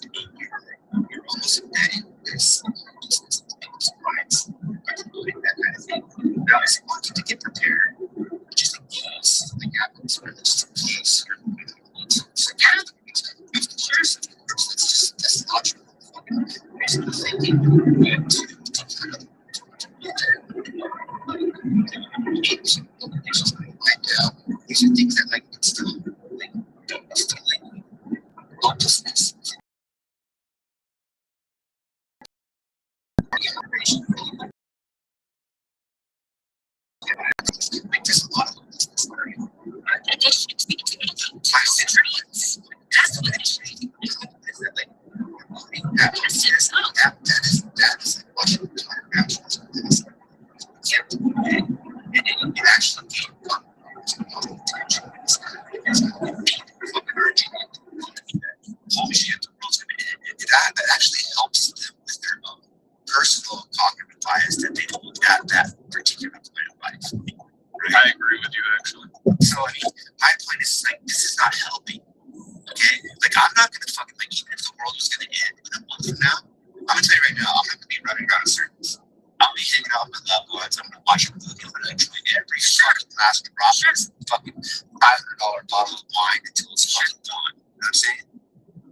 you're almost embedded this rights that kind of thing. Now I want you to get prepared just in case something happens, or just in case it's that's logical. Basically thinking these are things that like instill hopelessness. There's a lot of hopelessness there. And they should be taking concentrates. That's what they should be doing. That is like watching the it actually came from holy shit, the world's gonna end. It So I mean, my point is like, this is not helping. Okay, like I'm not gonna fucking like, even if the world was gonna end in a month from now, I'm gonna tell you right now, I'm not gonna be running around in circles. I'll be hanging out with my loved ones. I'm gonna watch a movie. I'm gonna enjoy every fucking last drop of this fucking $500 bottle of wine until it's fucking gone. You know what I'm saying?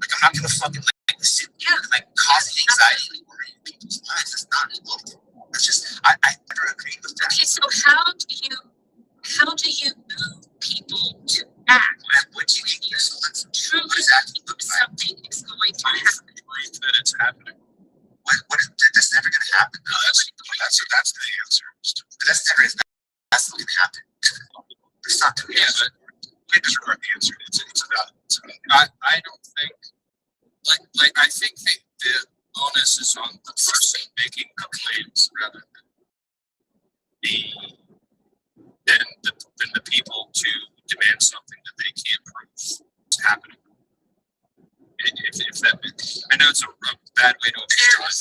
Like I'm not gonna fucking like sit here and like cause anxiety and worry in people's lives. That's not helpful. That's just I never agree with that. Okay, so how do you move people to act? What do you think is Truly, exactly something is going to happen. Proof that it's happening. what is that's never gonna happen. No, that's the answer. That's never that's not gonna happen. It's not the answer. We disregard the answer. It's about I don't think like I think the onus is on the person making the claims rather than the people to demand something that they can't prove is happening. If that makes, I know it's a bad way to express.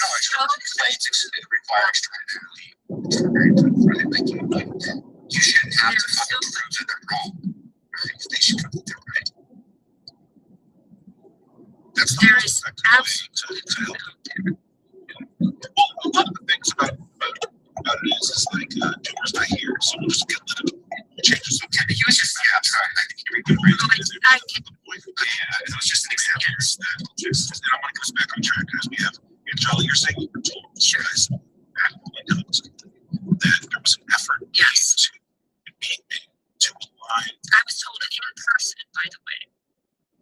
it requires trying to like you shouldn't have to fucking prove that they're wrong. Right? They should prove that they're right. That's There is absolutely to help. Well, a lot of the things about it is like doers not here, so we'll just get rid of changes. So he was just sorry. I think he read the point. Yeah, it was just an example that just and I want to go back on track because we have Charlie, you're saying you were told guys that there was an effort to align. I was told it in person, by the way.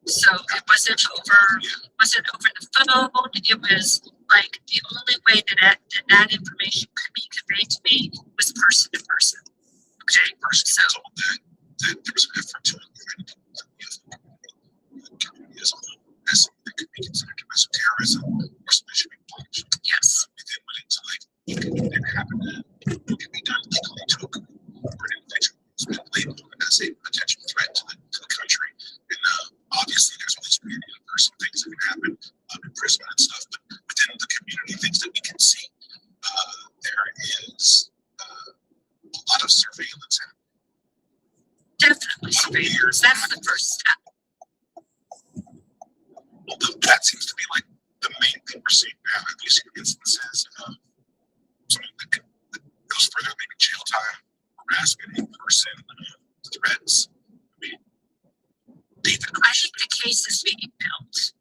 So it wasn't over the phone. It was like the only way that information could be conveyed to me was person to person. Okay, so Told that there was an effort to align as that could be considered domestic terrorism or sufficient punishment. yes. And then went into like it didn't happen to can be done legally to a or an individual who's been labeled as a potential threat to the country. And obviously there's all these weird in-person things that can happen, imprisonment and stuff, but within the community, things that we can see, there is a lot of surveillance happening. Definitely surveillance. That's the first step. Well, that seems to be like the main thing we're seeing now. At least in instances, something that goes further, maybe jail time, harassment, in person, threats. I mean, David, I think the case is being built.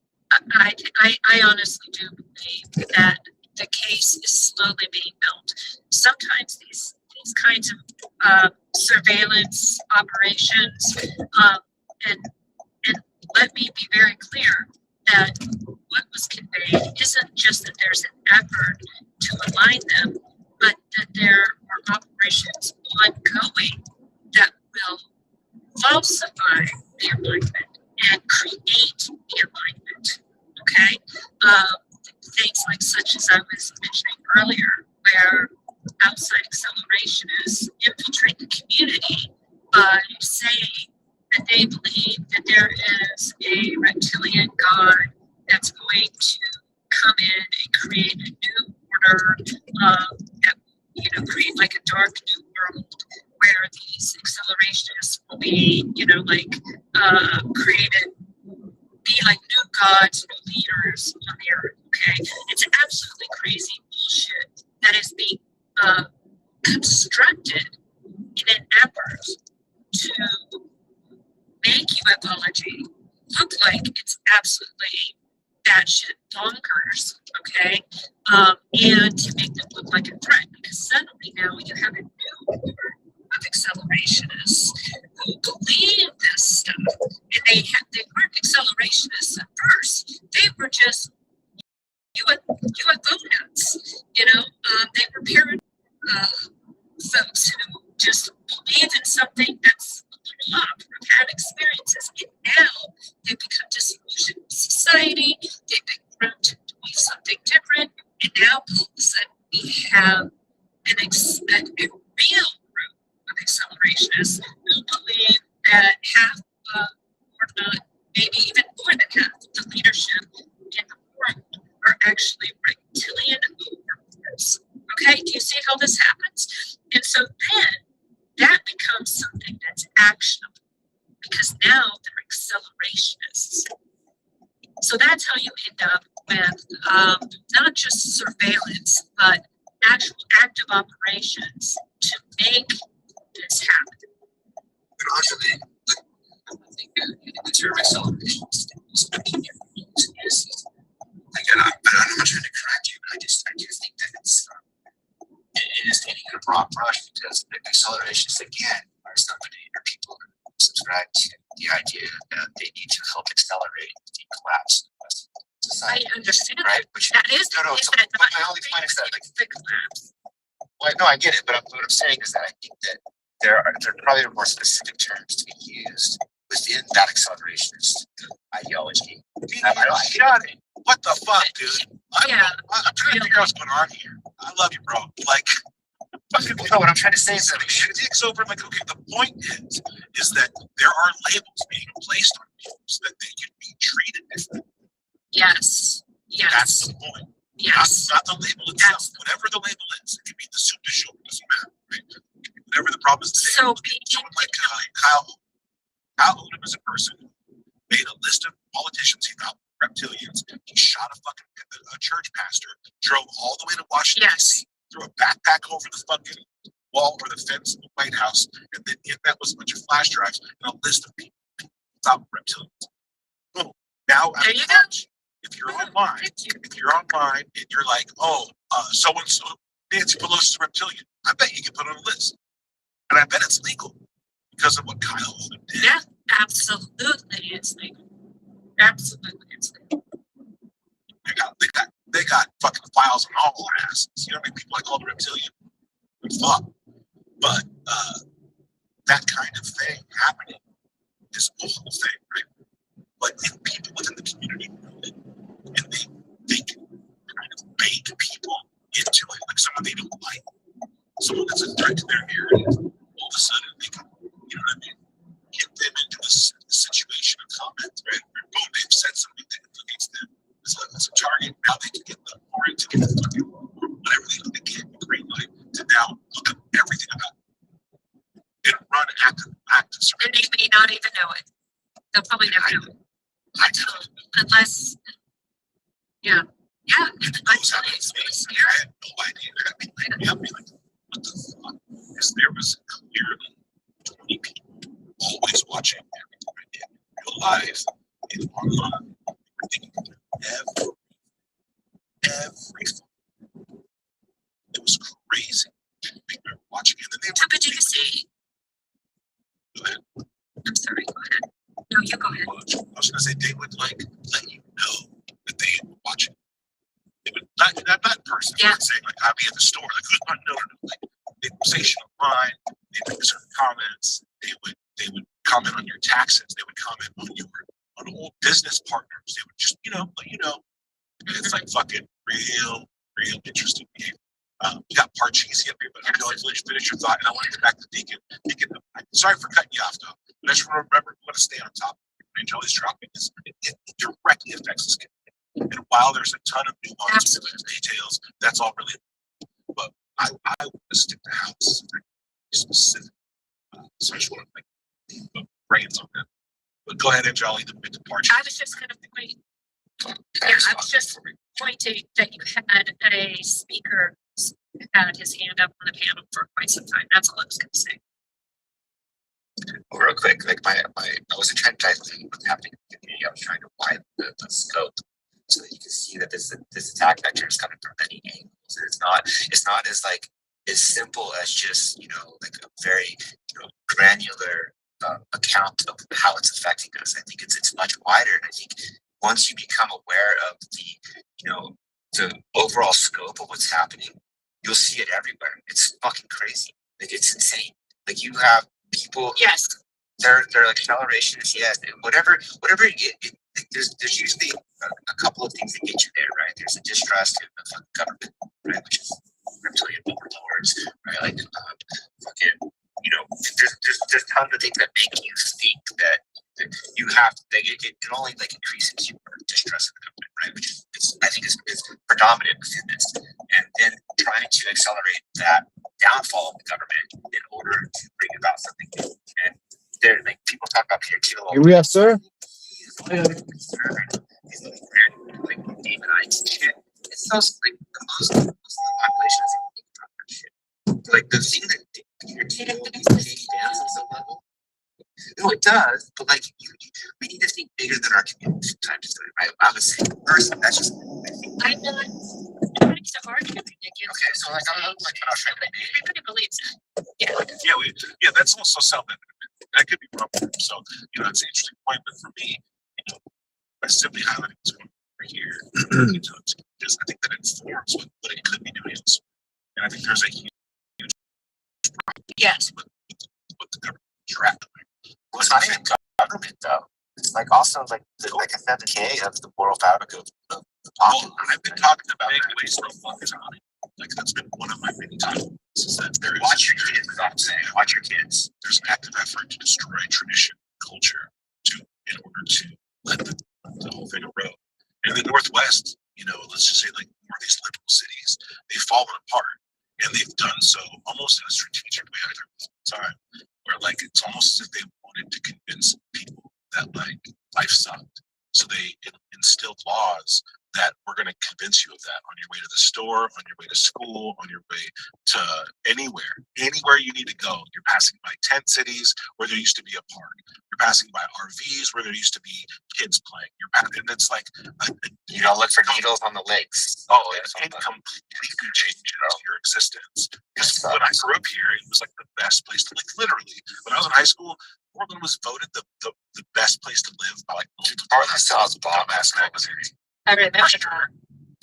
I honestly do believe that the case is slowly being built. Sometimes these kinds of surveillance operations, and let me be very clear that what was conveyed isn't just that there's an effort to align them, but that there are operations ongoing that will falsify the alignment and create the alignment. Okay? Things like such as I was mentioning earlier, where outside accelerationists infiltrate the community by saying that they believe that there is a reptilian god that's going to come in and create a new order, that create like a dark new world where these accelerationists will be, created, be like new gods, new leaders on the earth. Okay, it's absolutely crazy bullshit that is being constructed in an effort to make ufology look like it's absolutely batshit bonkers, okay? And to make them look like a threat, because suddenly now you have a new order of accelerationists who believe this stuff, and they weren't accelerationists at first. They were just UFO nuts, they were parent folks who just believe in something that's a little off, have had experiences, and now they've become disillusioned with society, they've been grown to believe something different, and now all of a sudden we have a real group of accelerationists who believe that half or not, maybe even more than half of the leadership in the world are actually reptilian overlords. Okay, do you see how this happens? And so then that becomes something that's actionable. now they're accelerationists. So that's how you end up with not just surveillance, but actual active operations to make this happen. But also, I think the term acceleration is again, I'm not trying to correct you, but I do think that it is taking a broad brush because the accelerations again are somebody or people who subscribe to the idea that they need to help accelerate the collapse of society. I understand right? Which that is no, is so that my only point is that like the collapse. well, no, I get it, but what I'm saying is that I think that there are probably more specific terms to be used within that accelerationist ideology. What the fuck, dude? I'm trying to figure out what's going on here. I love you, bro. Like, fucking, no, what I'm trying to say is that it takes over. Like, okay, the point is that there are labels being placed on people so that they can be treated differently. Yes. Yes. That's the point. Yes. Not the label itself. Whatever the label is, it can be the soup de jour. Doesn't matter. Right? Whatever the problem is. So someone like Kyle Odom is a person who made a list of politicians he thought were reptilians. He shot a church pastor, drove all the way to Washington, D.C., threw a backpack over the fucking wall or the fence of the White House, and then that was a bunch of flash drives and a list of people who thought were reptilians. Boom. Now, there you go. If you're online and you're like, so and so, Nancy Pelosi's a reptilian, I bet you can put it on a list, and I bet it's legal because of what Kyle Odom did. Yeah, absolutely, it's legal. Absolutely, it's legal. They got fucking files on all our asses. You know what I mean? People like called reptilian. Fuck. But that kind of thing happening is a whole thing, right? But if people within the community know it, and they can kind of bait people into it, like someone they don't like, someone that's a threat to their narrative, all of a sudden they can, you know what I mean, get them into a situation of comment, right? Where boom, they've said something that implicates them as a target. Now they can get the warrant to get the fucking whatever they can, the green light to now look at everything about it and run active and they may not even know it. They'll probably never know it. Unless, yeah. It's really scary. I had no idea. I mean, like, what the fuck? Because there was clearly 20 people always watching everything I did in real life and online. Everything. It was crazy. People were watching it. And then they were. Did you see? Go ahead. I'm sorry, go ahead. No, you go ahead. I was gonna say they would like let you know that they were watching. They would not in person. Yeah. Saying like I'd be at the store, like who's not no. Like they would say shit online, they'd make certain comments, they would comment on your taxes, they would comment on old business partners, they would just, let you know. And it's like fucking real interesting behavior. You got Parcheesi up here, but I'm going to finish your thought, and I want to get back to Deacon. Sorry for cutting you off, though. But I just want to stay on top. And Jolie's dropping this. It directly affects this kid. And while there's a ton of nuance and details, that's all really. But I want to stick to how this is specific. So I just want to put brains on that. But go ahead, Anjali, the Parcheesi. I was just going to point. Yeah, I was just pointing that you had a speaker who had his hand up on the panel for quite some time. That's all I was going to say. Real quick, like I wasn't trying to isolate what's happening in the community. I was trying to widen the scope so that you can see that this attack vector is coming from many angles. It's not as simple as just like a very granular account of how it's affecting us. I think it's much wider, and I think once you become aware of the overall scope of what's happening, you'll see it everywhere. It's fucking crazy. Like it's insane. Like you have people. Yes. They're like accelerations. Yes. Whatever. There's usually a couple of things that get you there, right? There's a distrust in the government, right, which is reptilian overlords, right? Like fucking. There's tons of things that make you think that you have it only like increases your distrust in the government, right? Which I think is predominant within this, and then trying to accelerate that downfall of the government in order to bring about something new. And there, like people talk about particular Here we are, sir. Like demonized shit. It's so like most of the population is shit. Like the thing that irritated me down on some level. No, it does, but like we need to think bigger than our community from time to time. I was saying person, that's just I'm not trying to argue against. okay. So like I'm like what I was trying to make. Everybody believes that. Yeah, that's also self-evident. That could be wrong. So, it's an interesting point, but for me, by simply highlighting what's going on over here, just I think that informs what it could be doing elsewhere. And I think there's a huge Yes. with the government track. Well, it's not even government though. It's like also like I said, the decay of the moral fabric of the Well, I've been talking about that ways for a long time. Like that's been one of my many times. Is that there is watch your kids, I'm saying. Watch your kids. There's an active effort to destroy tradition, culture, in order to let the whole thing erode. And in the Northwest, let's just say like more of these liberal cities, they've fallen apart, and they've done so almost in a strategic way at the time, where like it's almost as if they wanted to convince people that like life sucked. So they instilled laws that we're going to convince you of that on your way to the store, on your way to school, on your way to anywhere you need to go. You're passing by tent cities where there used to be a park. You're passing by RVs where there used to be kids playing. And it's like you don't look for needles on the lakes. Oh, it completely changes your existence. Because when I grew up here, it was like the best place to like literally. When I was in high school, Portland was voted the best place to live by like Portland still has bomb ass Missouri. I remember.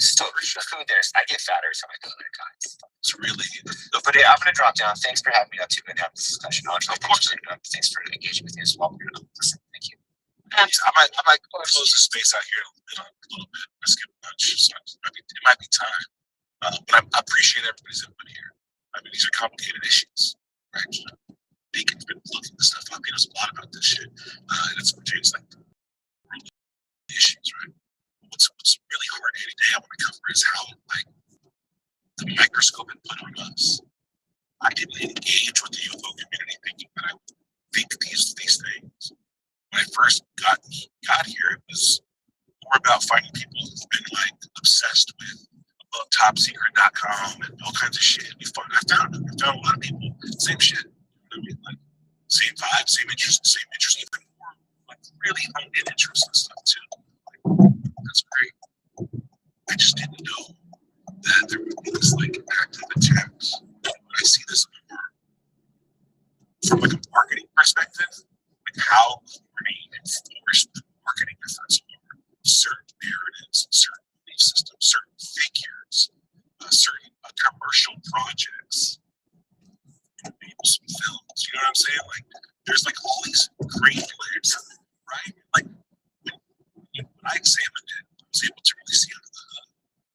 Still, food there's. I get fatter, so I go there, guys. It's really. But yeah, I'm gonna drop down. Thanks for having me up to and have this discussion. Thanks for engaging with me as well. Listen, thank you. I might close the space out here a little bit. I skipped lunch, so it might be time. But I appreciate everybody's input here. I mean, these are complicated issues, right? Deacon's been looking this stuff up. He knows a lot about this shit, and it's pertains like issues, right? What's really hard hitting today I want to cover is how like the microscope had put on us. I didn't engage with the UFO community thinking that I would think these things. When I first got here, it was more about finding people who've been like obsessed with topsecret.com and all kinds of shit. I found a lot of people, same shit. I mean, like same vibe, same interest, even more like really honed in interest and stuff too. Like, that's great. I just didn't know that there would be this like active attempts. I see this more from like a marketing perspective, like how corny and forced the marketing efforts are. Certain narratives, certain belief systems, certain figures, certain commercial projects, some films. You know what I'm saying? Like there's like all these great layers, right? Like when I examined it, I was able to really see under the hood,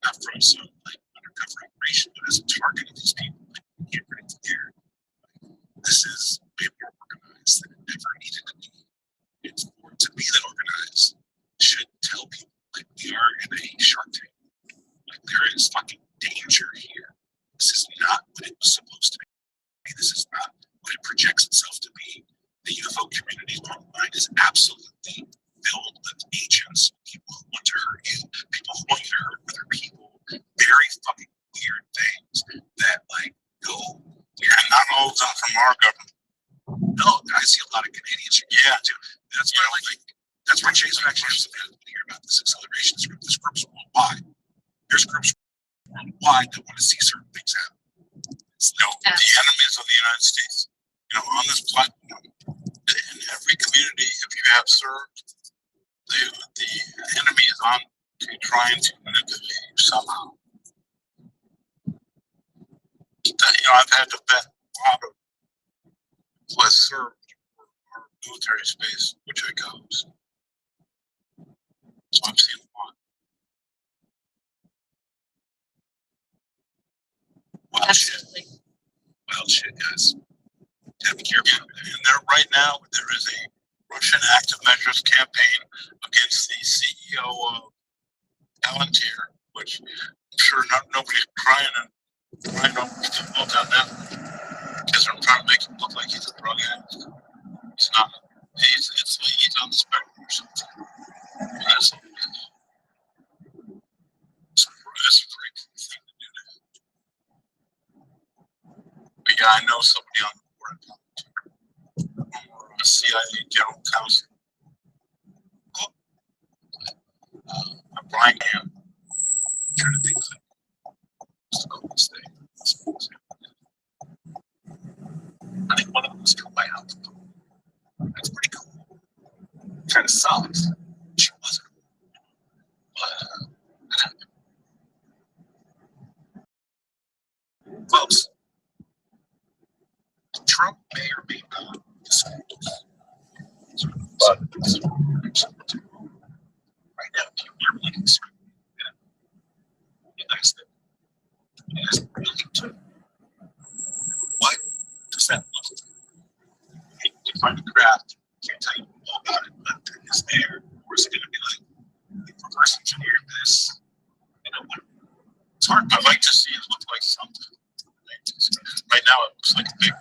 not from some like undercover operation, but as a target of these people. Like you can't predict the air. This is way more organized than it ever needed to be. It's for it to be that organized should tell people like we are in a Shark Tank. Like there is fucking danger here. This is not what it was supposed to be. This is not what it projects itself to be. The UFO community online is absolutely filled with agents, people who want to hurt you, people who want you to hurt other people. Very fucking weird things that like go. And not all of them from our government. No, I see a lot of Canadians. Yeah, too. That's why Chase would actually have something to hear about this acceleration group. This group's worldwide. There's groups worldwide that want to see certain things happen. The enemies of the United States. On this platform, in every community, if you have served, the enemy is on trying to manipulate you somehow. I've had to bet a lot of who has served our military space, which I goes. So I've seen a lot. Wild shit, guys. Have to be careful. And right now, there is a Russian active measures campaign against the CEO of Palantir, which I'm sure nobody's trying to vote on that because they're trying to make him look like he's a drug addict. He's not. He's down the spectrum or something. That's a very cool thing to do. But yeah, I know somebody on the board, a CIA general counsel. Brian Ham. I'm trying to think of what's the coolest thing. I think one of them was killed by Alpha. That's pretty cool. Kind of sucks. She wasn't. But close. Trump may or may not disclose. But right now, people are really concerned that the next step is really to what does that look like? You find a craft, can't tell you all about it, but it's there. Or is it going to be like reverse engineer this? You know, it's hard. I'd like to see it look like something. Right now, it looks like a big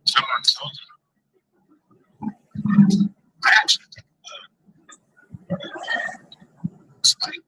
summer intelligence. I actually think it's like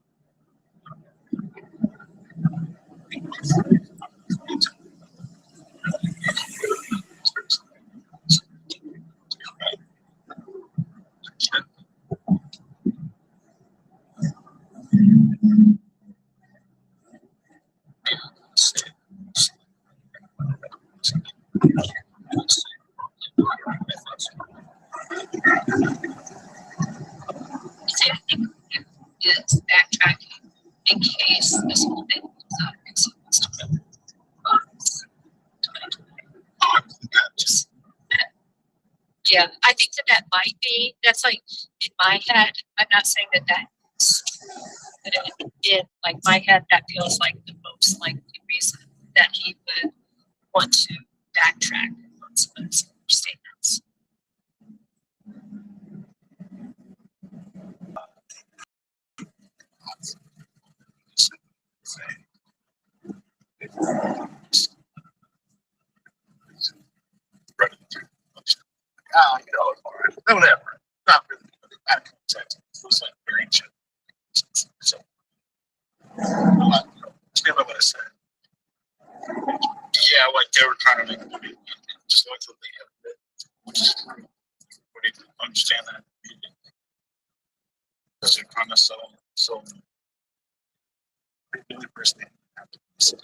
So I think it's backtracking in case this whole thing comes up and someone's talking. Yeah, I think that might be, that's like in my head, I'm not saying that that's true, but in like my head, that feels like the most likely reason that he would want to backtrack on some of his statements. You know, whatever. Not really. It looks like very chill. So, stand by what I said. Yeah, like they were trying to make money, just like what they have been, which is true. What do you understand that? Because they're kind of so really person have to listen.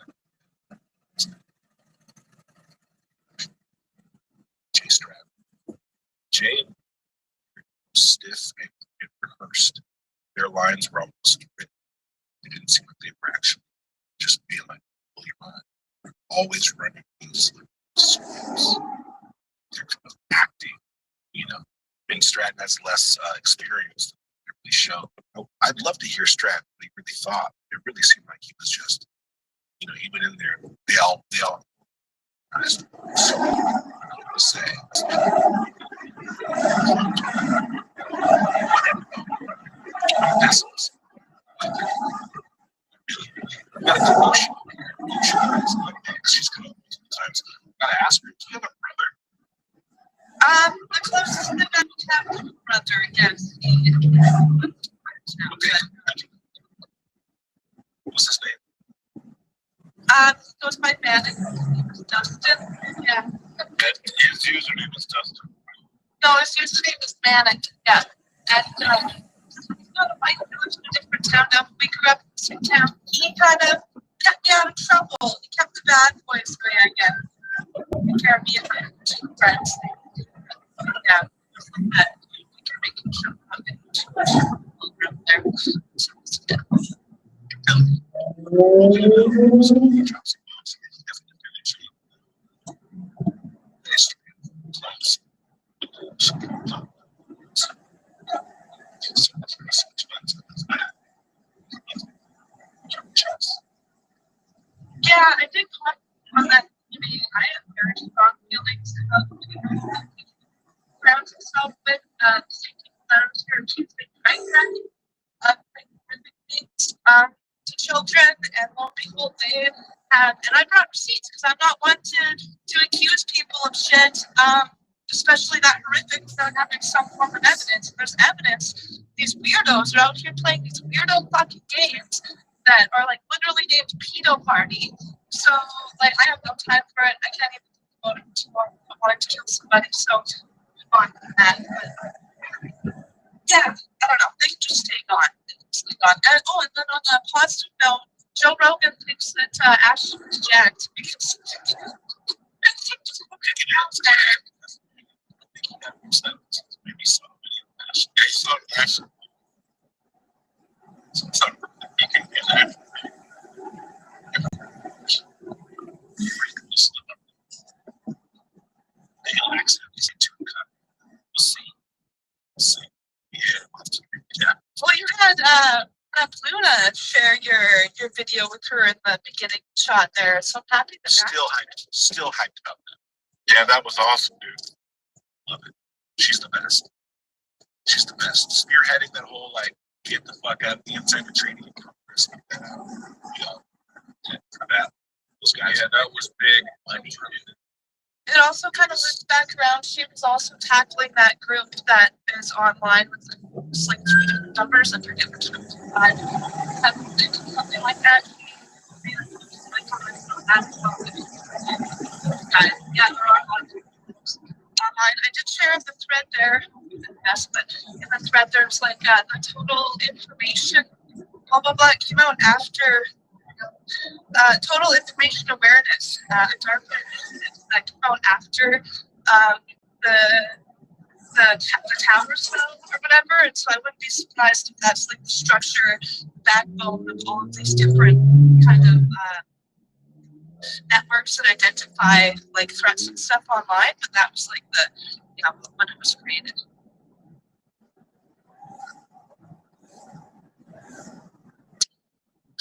Jay Strap. Jay stiff and rehearsed. Their lines were almost written. They didn't seem like they were actually just being like fully run. They're always running these scripts. They're kind of acting, you know. Ben Stratton has less experience than they really show. I'd love to hear Stratton what he really thought. It really seemed like he was just, you know, he went in there. They all. I don't know what to say. She's come up times. Gotta ask her, do you have a brother? The closest thing I have to a brother, yes. Okay. What's his name? He goes by Manic. Dustin. Yeah. His username is Dustin. No, his username is Manic. Yeah. And he lives in a different town now. We grew up in the same town. He kind of kept me out of trouble. He kept the bad boys away, I guess. He carried me and my two friends. Yeah. But we can make him show up in too much around there. Yeah, I did comment on that. I have very strong feelings about grounds himself with safety plans here in Tuesday, right? To children, and lo and behold, they had, and I brought receipts because I'm not one to accuse people of shit. especially that horrific, without having some form of evidence. And there's evidence. These weirdos are out here playing these weirdo fucking games that are like literally named pedo party. So like I have no time for it. I can't even think about it tomorrow. I wanted to kill somebody. So on that. But, yeah, I don't know. They can just stay gone. Stay gone. And, oh, and then on a positive note, Joe Rogan thinks that Ashton was jacked because maybe some he can get that. Yeah. Well, you had Luna share your video with her in the beginning shot there, so I'm happy that Still hyped about that. Yeah, that was awesome, dude. Love it. She's the best. She's the best. Spearheading that whole like get the fuck out of the inside the training Congress. For that, those guys. Yeah, that was big. It also kind of looped back around. She was also tackling that group that is online with just like 3 different numbers. I forget which number. 5, 7, 6, something like that. Yeah, they're online. I did share the thread there. Yes, but in the thread there's like the total information. Blah blah blah. It came out after. Total information awareness, that came out after the towers fell or whatever, and so I wouldn't be surprised if that's like the structure, backbone of all of these different kind of networks that identify like threats and stuff online. But that was like the when it was created.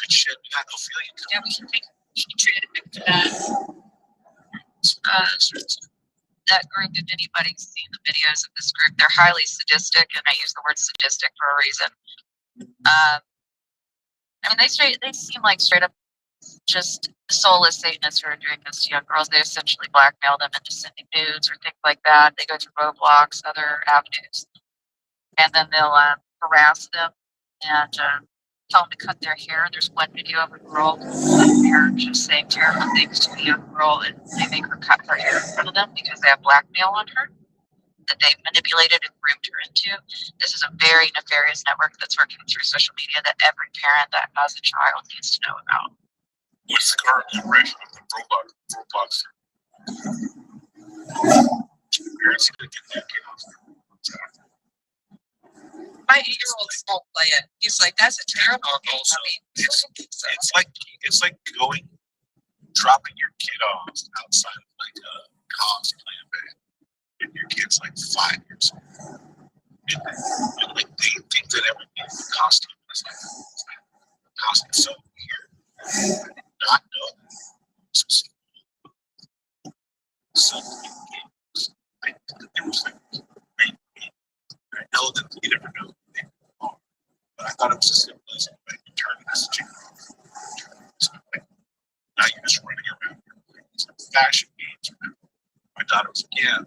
Good shit. We got Ophelia. Yeah, we should treat it to that. That group, if anybody's seen the videos of this group, they're highly sadistic, and I use the word sadistic for a reason. I mean, they seem like straight up just soulless Satanists who are doing this to young girls. They essentially blackmail them into sending nudes or things like that. They go through roadblocks, other avenues, and then they'll harass them and tell them to cut their hair. There's one video of a girl they're just saying terrible things to a young girl, and they make her cut her hair in front of them because they have blackmail on her that they manipulated and groomed her into. This is a very nefarious network that's working through social media that every parent that has a child needs to know about. What's the current iteration of the Roblox? Parents need to get that kid off. My 8-year-old won't play it. He's like, that's a terrible game. Also, it's like dropping your kid off outside of like a cosplay event, and your kid's like 5 years old, and like they think that everything's a costume. It's like costume so weird. I did not know that. So games. It was like I know that you never know. But I thought it was as simple as you turn the messaging off. Like, now you're just running around. It's like fashion games. My daughter was like, yeah.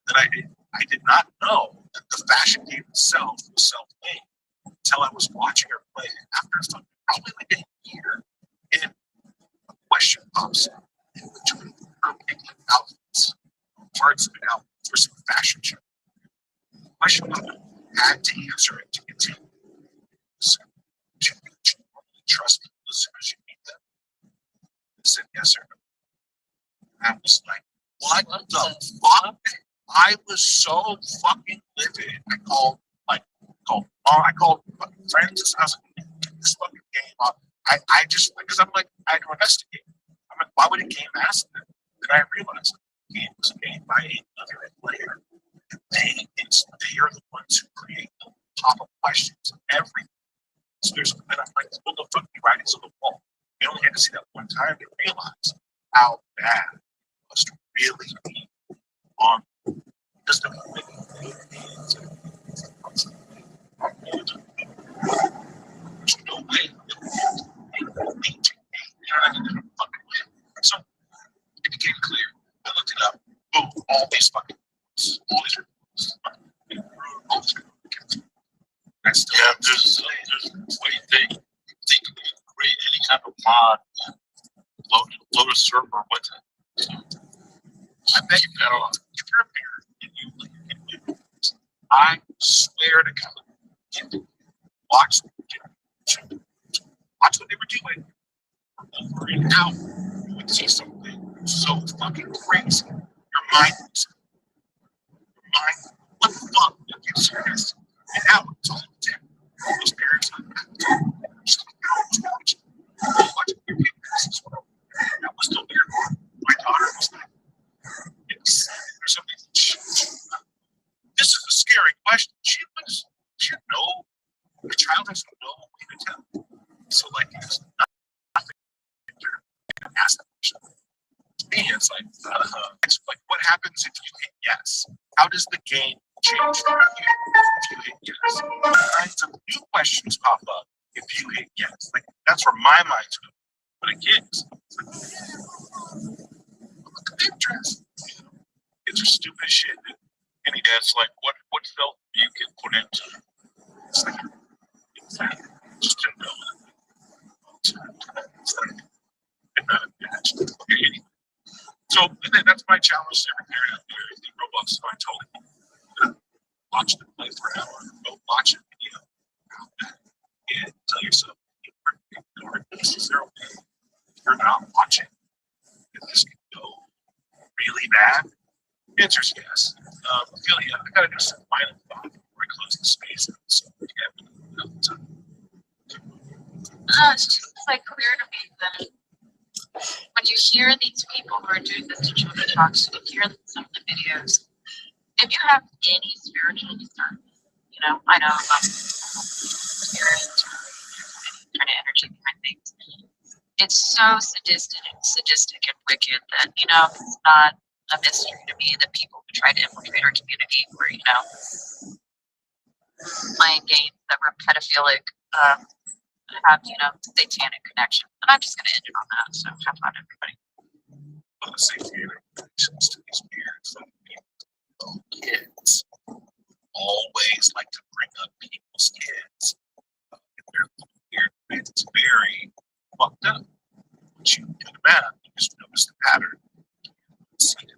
Then I did not know that the fashion game itself was self-made until I was watching her play it after probably like a year. And a question pops up in between her picking outfits, parts of an outfit for some fashion show. Question popped up. Had to answer it to continue. So, do you normally trust people as soon as you meet them? I said yes or no. I was like, what the fuck? I was so fucking livid. I called fucking friends. I was like, get this fucking game up. I just, because I'm like, I had to investigate. I'm like, why would a game ask them? Then I realized the game was made by another player. They are the ones who create the pop-up questions and everything. So and I'm like, well, the fucking writings on the wall. We only had to see that one time to realize how bad it was to really be on just a there's no way so it became clear. I looked it up. Boom, all these I still there's way they can create any kind of mod, load a server with it. So I bet you got a lot. If you're a parent and you like, I swear to God, watch what they were doing over an hour. You would see something so fucking crazy. Your mind, what the fuck? Are you serious? And now it's all there. Those parents are watching your kids as well. That was still there. My daughter was like, there's something. This is a scary question. She didn't know. The child has no way to tell. So like, there's nothing to ask that question. To me, it's like what happens if you hit yes? How does the game change for you if you hit yes? What kinds of new questions pop up if you hit yes? Like that's where my mind's going. But again, it's like, look at Pinterest. It's just stupid shit. And dad's like, what felt you can put into it? It's like, just didn't know that. It's like, okay, so that's my challenge to every parent out there. I think Roblox is fine, totally. Watch them play for an hour. Go watch a video about that and tell yourself, this is their way. If you're not watching, this can go really bad. Answer's yes. I gotta do some final thought before I close the space. So it's just like clear to me that when you hear these people who are doing this to children talks, you hear some of the videos. If you have any spiritual discernment, I know about spirit or kind of energy behind things. It's so sadistic and wicked that it's not a mystery to me that people who try to infiltrate our community were playing games that were pedophilic, have satanic connection. And I'm just going to end it on that. So have fun, everybody. Satanic connections to these parents and kids always like to bring up people's kids. It's very fucked up. But you do the math, you just notice the pattern. See it.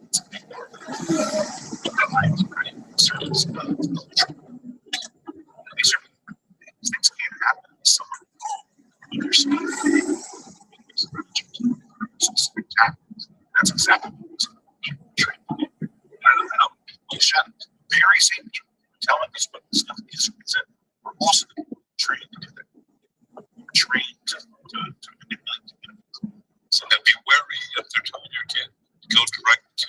It's a big part of it. Right? These things can't happen to someone understand. That's exactly what it's trained to do. I don't know. You should very same people telling us what this stuff is. We're also trained to do that. We're trained to manipulate the people. So then be wary if they're telling your kid to go direct to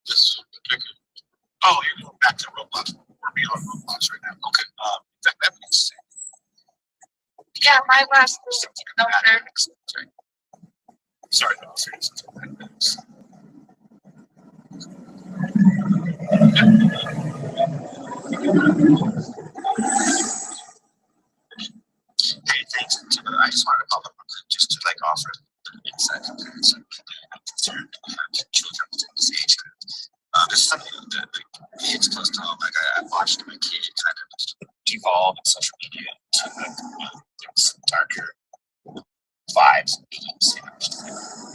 this particular. Oh, you're going back to Roblox. We're beyond Roblox right now. Okay. That makes sense. Yeah, my last no, sorry, no, seriously. Hey, thanks. I just wanted to follow up just to offer insight from parents and concerned children within this age group. This is something that hits close to home. Like I watched my kid kind of devolve in social media to some darker vibes and memes,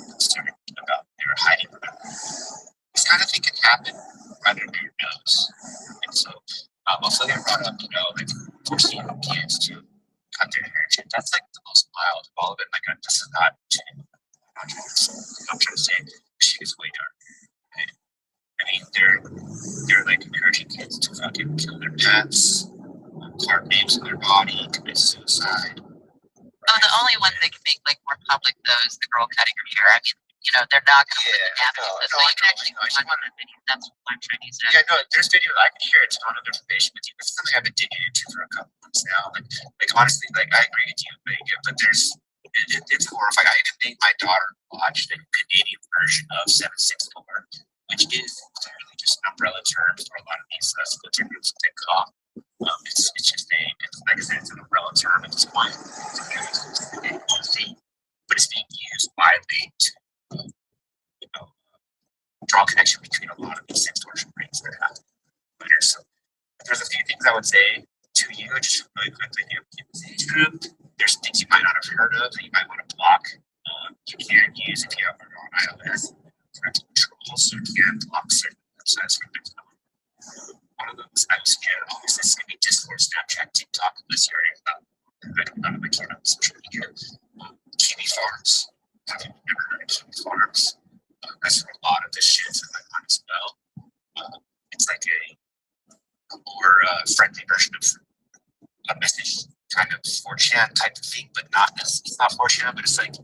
concerned about they were hiding from it. This kind of thing can happen right under your nose. And so also they brought up, forcing kids to cut their hair. That's the most mild of all of it. This is not I'm trying to say she is way dark. I mean, they're encouraging kids to fucking kill their pets, carve names in their body, commit suicide. Oh, the only one they can make more public though is the girl cutting her hair. I mean, they're not going to put the napkins. So you can actually go on the video. That's what I'm trying to say. Yeah, no, there's video. I can share a ton of information with you. This is something I've been digging into for a couple months now. Honestly, I agree with you, but it's horrifying. I even made my daughter watch the Canadian version of 764, which is clearly just an umbrella term for a lot of these splinter groups that they call. It's just like I said, it's an umbrella term at this point. But it's being used widely to draw a connection between a lot of these extortion rings that happen. So there's a few things I would say to just really quickly, people's age group. There's things you might not have heard of that you might want to block. You can use if you have on iOS parental controls, so you can block certain websites from things. One of those I would suggest obviously is going to be Discord, Snapchat, TikTok, unless you're already my kid on social media. Kiwi farms. Have you ever heard of kiwi farms? That's where a lot of this shit's on as well. It's like a more friendly version of a message kind of 4chan type of thing, but not it's not 4chan, but it's like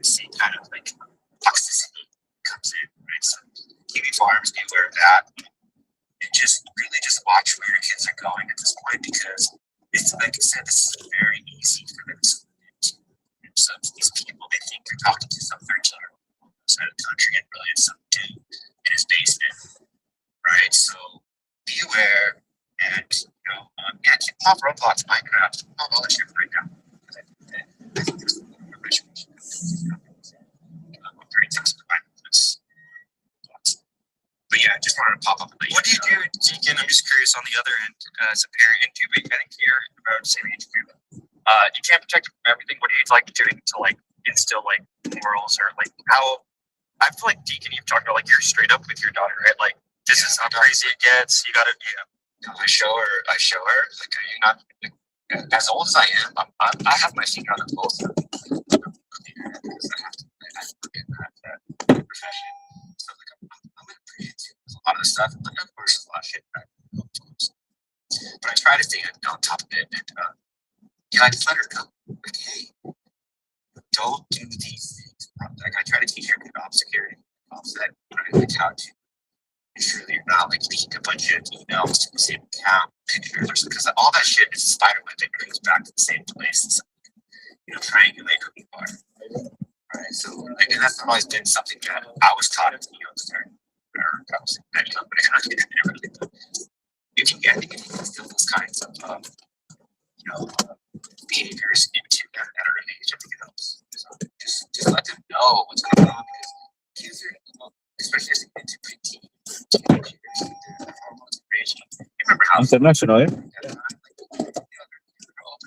same kind of like toxicity comes in, right? So kiwi farms, be aware of that. And just really just watch where your kids are going at this point, because it's like I said, this is very easy for them to so these people, they think they're talking to some 13-year-old outside of the country, and really it's some dude in his basement, right? So be aware, and keep off Roblox, Minecraft, all that shit right now. I think there's but yeah, just wanted to pop up. What do you do, Deacon? I'm just curious on the other end, as a parent, and do I think here about same age group. You can't protect them from everything. What do you like doing to like instill like morals, or like how? I feel like Deacon, you've talked about like you're straight up with your daughter, right? Like this is how crazy it gets. You gotta, I show her. Like, are you not? Like, as old as I am, I have my finger on the pulse. Because I have to look at that profession. So like, I'm pretty into a lot of the stuff. But of course, a lot of shit. But I try to stay on top of it, and I just let her go. Like, hey, don't do these things. Like, I try to teach her good ops security, offset, like how to ensure that you're not like leaking a bunch of emails to the same account, pictures, because all that shit is a spider web that goes back to the same place. It's, triangulate who you are. Right. So, like, and that's always been something that I was taught as a youngster. Or I was that young, but I never really. If you get, I think if you instill those kinds of, behaviors into that at an early age, I think it helps. Just let them know what's going on, because kids are, especially as they get into preteen, teenage years, their hormones are raging. You remember how International, yeah?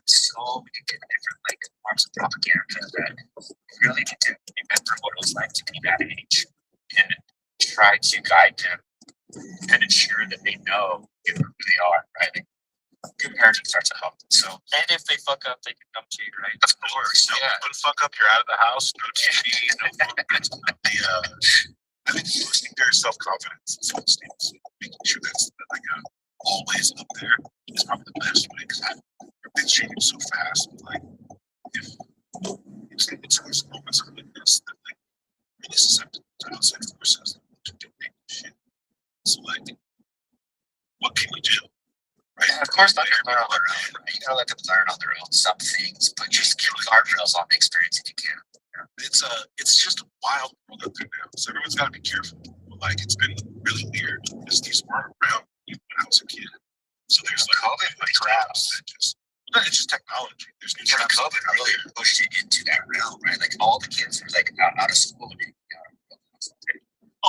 So many different like forms of propaganda that really need to remember what it was like to be that age, and try to guide them and ensure that they know who they are, right? Like, good parenting starts at home. So, and if they fuck up, they can come to you, right? of course, No, one fuck up, you're out of the house. No TV, no phone. I think boosting their self-confidence and self-esteem, making sure that's like always up there is probably the best way, because everything's changing so fast. Like, if it's those moments of weakness that like really susceptible to outside forces to dictate shit. So like, what can we do? Right? And of course, let them learn on their own. Right? You gotta let them learn on their own some things, but just give guardrails on the experience if you can. It's just a wild world out there now. So everyone's got to be careful. Like, it's been really weird because these weren't around even when I was a kid. So there's like COVID traps that just. No, it's just technology. There's new traps. COVID really pushed it into that realm, right? Like, all the kids were like out of school.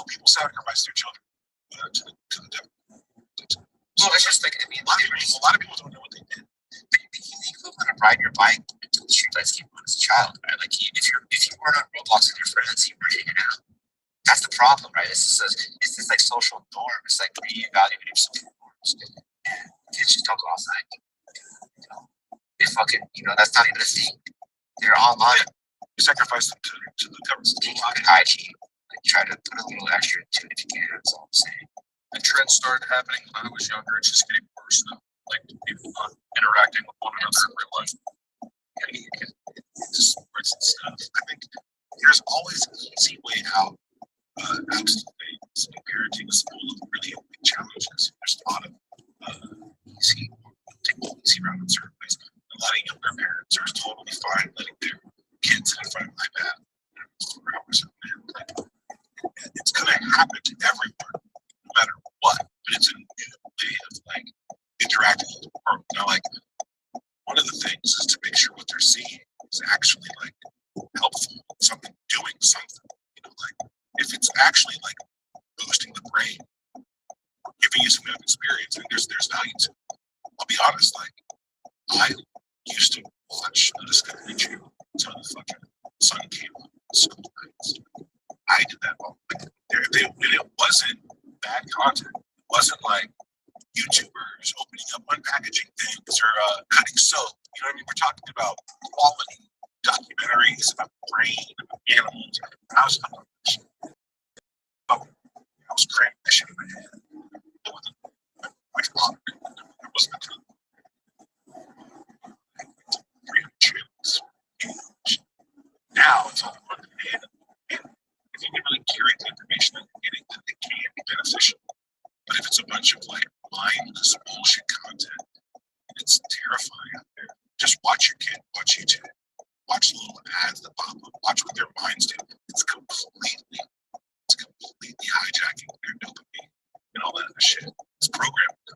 People sacrifice their children to the devil. Well, it's just like, I mean, a lot of people don't know what they did. But you became the equivalent of riding your bike until the streetlights came on as a child, right? Like, if you weren't on Roblox with your friends, you were hanging out. That's the problem, right? It's this like social norm. It's like reevaluating social norms. And kids just don't go outside. They fucking, that's not even a thing. They're online. You sacrifice them to the government. Take fucking hygiene. Like, try to put a little extra into it if you can. That's all I'm saying. The trend started happening when I was younger. It's just getting worse now. Like, people not interacting with one another in real life. Just sports and stuff. I think there's always an easy way out. Absolutely. Parenting is full of really big challenges. There's a lot of easy around in certain ways. A lot of younger parents are totally fine letting their kids sit in front of an iPad for hours on end. It's going to happen to everyone, no matter what. But it's a new way of like interacting with the world. Like, one of the things is to make sure what they're seeing is actually like helpful, doing something. Like, if it's actually like boosting the brain, giving you some new experience, and there's value to it. I'll be honest, like, I used to watch the Discovery Channel until the fucking sun came up on school nights. I did that all. Like, when it wasn't bad content, it wasn't like YouTubers opening up unpackaging things or cutting soap. You know what I mean? We're talking about quality documentaries about the brain, about animals. I was cramming that shit in my head. It wasn't like it wasn't a 300 channels. Now it's all on demand. And if you can really curate the information that you're getting, then it can be beneficial. But if it's a bunch of like mindless bullshit content, it's terrifying out there. Just watch your kid watch YouTube. Watch the little ads that pop up. Watch what their minds do. It's completely hijacking their dopamine and all that other shit. It's programmed.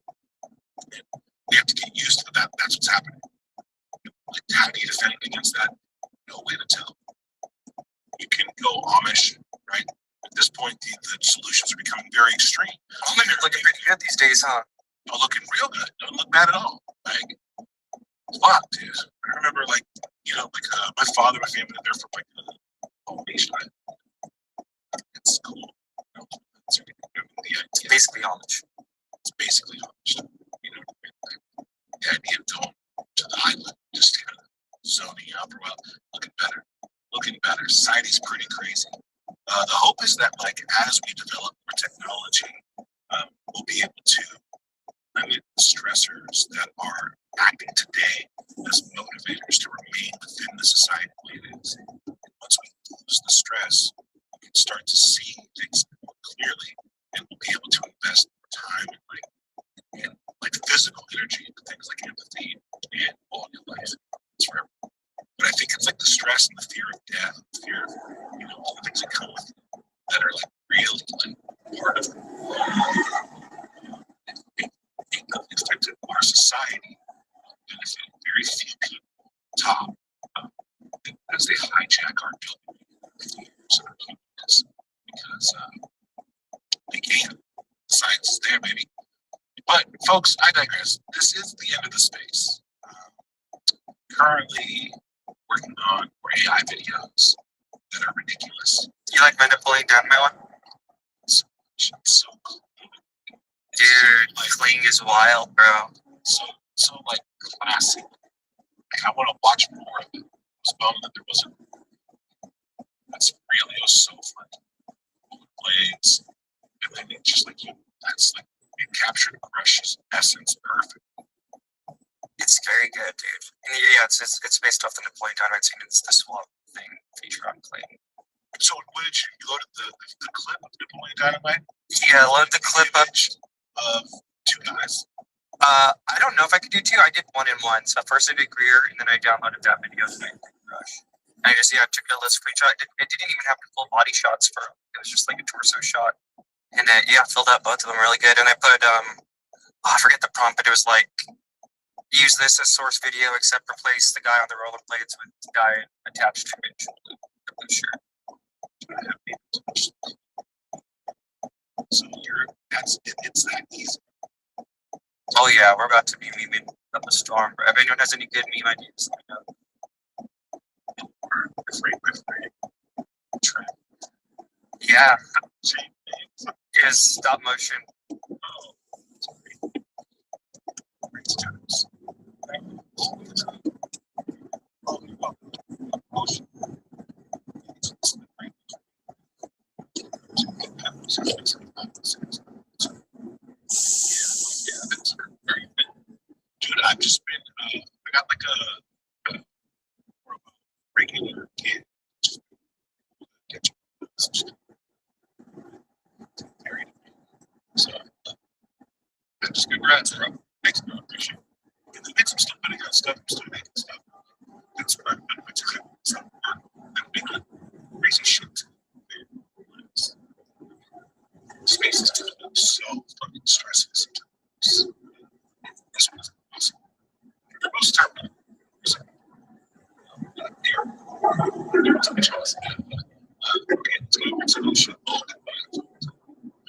And we have to get used to that. That's what's happening. Like, how do you defend against that? No way to tell. You can go Amish, right? At this point, the solutions are becoming very extreme. Looking pretty good these days, huh? Don't looking real good. Don't look bad at all. Like, fuck, dude. I remember, like, you know, like my father, my family, they're from like Amish. It's cool. You know, it's basically Amish. It's basically Amish. You know, like, the idea of going to the island, just kind of zoning out for a while, looking better. Society's pretty crazy. The hope is that, like, as we develop more technology, we'll be able to limit the stressors that are acting today as motivators to remain within the society the way it is. Once we lose the stress, we can start to see things more clearly, and we'll be able to invest more time and physical energy into things like empathy and quality of life. It's forever. But I think it's like the stress and the fear of death, the fear of, you know, all the things that come with it that are like really like part of it affected our society, benefiting very few people top as they hijack our dopamine and our humanness because they can. The science is there, baby. But folks, I digress. This is the end of the space. Currently working on more AI videos that are ridiculous. You like Menda pulling down my one? So much. It's so cool. Dude, like clean is wild, bro. So like classic. Like, I want to watch more of it. I was bummed that there wasn't. That's really, it was so fun. Blades, and then it just like that's like it captured Crush's essence perfect. It's very good, dude. And yeah, it's based off the Napoleon Dynamite scene. It's the swap thing feature on Clayton. So what did you loaded the clip of Napoleon Dynamite? Yeah, load the clip up of two guys. I don't know if I could do two. I did one in one. So first I did Greer, and then I downloaded that video and I did Rush. And I just took a little screenshot. It didn't even have full body shots for him. It was just like a torso shot. And filled out both of them really good. And I put I forget the prompt, but it was like, use this as source video, except replace the guy on the rollerblades with the guy attached to it, the blue shirt. So it's that easy. Oh yeah, we're about to be memeing up a storm. If anyone has any good meme ideas, let me know. Yeah. Is stop motion. Dude, I've just been, I got like a regular kid. So, just congrats, bro. Thanks, bro. Appreciate it. And then make some stuff, but I got stuff. I'm still making stuff. That's what I'm doing. So, I'm making crazy shit. Space is so fucking stressful sometimes. This one's awesome. For most time,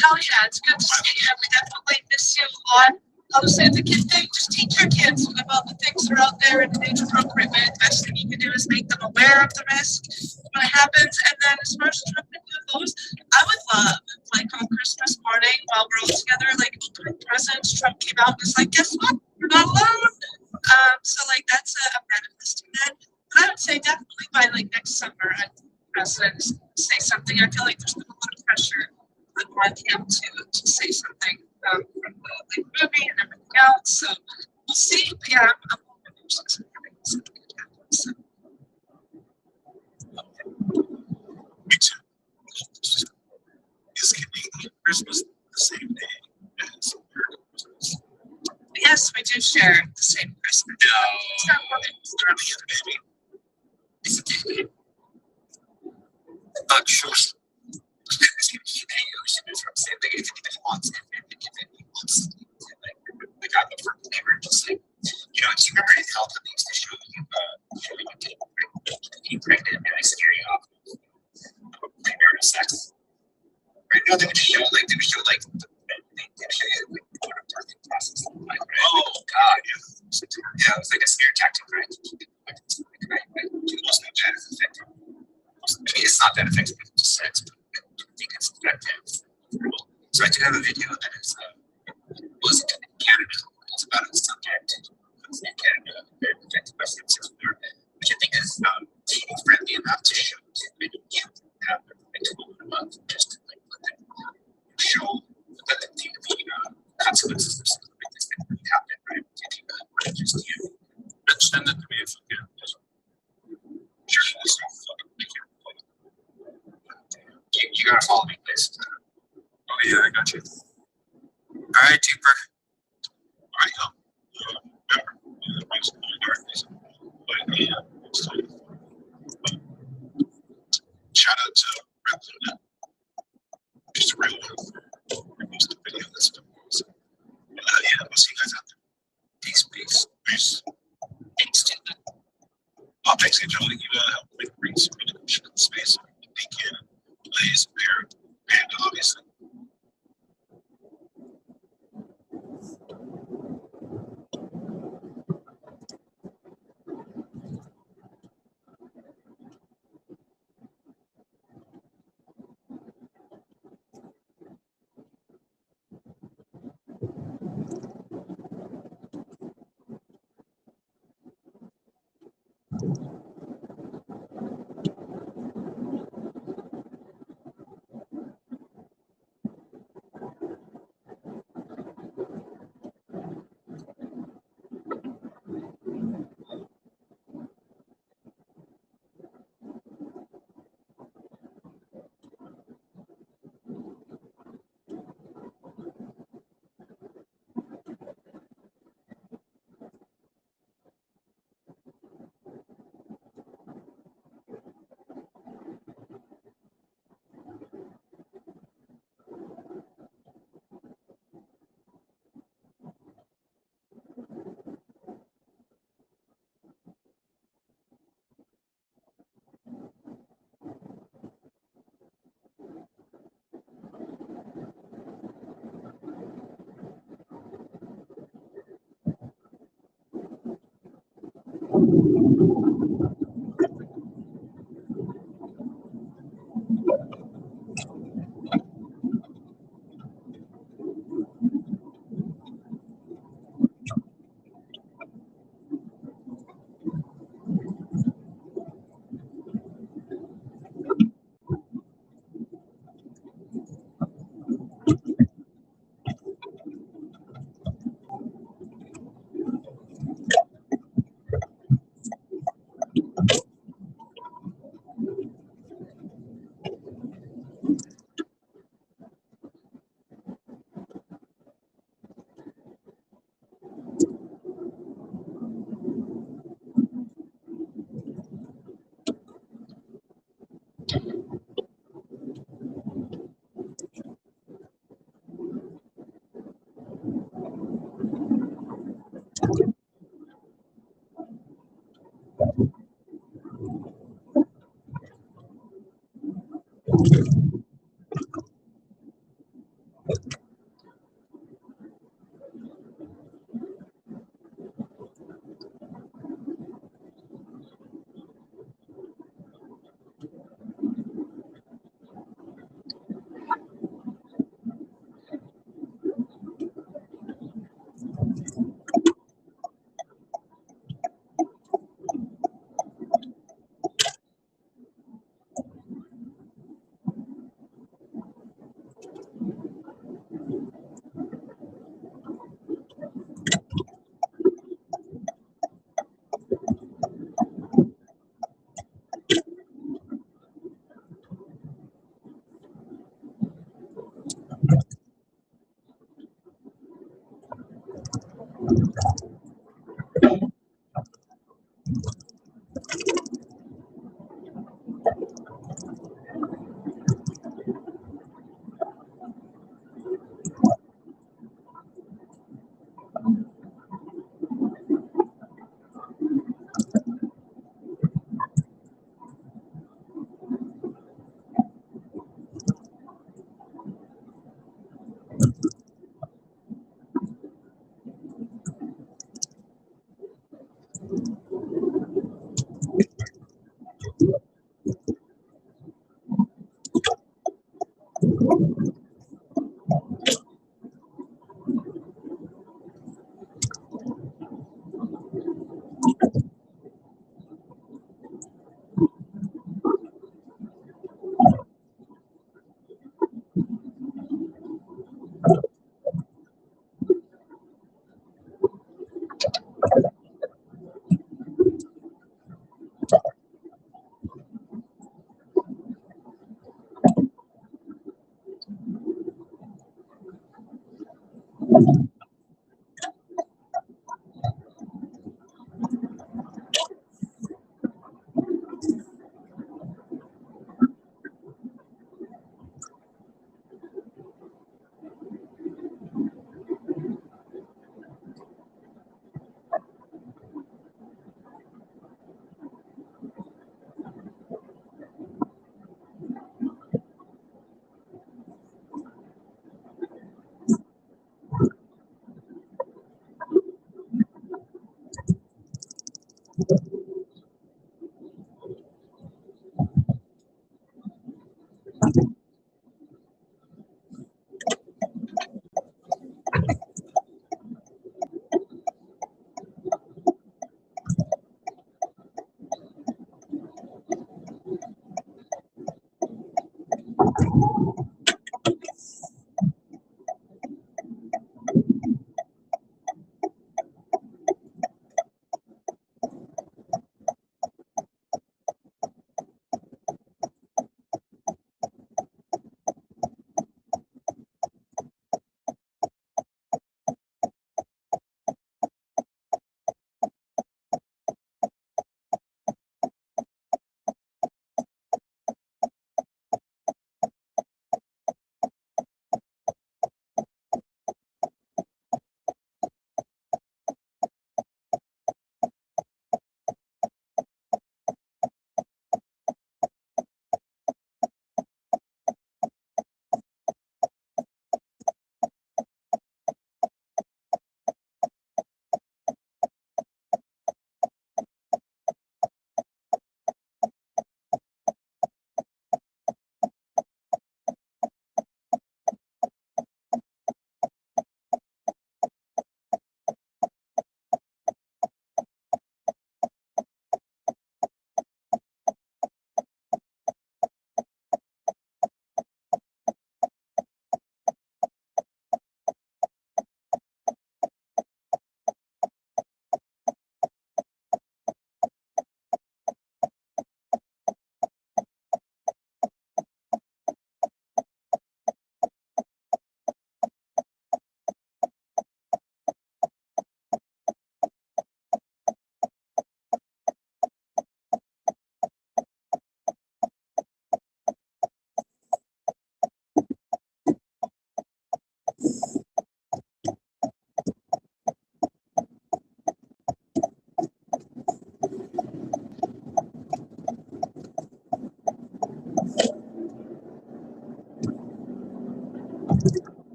Hell yeah, it's good to see you. We definitely miss you a lot. How to say the kid thing, just teach your kids about the things that are out there in an age appropriate way. The best thing you can do is make them aware of the risk when it happens. And then as far as Trump and goes, I would love, like on Christmas morning while we're all together, like opening presents, Trump came out and was like, guess what? We're not alone. So like that's a manifesting that. But I would say definitely by like next summer, I'd president say something. I feel like there's been a lot of pressure on him to say something from the like, movie and everything else. So we'll see. But yeah, I'm hoping there's like something that happens. So. Me too. Is Canadian Christmas the same day as American Christmas? Yes, we do share the same Christmas. No. It's not working. It's baby. It's a baby. Sure. Same thing if he wants it, if he wants like I'm a firm believer, just like do you remember his health that they used to show you getting pregnant and really scare you off of premarital sex? Right? No, they would show they would show you like what a birthing process looked like, right? Oh god, yeah, it was like a scare tactic, right? It wasn't that effective. I mean, it's not that effective with sex, but I think it's effective. So I do have a video that is was in Canada. It's about a subject in Canada, very effective by sex which I think is TV friendly enough to show many youth have a tool in a month just to like let them show let them think of the consequences of something like this that really happened, right? Just Send it to me if you can. Sure, that's not fucking make it. You gotta follow me, please. Oh yeah, I got you. All right, Deeper. All right, remember, brings the darkness. But yeah, shout out to Red Luna. Just a real one. Repost the video. That's the most. Yeah, we'll see you guys out there. Peace. Thanks, Stephen. Oh, thanks, Angela. You helped me bring some really good shit to space. Deacon, Blaze, Bear, and obviously.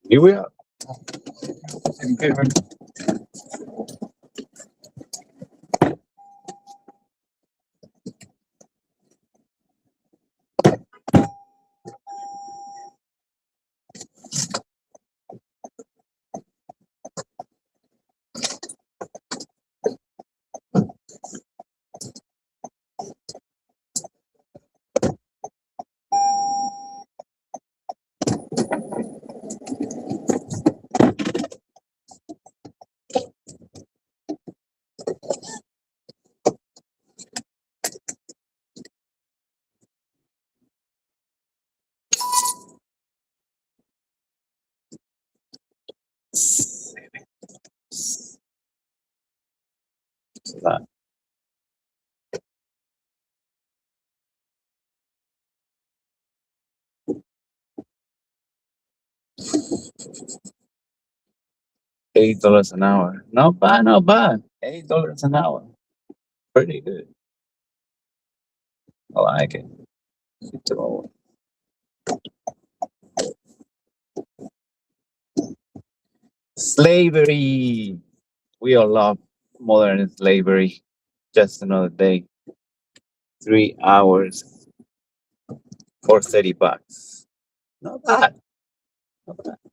Here we are. $8 an hour. Not bad, not bad. $8 an hour. Pretty good. I like it. Slavery. We all love modern slavery. Just another day. 3 hours for $30. Not bad. Not bad.